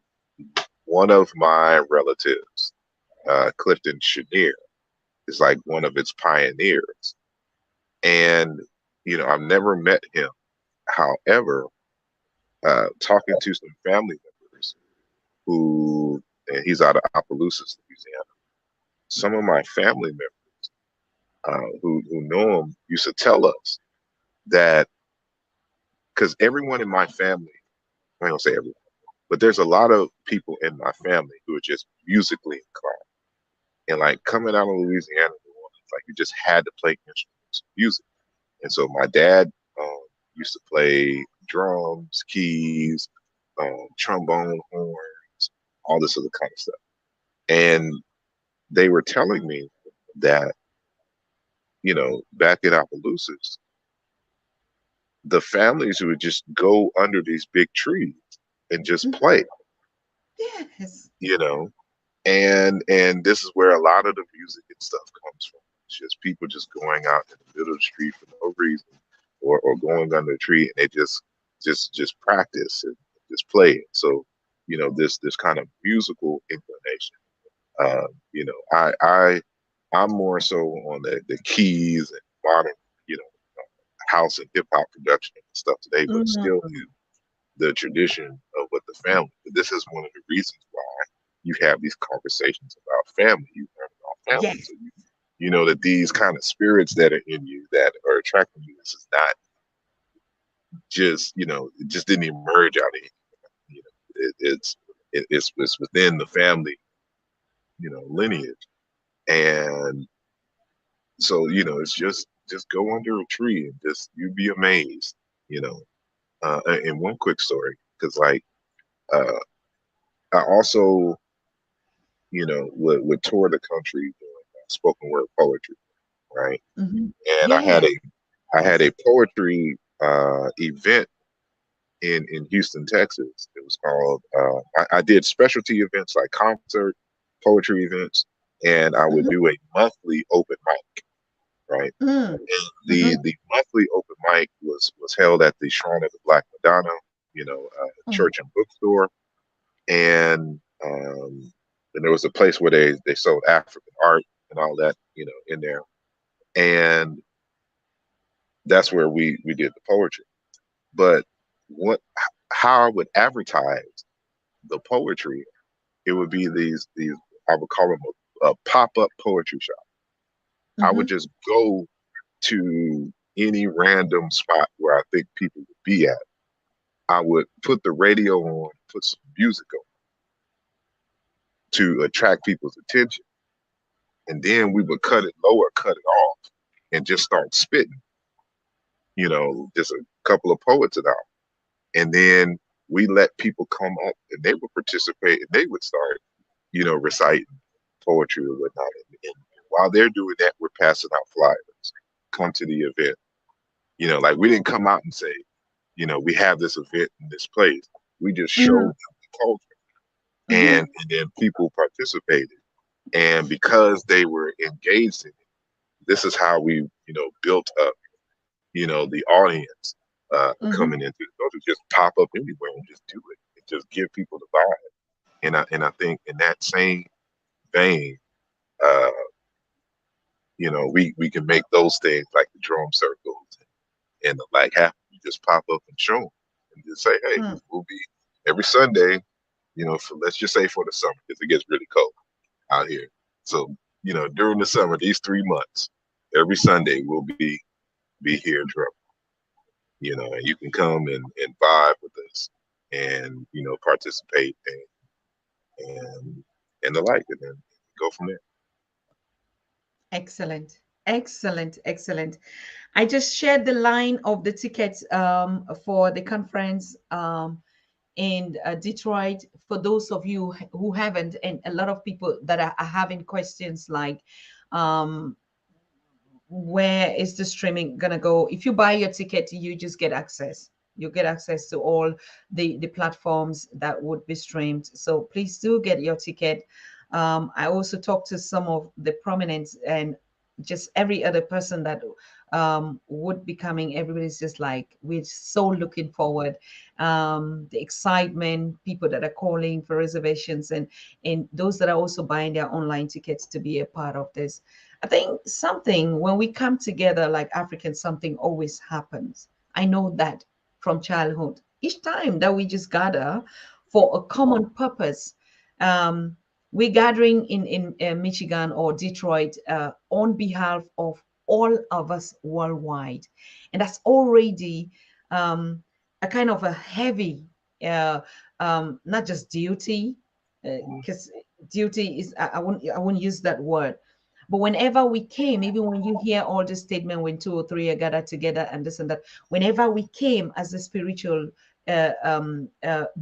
one of my relatives, Clifton Chenier, is like one of its pioneers, and I've never met him. However, talking to some family members who, and he's out of Opelousas, Louisiana. Some of my family members who know him used to tell us that, because everyone in my family, I don't say everyone, but there's a lot of people in my family who are just musically inclined. And like coming out of Louisiana, New Orleans, like you just had to play instruments, music. And so my dad used to play drums, keys, trombone, horns, all this other kind of stuff. And they were telling me that, back in Opelousas, the families would just go under these big trees and just play, Yes. you know, and this is where a lot of the music and stuff comes from. It's just people just going out in the middle of the street for no reason, or going under a tree, and they just practice and just play. So, this kind of musical inclination. I'm more so on the keys and modern, you know, house and hip hop production and stuff today, but still Mhm. the tradition of what the family. But this is one of the reasons why you have these conversations about family. You learn about family, Yes. so you know that these kind of spirits that are in you that are attracting you. This is not just it just didn't emerge out of you. It's it's within the family, lineage. And so, it's just go under a tree and just you'd be amazed, you know. And one quick story, because like uh, I also, would tour the country doing spoken word poetry, right? Mm-hmm. And Yeah. I had a poetry event in Houston, Texas. It was called. I did specialty events like concert poetry events, and I would Mm-hmm. do a monthly open mic, right? Mm. And Mm-hmm. the monthly open mic was held at the Shrine of the Black Madonna, Mm. church and bookstore, and and there was a place where they sold African art and all that, in there, and that's where we did the poetry. But what how I would advertise the poetry, it would be these I would call them a pop up poetry shop. I would Mm-hmm. just go to any random spot where I think people would be at. I would put the radio on, put some music on to attract people's attention, and then we would cut it lower, cut it off, and just start spitting. Just a couple of poets it out, and then we let people come up and they would participate and they would start, reciting poetry or whatnot. And while they're doing that, we're passing out flyers. Come to the event. Like we didn't come out and say, we have this event in this place. We just showed Mm. them the culture, Mm-hmm. and then people participated. And because they were engaged in it, this is how we, built up, the audience Mm-hmm. coming into it. Don't just pop up anywhere and just do it. And just give people the vibe. And I think in that same vein, uh, we can make those things like the drum circles and the like happen. You just pop up and show them and just say, hey, Mm. we'll be every Sunday, for let's just say for the summer because it gets really cold out here. So, during the summer, these 3 months, every Sunday we'll be here drumming, and you can come and vibe with us and, participate and and the like, and then go from there. Excellent. Excellent. Excellent. I just shared the line of the tickets for the conference in Detroit. For those of you who haven't, and a lot of people that are having questions like, um, where is the streaming gonna go? If you buy your ticket, you just get access. You get access to all the platforms that would be streamed. So please do get your ticket. I also talked to some of the prominents and just every other person that would be coming. Everybody's just like, we're so looking forward. The excitement, people that are calling for reservations, and those that are also buying their online tickets to be a part of this. I think something, when we come together like Africans, something always happens. I know that from childhood. Each time that we just gather for a common purpose, um, we're gathering in Michigan or Detroit on behalf of all of us worldwide. And that's already a kind of a heavy, uh, not just duty, because duty is, I wouldn't use that word, but whenever we came, even when you hear all the statement, when two or three are gathered together and this and that, whenever we came as a spiritual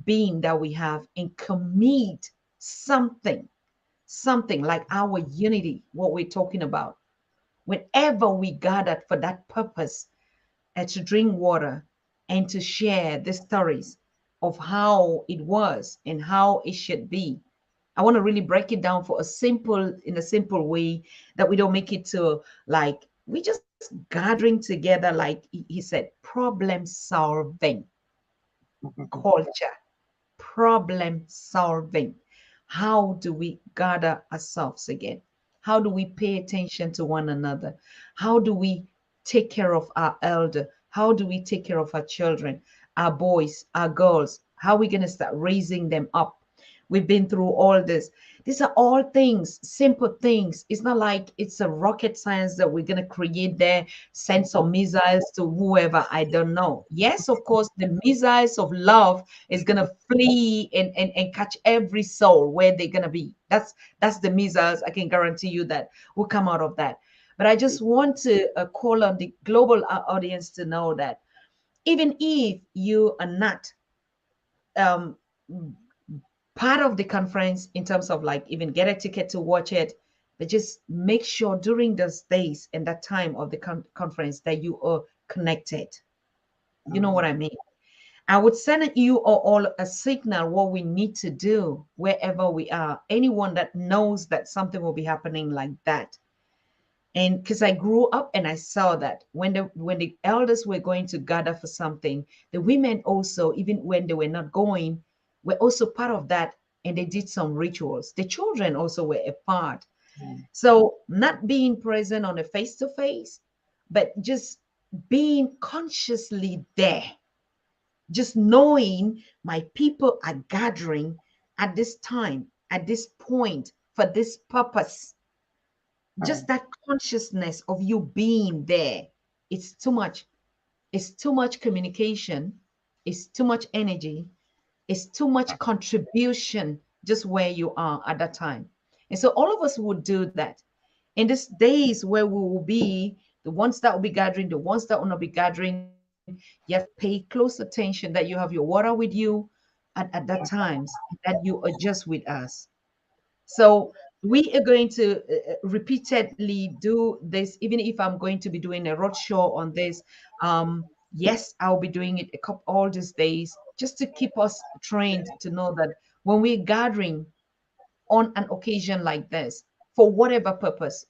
being that we have and commit something, something like our unity, what we're talking about, whenever we gathered for that purpose, to drink water and to share the stories of how it was and how it should be. I want to really break it down for in a simple way that we don't make it to like we just gathering together, like he said, problem solving culture, problem solving. How do we gather ourselves again? How do we pay attention to one another? How do we take care of our elder? How do we take care of our children, our boys, our girls? How are we going to start raising them up? We've been through all this. These are all things, simple things. It's not like it's a rocket science that we're going to create there, send some missiles to whoever. I don't know. Yes, of course, the missiles of love is going to flee and catch every soul where they're going to be. That's the missiles. I can guarantee you that will come out of that. But I just want to call on the global audience to know that even if you are not um, part of the conference in terms of like even get a ticket to watch it, but just make sure during those days and that time of the conference that you are connected. You know what I mean? I would send you all a signal what we need to do wherever we are. Anyone that knows that something will be happening like that. And because I grew up and I saw that when the elders were going to gather for something, the women also, even when they were not going, were also part of that, and they did some rituals. The children also were a part. So not being present on a face to face, but just being consciously there, just knowing my people are gathering at this time, at this point, for this purpose. Just that consciousness of you being there, it's too much. It's too much communication. It's too much energy. It's too much contribution just where you are at that time. And so all of us would do that. In these days where we will be, the ones that will be gathering, the ones that will not be gathering, you have to pay close attention that you have your water with you at that times, that you are just with us. So we are going to repeatedly do this, even if I'm going to be doing a roadshow on this. Yes, I'll be doing it a couple all these days just to keep us trained to know that when we're gathering on an occasion like this, for whatever purpose,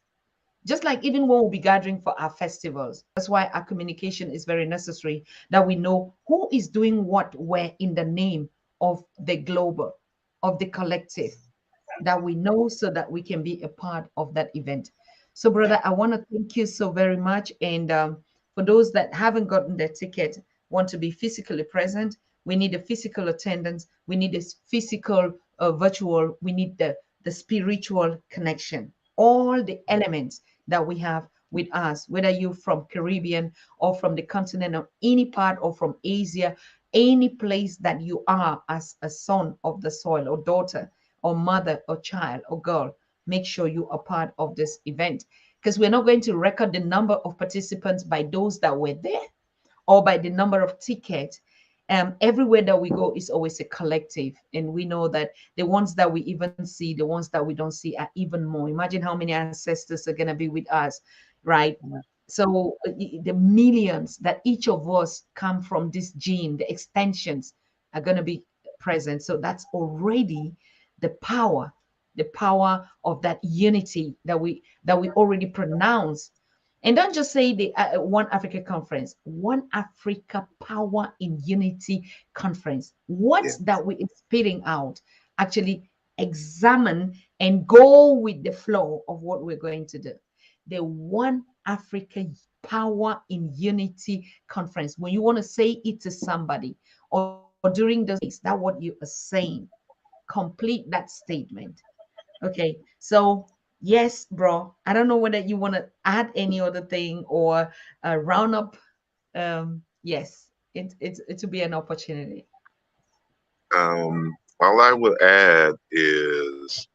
just like even when we'll be gathering for our festivals, that's why our communication is very necessary, that we know who is doing what where in the name of the global, of the collective, that we know so that we can be a part of that event. So, brother, I want to thank you so very much. And for those that haven't gotten their ticket, want to be physically present, we need a physical attendance. We need a physical virtual. We need the spiritual connection. All the elements that we have with us, whether you're from Caribbean or from the continent of any part or from Asia, any place that you are as a son of the soil or daughter or mother or child or girl, make sure you are part of this event, because we're not going to record the number of participants by those that were there or by the number of tickets. Everywhere that we go is always a collective, and we know that the ones that we even see, the ones that we don't see, are even more. Imagine how many ancestors are going to be with us, right? So the millions that each of us come from this gene, the extensions are going to be present. So that's already the power of that unity that we already pronounce. And don't just say the One Africa Conference, One Africa Power in Unity Conference. What's that we are spitting out? Actually examine and go with the flow of what we're going to do. The One Africa Power in Unity Conference. When you want to say it to somebody or during those days, that's what you are saying. Complete that statement. Okay, so yes, bro. I don't know whether you want to add any other thing or round up. Yes, it will be an opportunity. All I would add is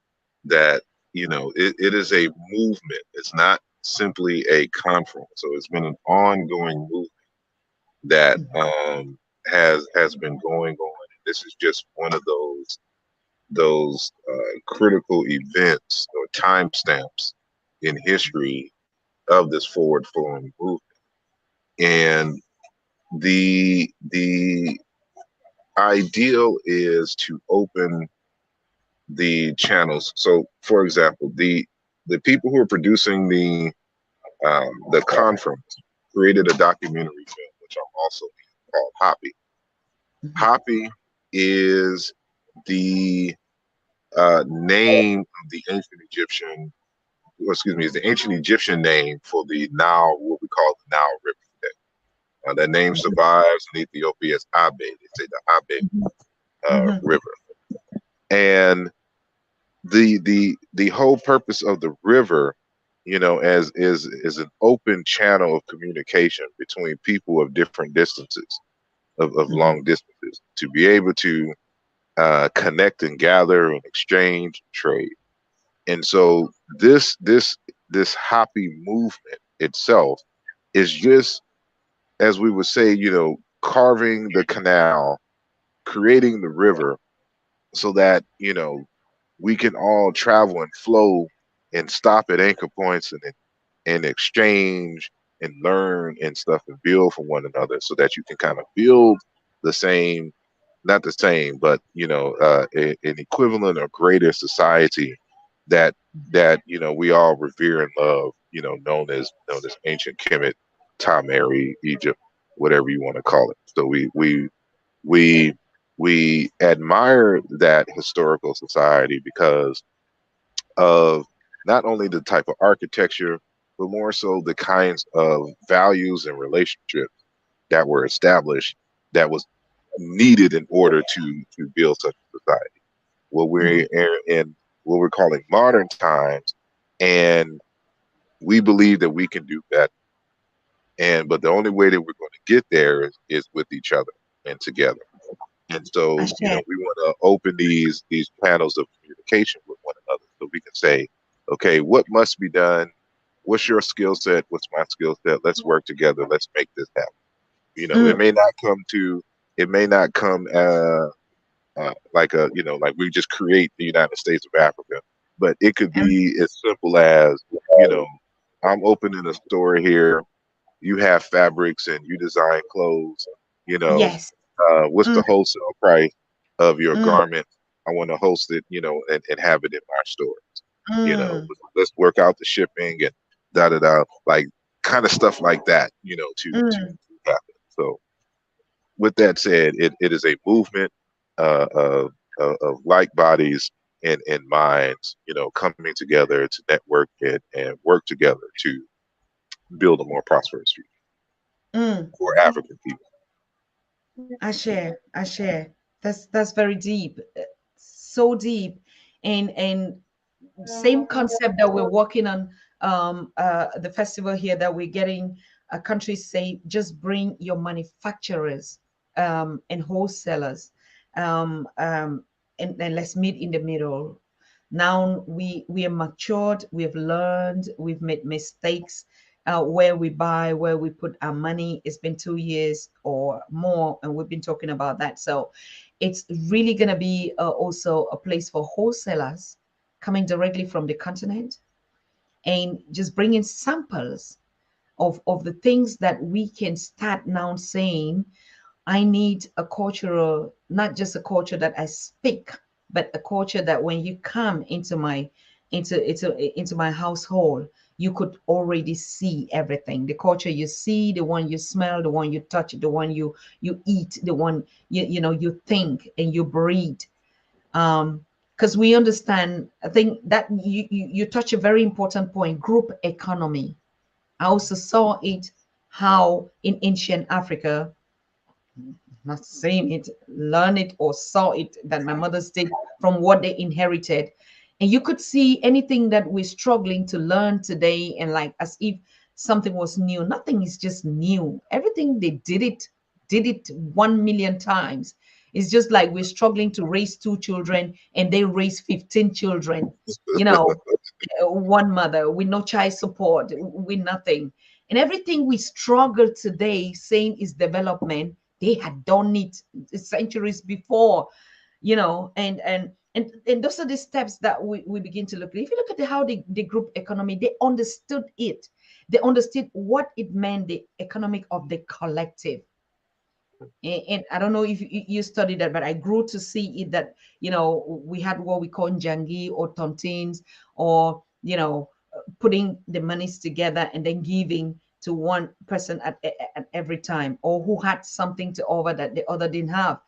that, it is a movement. It's not simply a conference. So it's been an ongoing movement that has been going on. This is just one of those critical events or timestamps in history of this forward flowing movement. And the ideal is to open the channels. So, for example, the people who are producing the conference created a documentary film, which I'm also in, called Hoppy. Hoppy is the name of the ancient Egyptian, or excuse me, is the ancient Egyptian name for the Nile, what we call the Nile River today. That name survives in Ethiopia as Abe. They say the Abe River. And the whole purpose of the river, you know, as is an open channel of communication between people of different distances, of Mhm. long distances, to be able to connect and gather and exchange, trade. And so this happy movement itself is just, as we would say, you know, carving the canal, creating the river, so that, you know, we can all travel and flow and stop at anchor points and exchange and learn and stuff and build from one another, so that you can kind of build the same, not the same, but, you know, an equivalent or greater society that you know, we all revere and love, you know, known as ancient Kemet, Tamari, Egypt, whatever you want to call it. So we we admire that historical society because of not only the type of architecture, but more so the kinds of values and relationships that were established, that was needed in order to build such a society. What we're Mhm. in what we're calling modern times, and we believe that we can do better. And but the only way that we're going to get there is with each other and together. And I so, you share. know, we want to open these panels of communication with one another, so we can say, okay, what must be done? What's your skill set? What's my skill set? Let's work together. Let's make this happen. You know, Mm. it may not come like a, you know, like we just create the United States of Africa, but it could Mm. be as simple as, you know, I'm opening a store here. You have fabrics and you design clothes. You know, Yes. what's Mm. the wholesale price of your Mm. garment? I want to host it, you know, and have it in my stores. You know, Mm. let's work out the shipping and da da da, like kind of stuff like that. You know, to Mm. happen. So with that said, it is a movement uh, of like bodies and minds, you know, coming together to network and work together to build a more prosperous future Mm. for African people. I share. I share. That's very deep, so deep, and same concept that we're working on, the festival here, that we're getting countries say just bring your manufacturers and wholesalers, um, um, and let's meet in the middle. Now we are matured, we've learned, we've made mistakes, where we buy, where we put our money. It's been 2 years or more, and we've been talking about that. So it's really going to be also a place for wholesalers coming directly from the continent and just bringing samples of the things that we can start now saying, I need a cultural, not just a culture that I speak, but a culture that when you come into my household, you could already see everything. The culture you see, the one you smell, the one you touch, the one you eat, the one you think and you breathe. Because we understand, I think that you touch a very important point, group economy. I also saw it how in ancient Africa, not saying it, learn it or saw it that my mothers did from what they inherited. And you could see anything that we're struggling to learn today, and like as if something was new. Nothing is just new. Everything they did it 1 million times. It's just like we're struggling to raise 2 children and they raise 15 children, you know, one mother with no child support, with nothing. And everything we struggle today saying is development, they had done it centuries before, and those are the steps that we begin to look at. If you look at how the group economy, they understood it. They understood what it meant, the economic of the collective. And I don't know if you studied that, but I grew to see it that, we had what we call Njangi or tontines, or, putting the monies together and then giving to one person at every time, or who had something to offer that the other didn't have.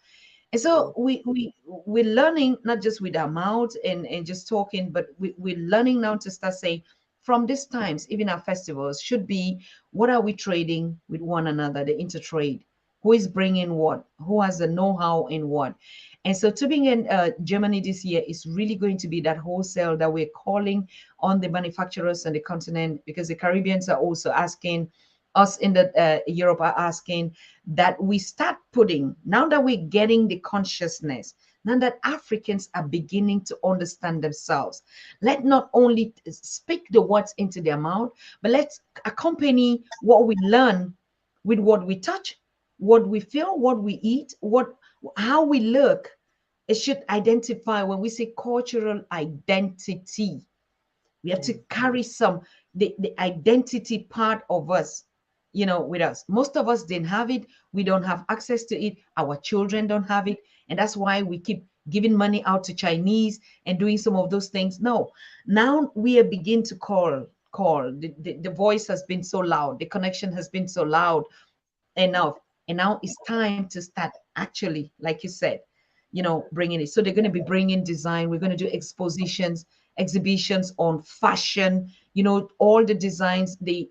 And so we're learning not just with our mouth and just talking, but we're learning now to start saying, from these times, even our festivals should be, what are we trading with one another, the intertrade? Who is bringing what? Who has the know-how in what? And so to being in Germany this year is really going to be that wholesale that we're calling on the manufacturers on the continent, because the Caribbeans are also asking, us in the Europe are asking that we start putting, now that we're getting the consciousness, now that Africans are beginning to understand themselves, let not only speak the words into their mouth, but let's accompany what we learn with what we touch, what we feel, what we eat, how we look. It should identify. When we say cultural identity, we have to carry some the identity part of us, with us. Most of us didn't have it. We don't have access to it. Our children don't have it, and that's why we keep giving money out to Chinese and doing some of those things. No, now we are begin to call. The voice has been so loud, the connection has been so loud enough, and now it's time to start actually, like you said, bringing it. So they're going to be bringing design. We're going to do exhibitions on fashion, all the designs, the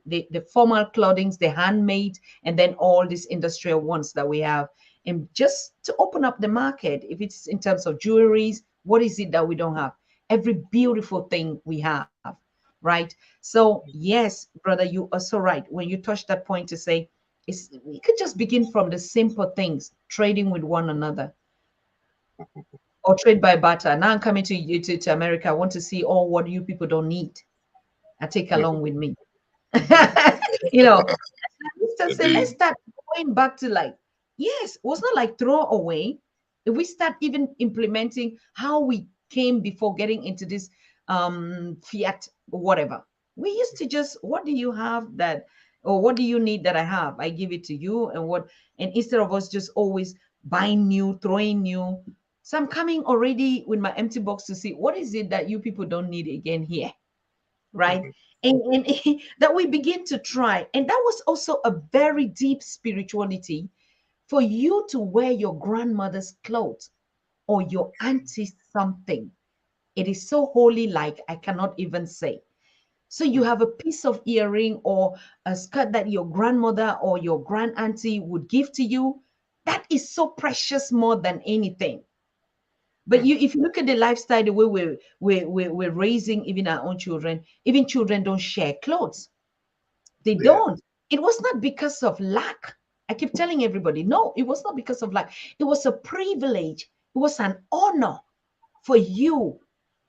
formal clothings, the handmade, and then all these industrial ones that we have. And just to open up the market, if it's in terms of jewelries, what is it that we don't have? Every beautiful thing we have, right? So yes, brother, you are so right when you touch that point to say we could just begin from the simple things, trading with one another, or trade by barter. Now I'm coming to you to America. I want to see all what you people don't need. I take along with me. you know, let's Indeed. start going back to, like, yes, it was not like throw away. If we start even implementing how we came before getting into this fiat whatever. We used to just, what do you have that, or what do you need that I have? I give it to you. And instead of us just always buying new, throwing new. So I'm coming already with my empty box to see what is it that you people don't need again here, right? Mhm. And that we begin to try. And that was also a very deep spirituality, for you to wear your grandmother's clothes or your auntie's something. It is so holy, like I cannot even say. So you have a piece of earring or a skirt that your grandmother or your grand auntie would give to you. That is so precious, more than anything. But if you look at the lifestyle, the way we're raising even our own children, even children don't share clothes. They Yeah. don't. It was not because of lack. I keep telling everybody, no, it was not because of lack. It was a privilege. It was an honor for you.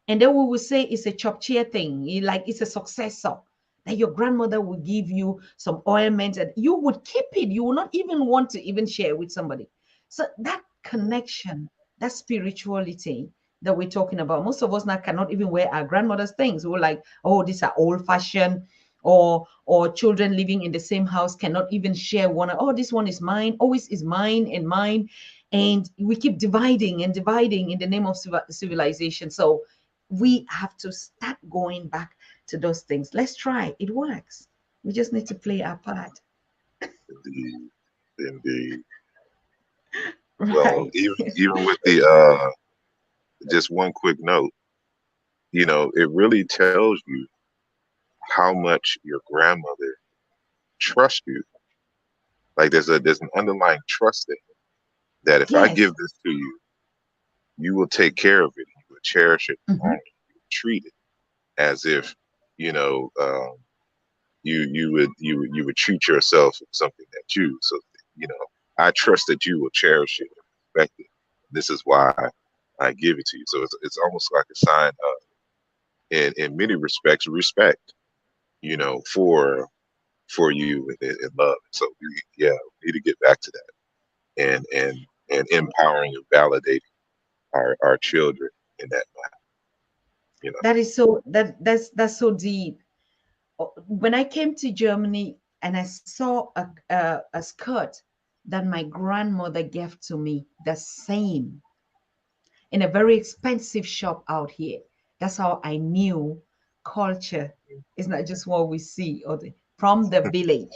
And then we will say it's a chop chair thing, like it's a successor. That your grandmother will give you some ointment and you would keep it. You will not even want to even share with somebody. So that connection, that spirituality that we're talking about, most of us now cannot even wear our grandmother's things. We're like, oh, these are old fashioned, or children living in the same house cannot even share one. Oh, this one is mine, always is mine and mine. And we keep dividing and dividing in the name of civilization. So we have to start going back to those things. Let's try. It works. We just need to play our part. Indeed. Indeed. Well, Right. even with the just one quick note, it really tells you how much your grandmother trusts you. Like there's an underlying trust there that if I Yes. give this to you, you will take care of it, you will cherish it, honor Mhm. it, you will treat it as if you know you would treat yourself as something that you know I trust that you will cherish it and respect it. This is why I give it to you. So it's almost like a sign of, in many respects, respect, for you and love. So we need to get back to that, and empowering and validating our children in that manner. That is so that's so deep. When I came to Germany and I saw a skirt that my grandmother gave to me, the same, in a very expensive shop out here. That's how I knew culture is not just what we see from the village.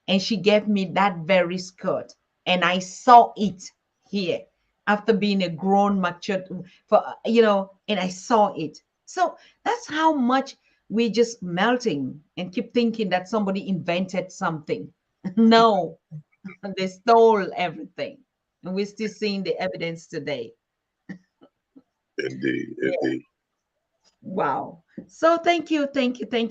And she gave me that very skirt, and I saw it here after being a grown mature and I saw it. So that's how much we just melting and keep thinking that somebody invented something. No, they stole everything, and we're still seeing the evidence today. Indeed, indeed. Wow. So thank you,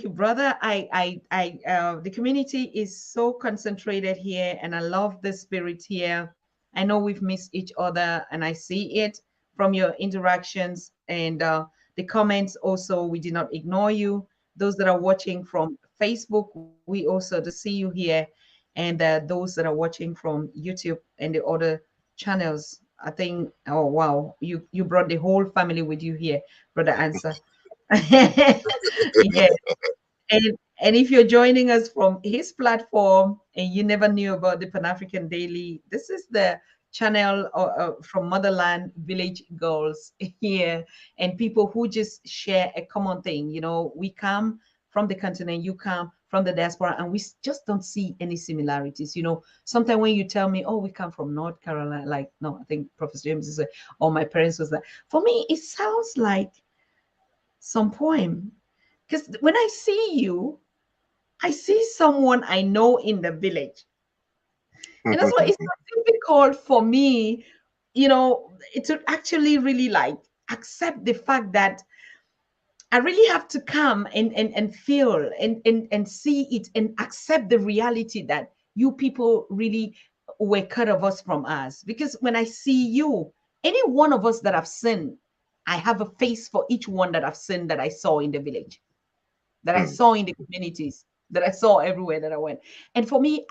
brother. The community is so concentrated here, and I love the spirit here. I know we've missed each other, and I see it from your interactions and the comments. Also, we did not ignore you. Those that are watching from Facebook, we also to see you here, and those that are watching from YouTube and the other channels. I think, oh wow, you brought the whole family with you here, brother Answer. Yeah. And if you're joining us from his platform and you never knew about the Pan African Daily, this is the channel from Motherland Village Girls here, and people who just share a common thing. You know, we come from the continent, you come from the diaspora, and we just don't see any similarities. You know, sometimes when you tell me, oh, we come from North Carolina, like, no, I think Professor James is, or my parents was that. For me, it sounds like some poem, because when I see you, I see someone I know in the village, and that's why it's not difficult for me, you know, to actually really like accept the fact that I really have to come and feel and see it and accept the reality that you people really were cut of us from us. Because when I see you, any one of us that I've seen, I have a face for each one that I've seen that I saw in the village, that I saw in the communities, that I saw everywhere that I went. And for me,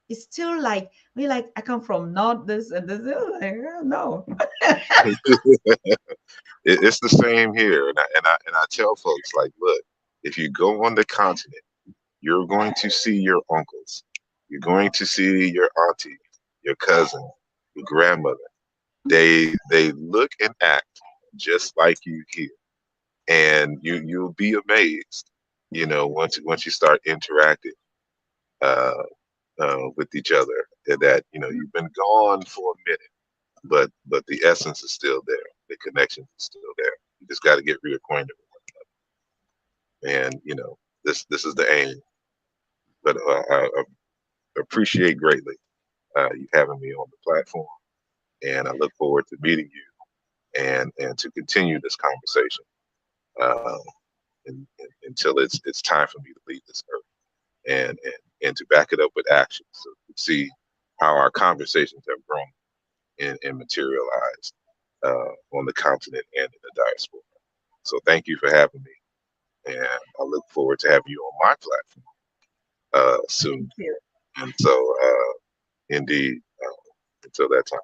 it's still like, we like, I come from not this and this. Like, oh, no. It's the same here, and I tell folks like, look, if you go on the continent, you're going to see your uncles, you're going to see your auntie, your cousin, your grandmother. They look and act just like you here, and you'll be amazed, you know, once you start interacting uh, with each other, that you know you've been gone for a minute, but the essence is still there, the connection is still there. You just got to get reacquainted with one another, and you know this is the aim. But I appreciate greatly you having me on the platform, and I look forward to meeting you and to continue this conversation uh, until it's time for me to leave this earth, and to back it up with action, so you can see how our conversations have grown and materialized on the continent and in the diaspora. So thank you for having me, and I look forward to having you on my platform soon. Thank you. And so, indeed, until that time.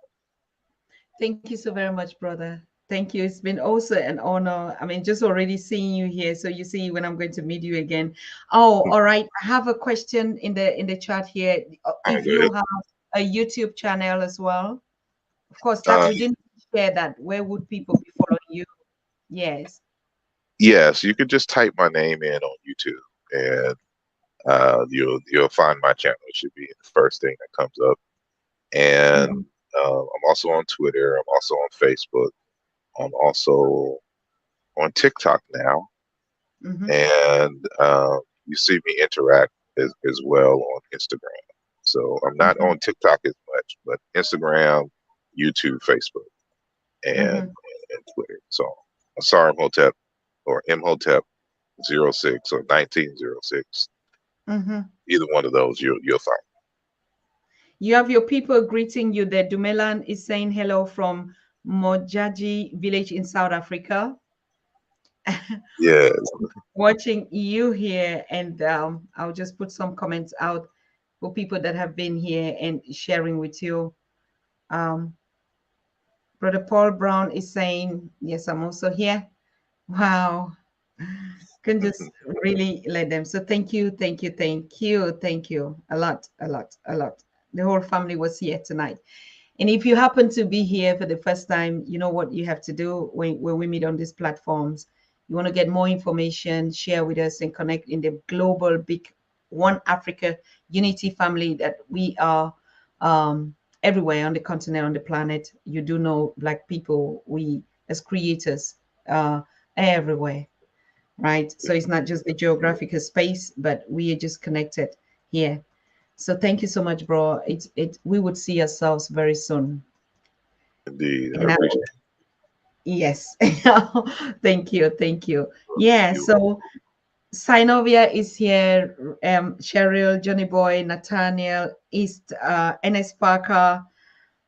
Thank you so very much, brother. Thank you. It's been also an honor. I mean, just already seeing you here. So you see when I'm going to meet you again. Oh, all right. I have a question in the chat here. Go If ahead. you have a YouTube channel as well, of course, that Uh, you didn't share that. Where would people be following you? Yes. yes, you could just type my name in on YouTube, and you'll find my channel. It should be the first thing that comes up. And Mm-hmm. I'm also on Twitter. I'm also on Facebook. I'm also on TikTok now, Mm-hmm. and you see me interact as well on Instagram. So I'm not Mm-hmm. on TikTok as much, but Instagram, YouTube, Facebook, and Mm-hmm. and Twitter. So ASAR Imhotep or Imhotep 06 or 1906. Mm-hmm. Either one of those you'll find. You have your people greeting you there. Dumelan is saying hello from Mojaji village in South Africa. Yeah. Watching you here, and I'll just put some comments out for people that have been here and sharing with you. Um, Brother Paul Brown is saying, yes, I'm also here. Wow. Can just really let them. So thank you, thank you, thank you, thank you. A lot, a lot, a lot. The whole family was here tonight. And if you happen to be here for the first time, you know what you have to do when we meet on these platforms. You want to get more information, share with us, and connect in the global big One Africa Unity family that we are everywhere on the continent, on the planet. You do know, Black people, we as creators everywhere, right? So it's not just the geographical space, but we are just connected here. So thank you so much, bro. We would see ourselves very soon. Indeed, I And appreciate Yes. Thank you. Thank you. Yeah. You So Synovia is here. Cheryl, Johnny Boy, Nathaniel, East, NS Parker,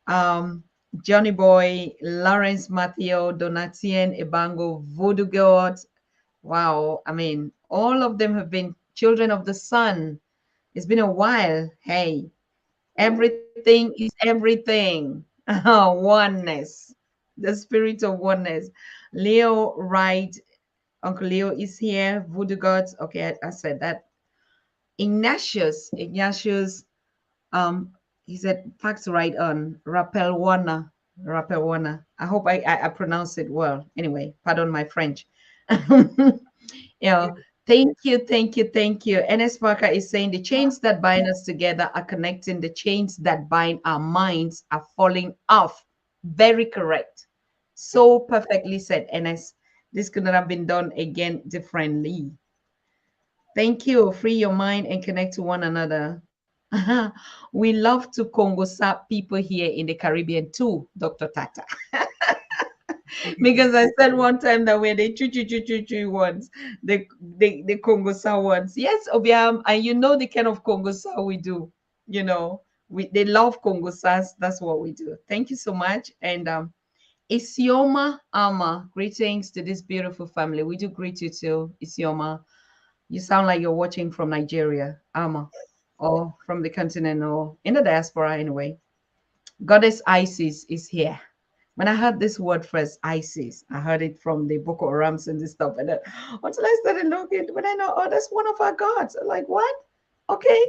um, Johnny Boy, Lawrence Matteo, Donatien, Ebango, Voodoo God. Wow. I mean, all of them have been children of the sun. It's been a while. Hey, everything is everything. Oneness, the spirit of oneness. Leo, right? Uncle Leo is here. Voodoo gods. Okay, I said that. Ignatius, um, he said facts right on. Rapelwana. I hope I pronounced it well. Anyway, pardon my French. Yeah, thank you, thank you, thank you. NS Parker is saying the chains that bind us together are connecting. The chains that bind our minds are falling off. Very correct. So perfectly said, NS. This could not have been done again differently. Thank you. Free your mind and connect to one another. We love to Congo people here in the Caribbean too, Dr. Tata. Because I said one time that we're the choo ones, the Congo ones. Yes, Obiam, and you know the kind of Congo we do. You know, they love Congo. That's what we do. Thank you so much. And Isioma Ama, greetings to this beautiful family. We do greet you too, Isioma. You sound like you're watching from Nigeria, Ama, or from the continent, or in the diaspora anyway. Goddess Isis is here. When I heard this word first, ISIS, I heard it from the Boko Harams and this stuff. And then until I started looking, when I know, oh, that's one of our gods. I'm like, what? Okay.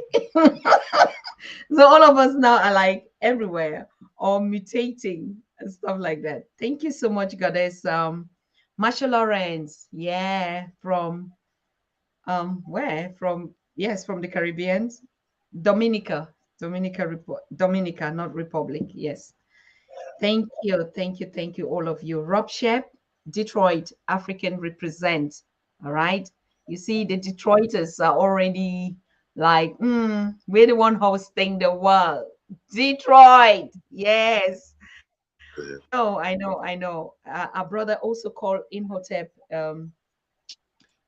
So all of us now are like everywhere or mutating and stuff like that. Thank you so much, Goddess. Marsha Lawrence, yeah, from where? From yes, from the Caribbean. Dominica, Dominica, not Republic. Yes. Thank you, all of you. Rob Shep, Detroit, African represent. All right. You see, the Detroiters are already like, we're the one hosting the world. Detroit, yes. I know. Our brother also called Imhotep.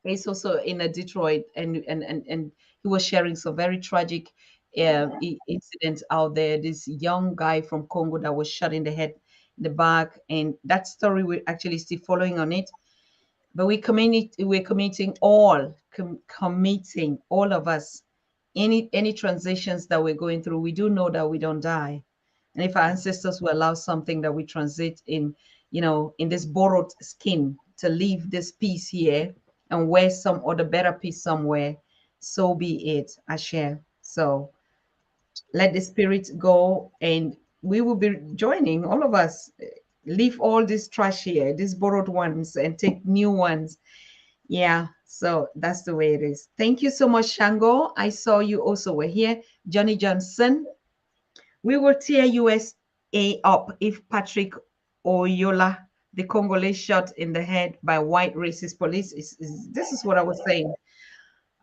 He's also in a Detroit, and he was sharing some very tragic incidents out there. This young guy from Congo that was shot in the head, in the back, and that story we're actually still following on it. But we're committing all of us, any transitions that we're going through. We do know that we don't die, and if our ancestors will allow something that we transit in, in this borrowed skin to leave this piece here and wear some other better piece somewhere, so be it. I share. So let the spirit go, and we will be joining all of us. Leave all this trash here, these borrowed ones, and take new ones. Yeah, so that's the way it is. Thank you so much, Shango. I saw you also were here. Johnny Johnson. We will tear USA up if Patrick Oyola, the Congolese, shot in the head by white racist police. This is what I was saying.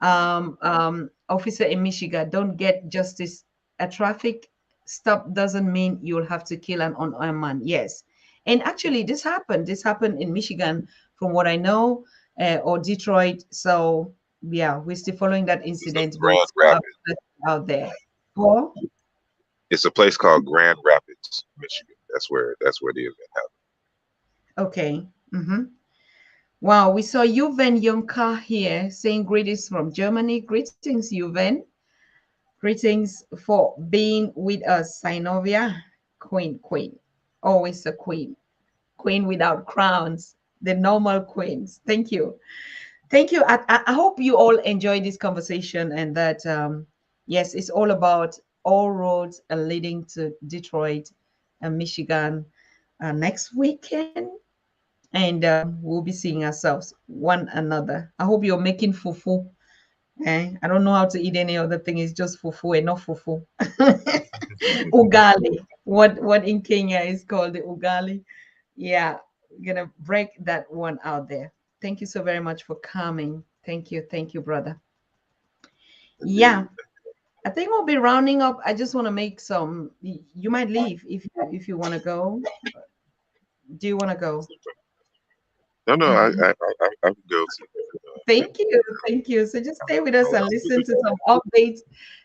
Officer in Michigan, don't get justice. A traffic stop doesn't mean you'll have to kill an unarmed man. Yes. And actually, this happened. This happened in Michigan, from what I know, or Detroit. So, yeah, we're still following that it's in incident, but Grand it's Rapids. out there. Oh, It's a place called Grand Rapids, Michigan. That's where the event happened. okay. Wow, we saw Juven Yonka here saying greetings from Germany. Greetings, Juven. Greetings for being with us, Synovia. Queen. Always a queen. Queen without crowns. The normal queens. Thank you. Thank you. I hope you all enjoyed this conversation, and that, yes, it's all about all roads are leading to Detroit and Michigan next weekend. And we'll be seeing ourselves one another. I hope you're making fufu. I don't know how to eat any other thing. It's just fufu and not fufu. Ugali. What in Kenya is called the ugali. Yeah, we're gonna break that one out there. Thank you so very much for coming. Thank you, brother. Yeah, I think we'll be rounding up. I just want to make some. You might leave if you want to go. Do you want to go? No, I can go to Thank you, thank you. So just stay with us and listen to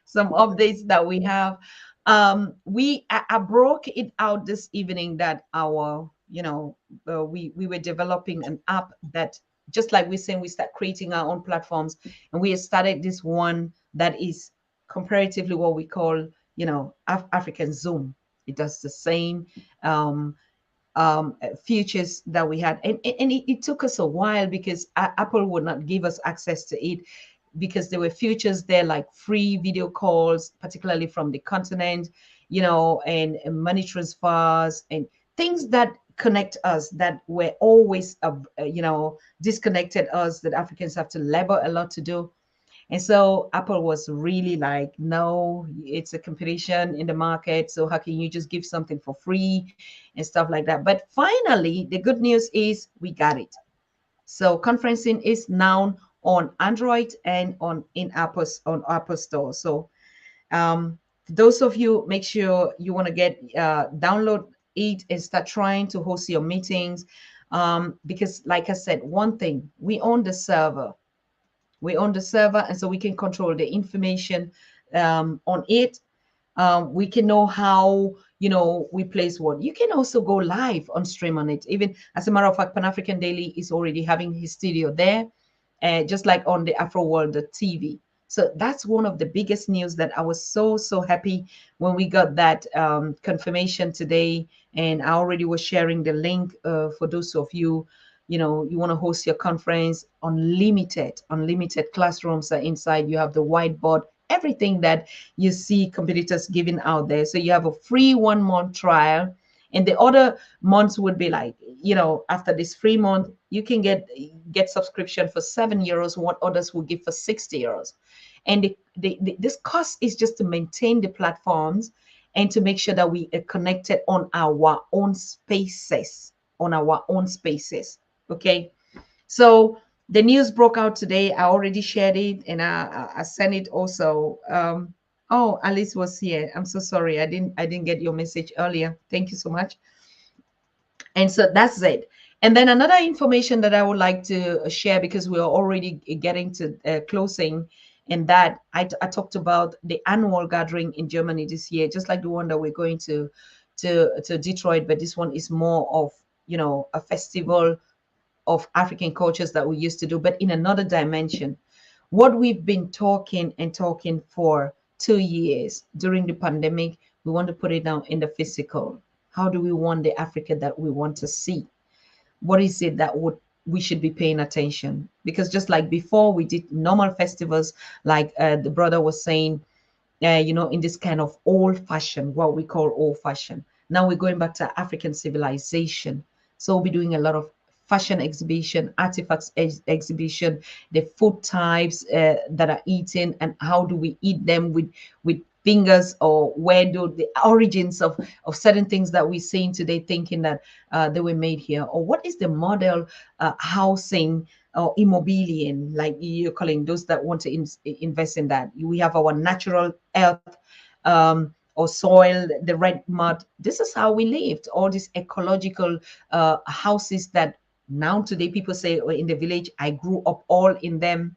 some updates that we have. I broke it out this evening that our, we were developing an app that, just like we're saying, we start creating our own platforms, and we started this one that is comparatively what we call, African Zoom. It does the same. Features that we had, and it took us a while because Apple would not give us access to it, because there were features there like free video calls, particularly from the continent, and money transfers and things that connect us, that were always disconnected us, that Africans have to labor a lot to do. And so Apple was really like, no, it's a competition in the market. So how can you just give something for free and stuff like that? But finally, the good news is we got it. So conferencing is now on Android and on Apple Store. So those of you, make sure you want to download it and start trying to host your meetings. Because like I said, one thing, we own the server. And so we can control the information on it. We can know how, we place what. You can also go live on stream on it. Even, as a matter of fact, Pan African Daily is already having his studio there, just like on the Afro World TV. So that's one of the biggest news that I was so happy when we got that confirmation today. And I already was sharing the link for those of you, you want to host your conference. Unlimited classrooms are inside. You have the whiteboard, everything that you see competitors giving out there. So you have a free 1 month trial, and the other months would be like, after this free month, you can get subscription for €7, what others will give for €60. And this cost is just to maintain the platforms and to make sure that we are connected on our own spaces. Okay, so the news broke out today. I already shared it, and I sent it also. Oh, Alice was here. I'm so sorry. I didn't get your message earlier. Thank you so much. And so that's it. And then another information that I would like to share, because we're already getting to closing, and that I talked about the annual gathering in Germany this year, just like the one that we're going to Detroit, but this one is more of, a festival of African cultures that we used to do, but in another dimension. What we've been talking for 2 years during the pandemic, we want to put it down in the physical. How do we want the Africa that we want to see? What is it that we should be paying attention? Because just like before, we did normal festivals, like the brother was saying, in this kind of old fashioned, what we call old fashioned. Now we're going back to African civilization. So we'll be doing a lot of fashion exhibition, artifacts exhibition, the food types that are eaten, and how do we eat them with fingers, or where do the origins of certain things that we're seeing today, thinking that they were made here, or what is the model housing or immobilian, like you're calling those that want to invest in that. We have our natural earth, or soil, the red mud. This is how we lived. All these ecological houses that now today people say, oh, in the village, I grew up all in them.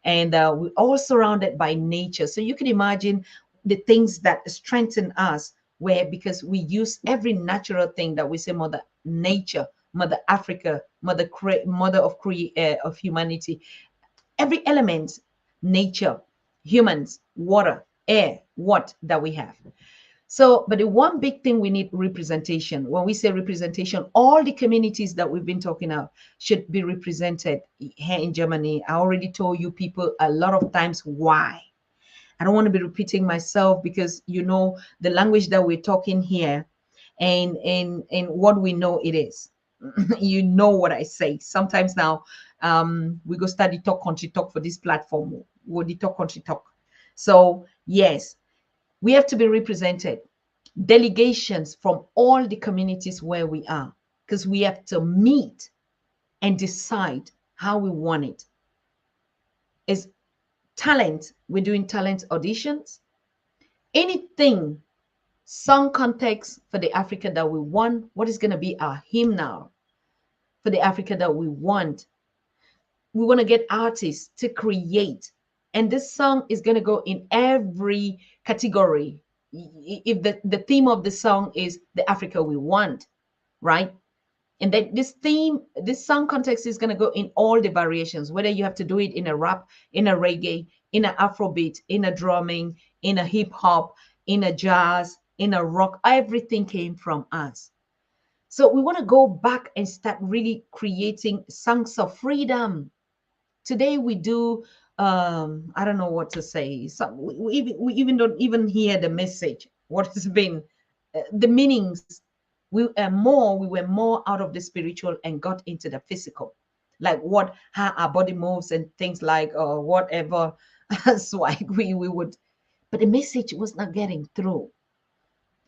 And we're all surrounded by nature. So you can imagine the things that strengthen us, where, because we use every natural thing that we say, Mother Nature, Mother Africa, Mother of humanity, every element, nature, humans, water, air, what that we have. So, but the one big thing, we need representation. When we say representation, all the communities that we've been talking of should be represented here in Germany. I already told you people a lot of times why. I don't want to be repeating myself, because the language that we're talking here, and what we know it is. You know what I say. Sometimes now we go study talk country talk for this platform. What the talk country talk. So yes, we have to be represented. Delegations from all the communities where we are, because we have to meet and decide how we want it. Is talent, we're doing talent auditions. Anything, song context for the Africa that we want. What is going to be our hymn now? for the Africa that we want. We want to get artists to create. And this song is going to go in every category. If the theme of the song is the Africa we want, right? And then this song context is going to go in all the variations, whether you have to do it in a rap, in a reggae, in an Afrobeat, in a drumming, in a hip hop, in a jazz, in a rock. Everything came from us. So we want to go back and start really creating songs of freedom. Today we do, I don't know what to say. We even don't even hear the message, what has been the meanings. We were more out of the spiritual and got into the physical, like how our body moves and things like whatever. Swag we would, but the message was not getting through.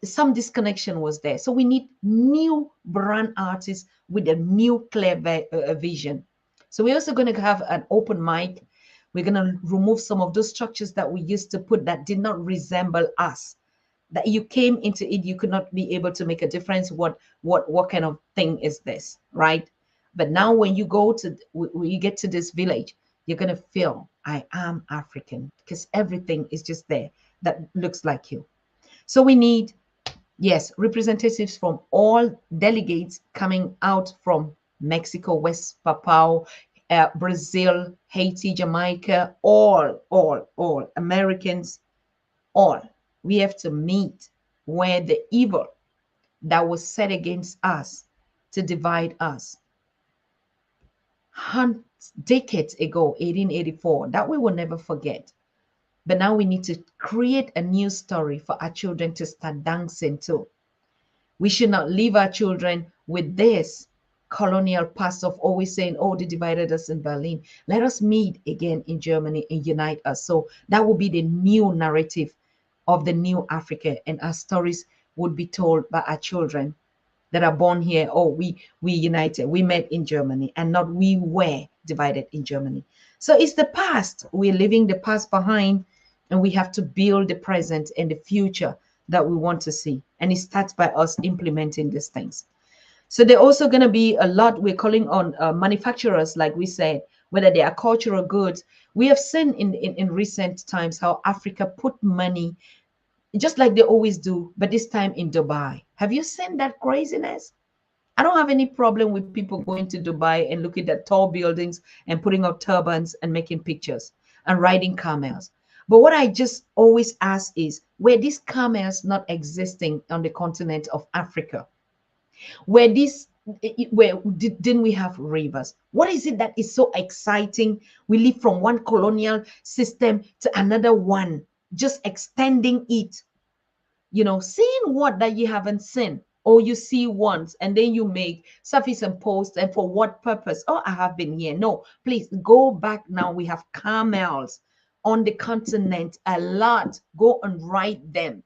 Some disconnection was there. So we need new brand artists with a new clear vision. So we're also going to have an open mic. We're going to remove some of those structures that we used to put that did not resemble us. That you came into it, you could not be able to make a difference. What kind of thing is this, right? But now when you go to, when you get to this village, you're going to feel I am African, because everything is just there that looks like you. So we need, yes, representatives from all delegates coming out from Mexico, West Papua, Brazil, Haiti, Jamaica, all Americans, all. We have to meet where the evil that was set against us to divide us decades ago, 1884, that we will never forget. But now we need to create a new story for our children to start dancing to. We should not leave our children with this colonial past of always saying, oh, they divided us in Berlin. Let us meet again in Germany and unite us. So that will be the new narrative of the new Africa, and our stories would be told by our children that are born here. Oh, we united, we met in Germany, and not we were divided in Germany. So it's the past. We're leaving the past behind, and we have to build the present and the future that we want to see. And it starts by us implementing these things. So they're also going to be a lot, we're calling on manufacturers, like we said, whether they are cultural goods. We have seen in recent times how Africa put money, just like they always do, but this time in Dubai. Have you seen that craziness? I don't have any problem with people going to Dubai and looking at tall buildings and putting up turbans and making pictures and riding camels. But what I just always ask is, were these camels not existing on the continent of Africa? Didn't we have rivers? What is it that is so exciting? We live from one colonial system to another one, just extending it, seeing what that you haven't seen, or you see once and then you make surface and post, and for what purpose? Oh, I have been here. No, please go back now. We have camels on the continent a lot. Go and ride them.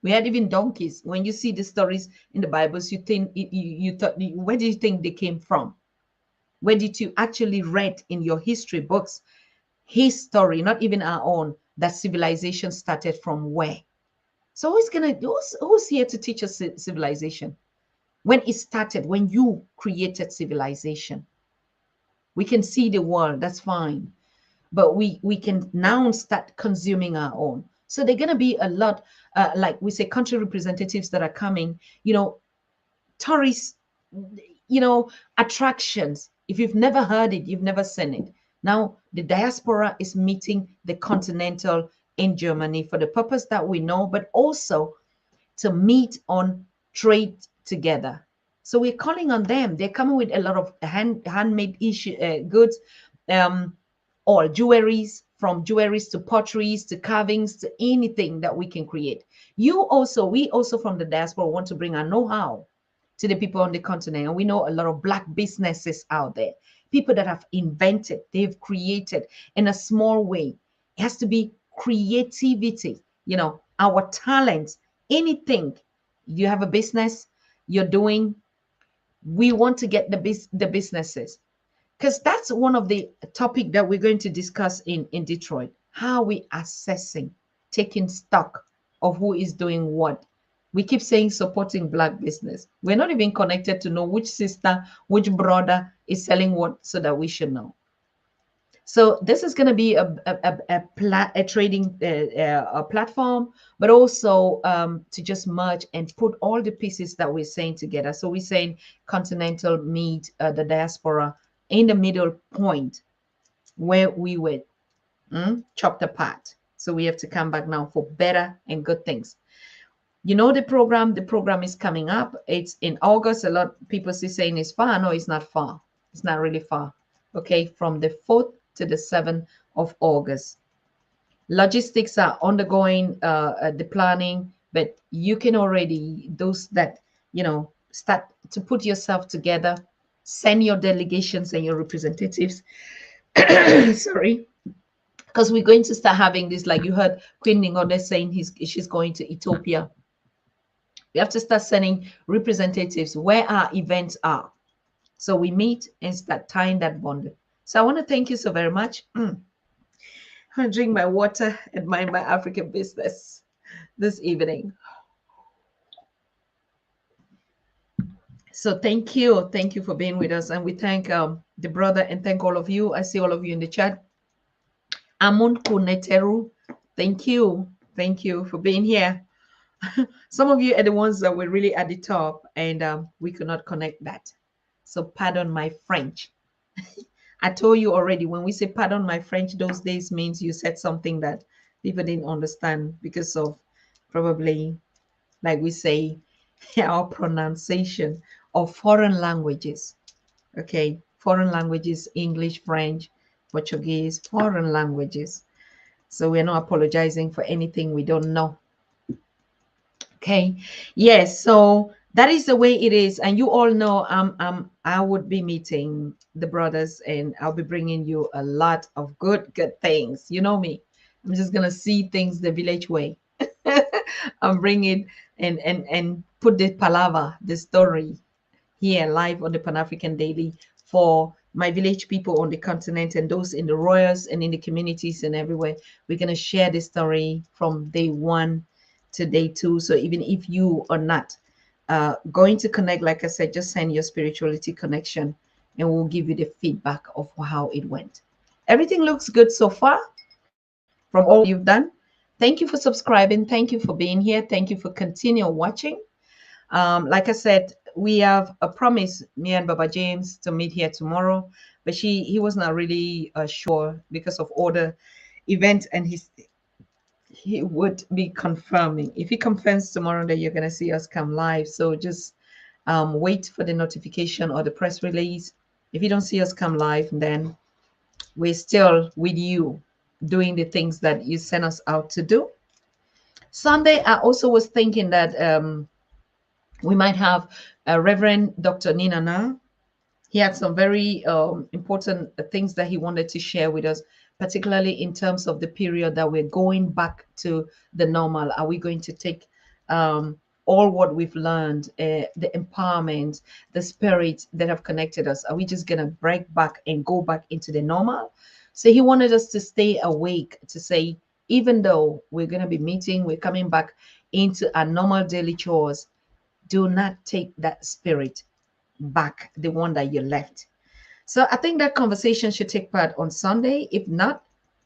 We had even donkeys. When you see the stories in the Bibles, you think you thought, where do you think they came from? Where did you actually read in your history books his story, not even our own, that civilization started from where? So who's here to teach us civilization? When it started, when you created civilization, we can see the world, that's fine, but we can now start consuming our own. So they're going to be a lot, like we say, country representatives that are coming, tourists, attractions. If you've never heard it, you've never seen it. Now the diaspora is meeting the continental in Germany for the purpose that we know, but also to meet on trade together. So we're calling on them. They're coming with a lot of handmade goods, all jewelries, from jewelries to potteries to carvings to anything that we can create. We also from the diaspora want to bring our know-how to the people on the continent. And we know a lot of Black businesses out there, people that have invented, they've created in a small way. It has to be creativity, our talents, anything. You have a business you're doing, we want to get the businesses, because that's one of the topic that we're going to discuss in Detroit. How we assessing, taking stock of who is doing what, We keep saying supporting Black business. We're not even connected to know which sister, which brother is selling what, so that we should know. So this is going to be a trading a platform, but also to just merge and put all the pieces that we're saying together. So we're saying continental meet the diaspora in the middle point where we were chopped apart. So we have to come back now for better and good things. You know, the program is coming up. It's in August. A lot of people see saying it's far. No, it's not far. It's not really far. Okay, from the 4th to the 7th of August. Logistics are undergoing the planning, but you can already, those that, start to put yourself together, send your delegations and your representatives. Sorry. Because we're going to start having this, like you heard Queen Ningode saying she's going to Ethiopia. We have to start sending representatives where our events are. So we meet and start tying that bond. So I want to thank you so very much. I drink my water and mind my African business this evening. So thank you. Thank you for being with us. And we thank the brother and thank all of you. I see all of you in the chat. Amun Kuneteru, thank you. Thank you for being here. Some of you are the ones that were really at the top and we could not connect that. So pardon my French. I told you already, when we say pardon my French, those days means you said something that people didn't understand because of probably, like we say, our pronunciation of foreign languages. Okay, foreign languages, English, French, Portuguese, foreign languages. So we're not apologizing for anything we don't know. Okay, yes, so that is the way it is. And you all know I would be meeting the brothers and I'll be bringing you a lot of good things. You know me, I'm just gonna see things the village way. I'm bringing and put the palaver, the story here live on the Pan-African Daily for my village people on the continent and those in the royals and in the communities and everywhere. We're going to share this story from day 1 to day 2. So even if you are not going to connect, like I said, just send your spirituality connection and we'll give you the feedback of how it went. Everything looks good so far from all you've done. Thank you for subscribing. Thank you for being here. Thank you for continuing watching. Like I said, we have a promise, me and Baba James, to meet here tomorrow, but he was not really sure because of all the events, and he would be confirming. If he confirms tomorrow that you're gonna see us come live, so just wait for the notification or the press release. If you don't see us come live, then we're still with you doing the things that you sent us out to do. Sunday, I also was thinking that we might have Reverend Dr. Ninana. He had some very important things that he wanted to share with us, particularly in terms of the period that we're going back to the normal. Are we going to take all what we've learned, the empowerment, the spirit that have connected us? Are we just going to break back and go back into the normal? So he wanted us to stay awake, to say, even though we're going to be meeting, we're coming back into our normal daily chores, do not take that spirit back, the one that you left. So I think that conversation should take part on Sunday. If not,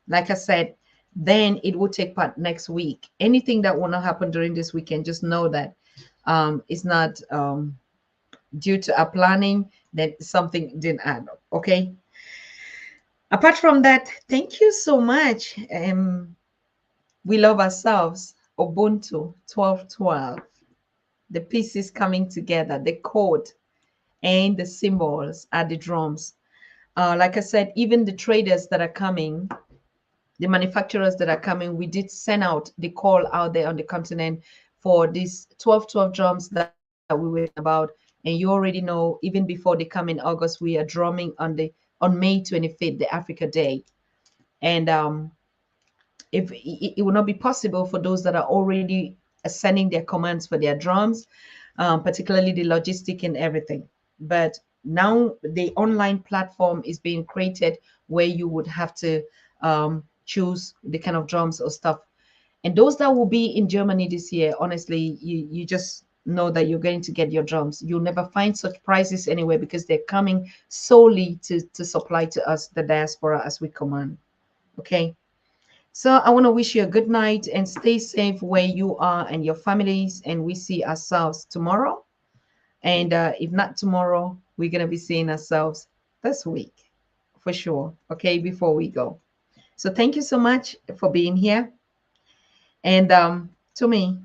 like I said, then it will take part next week. Anything that will not happen during this weekend, just know that it's not due to our planning, that something didn't add up. Okay. Apart from that, thank you so much. We love ourselves. Ubuntu 1212. The pieces coming together, the chord and the symbols are the drums. Like I said, even the traders that are coming, the manufacturers that are coming, we did send out the call out there on the continent for these 1212 drums that we were talking about. And you already know, even before they come in August, we are drumming on May 25th, the Africa Day. And if it will not be possible for those that are already sending their commands for their drums, particularly the logistic and everything. But now the online platform is being created where you would have to choose the kind of drums or stuff. And those that will be in Germany this year, honestly, you just know that you're going to get your drums. You'll never find such prices anywhere because they're coming solely to supply to us, the diaspora, as we command. Okay. So I want to wish you a good night and stay safe where you are and your families. And we see ourselves tomorrow. And if not tomorrow, we're going to be seeing ourselves this week for sure. Okay, before we go. So thank you so much for being here. And to me,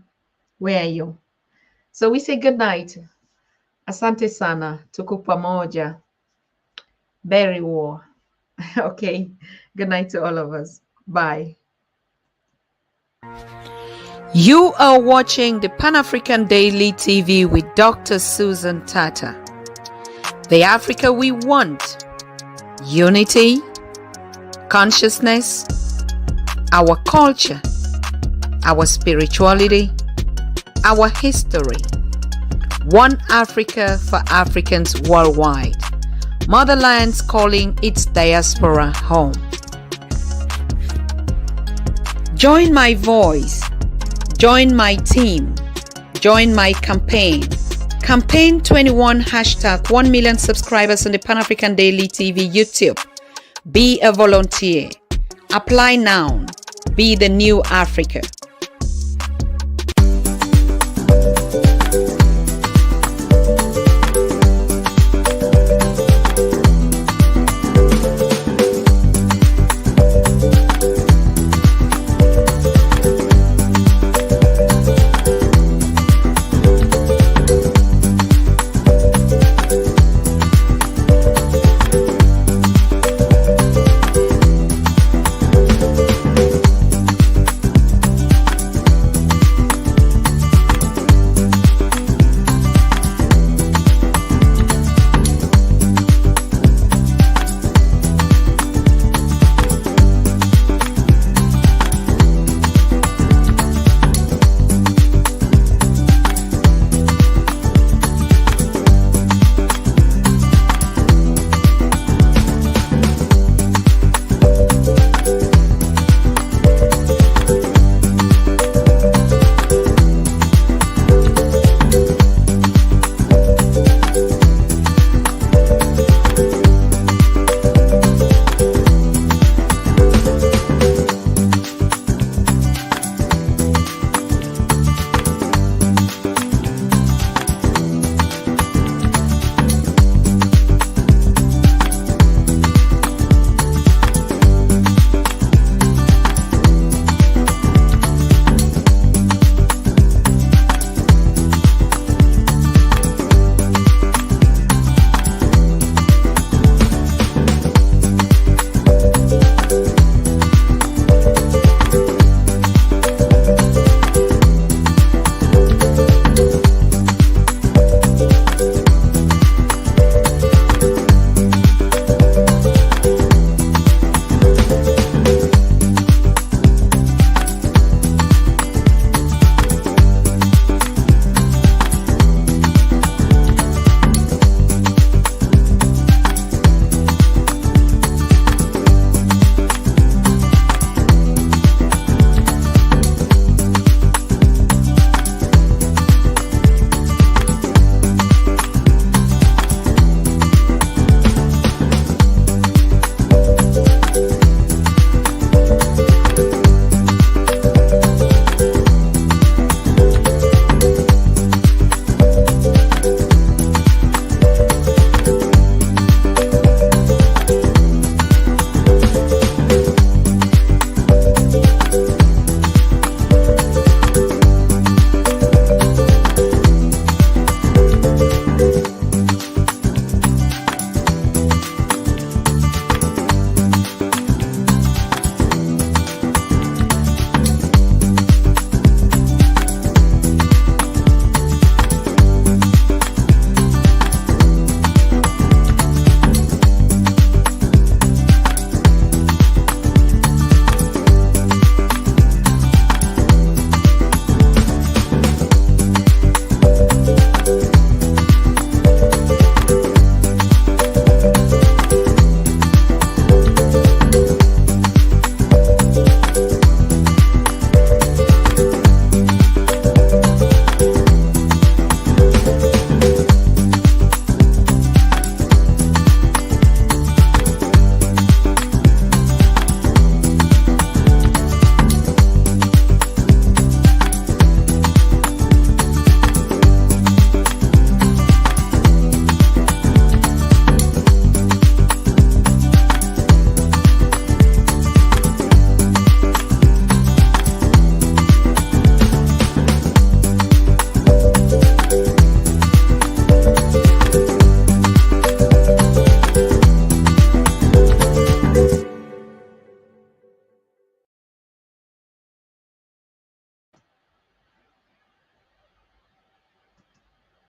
where are you? So we say good night. Asante sana. Tuko pamoja. Very war. Okay. Good night to all of us. Bye. You are watching the Pan African Daily TV with Dr. Susan Tatah. The Africa we want. Unity, consciousness, our culture, our spirituality, our history. One Africa for Africans worldwide. Motherland's calling its diaspora home. Join my voice. Join my team. Join my campaign. Campaign 21 hashtag 1 million subscribers on the Pan African Daily TV YouTube. Be a volunteer. Apply now. Be the new Africa.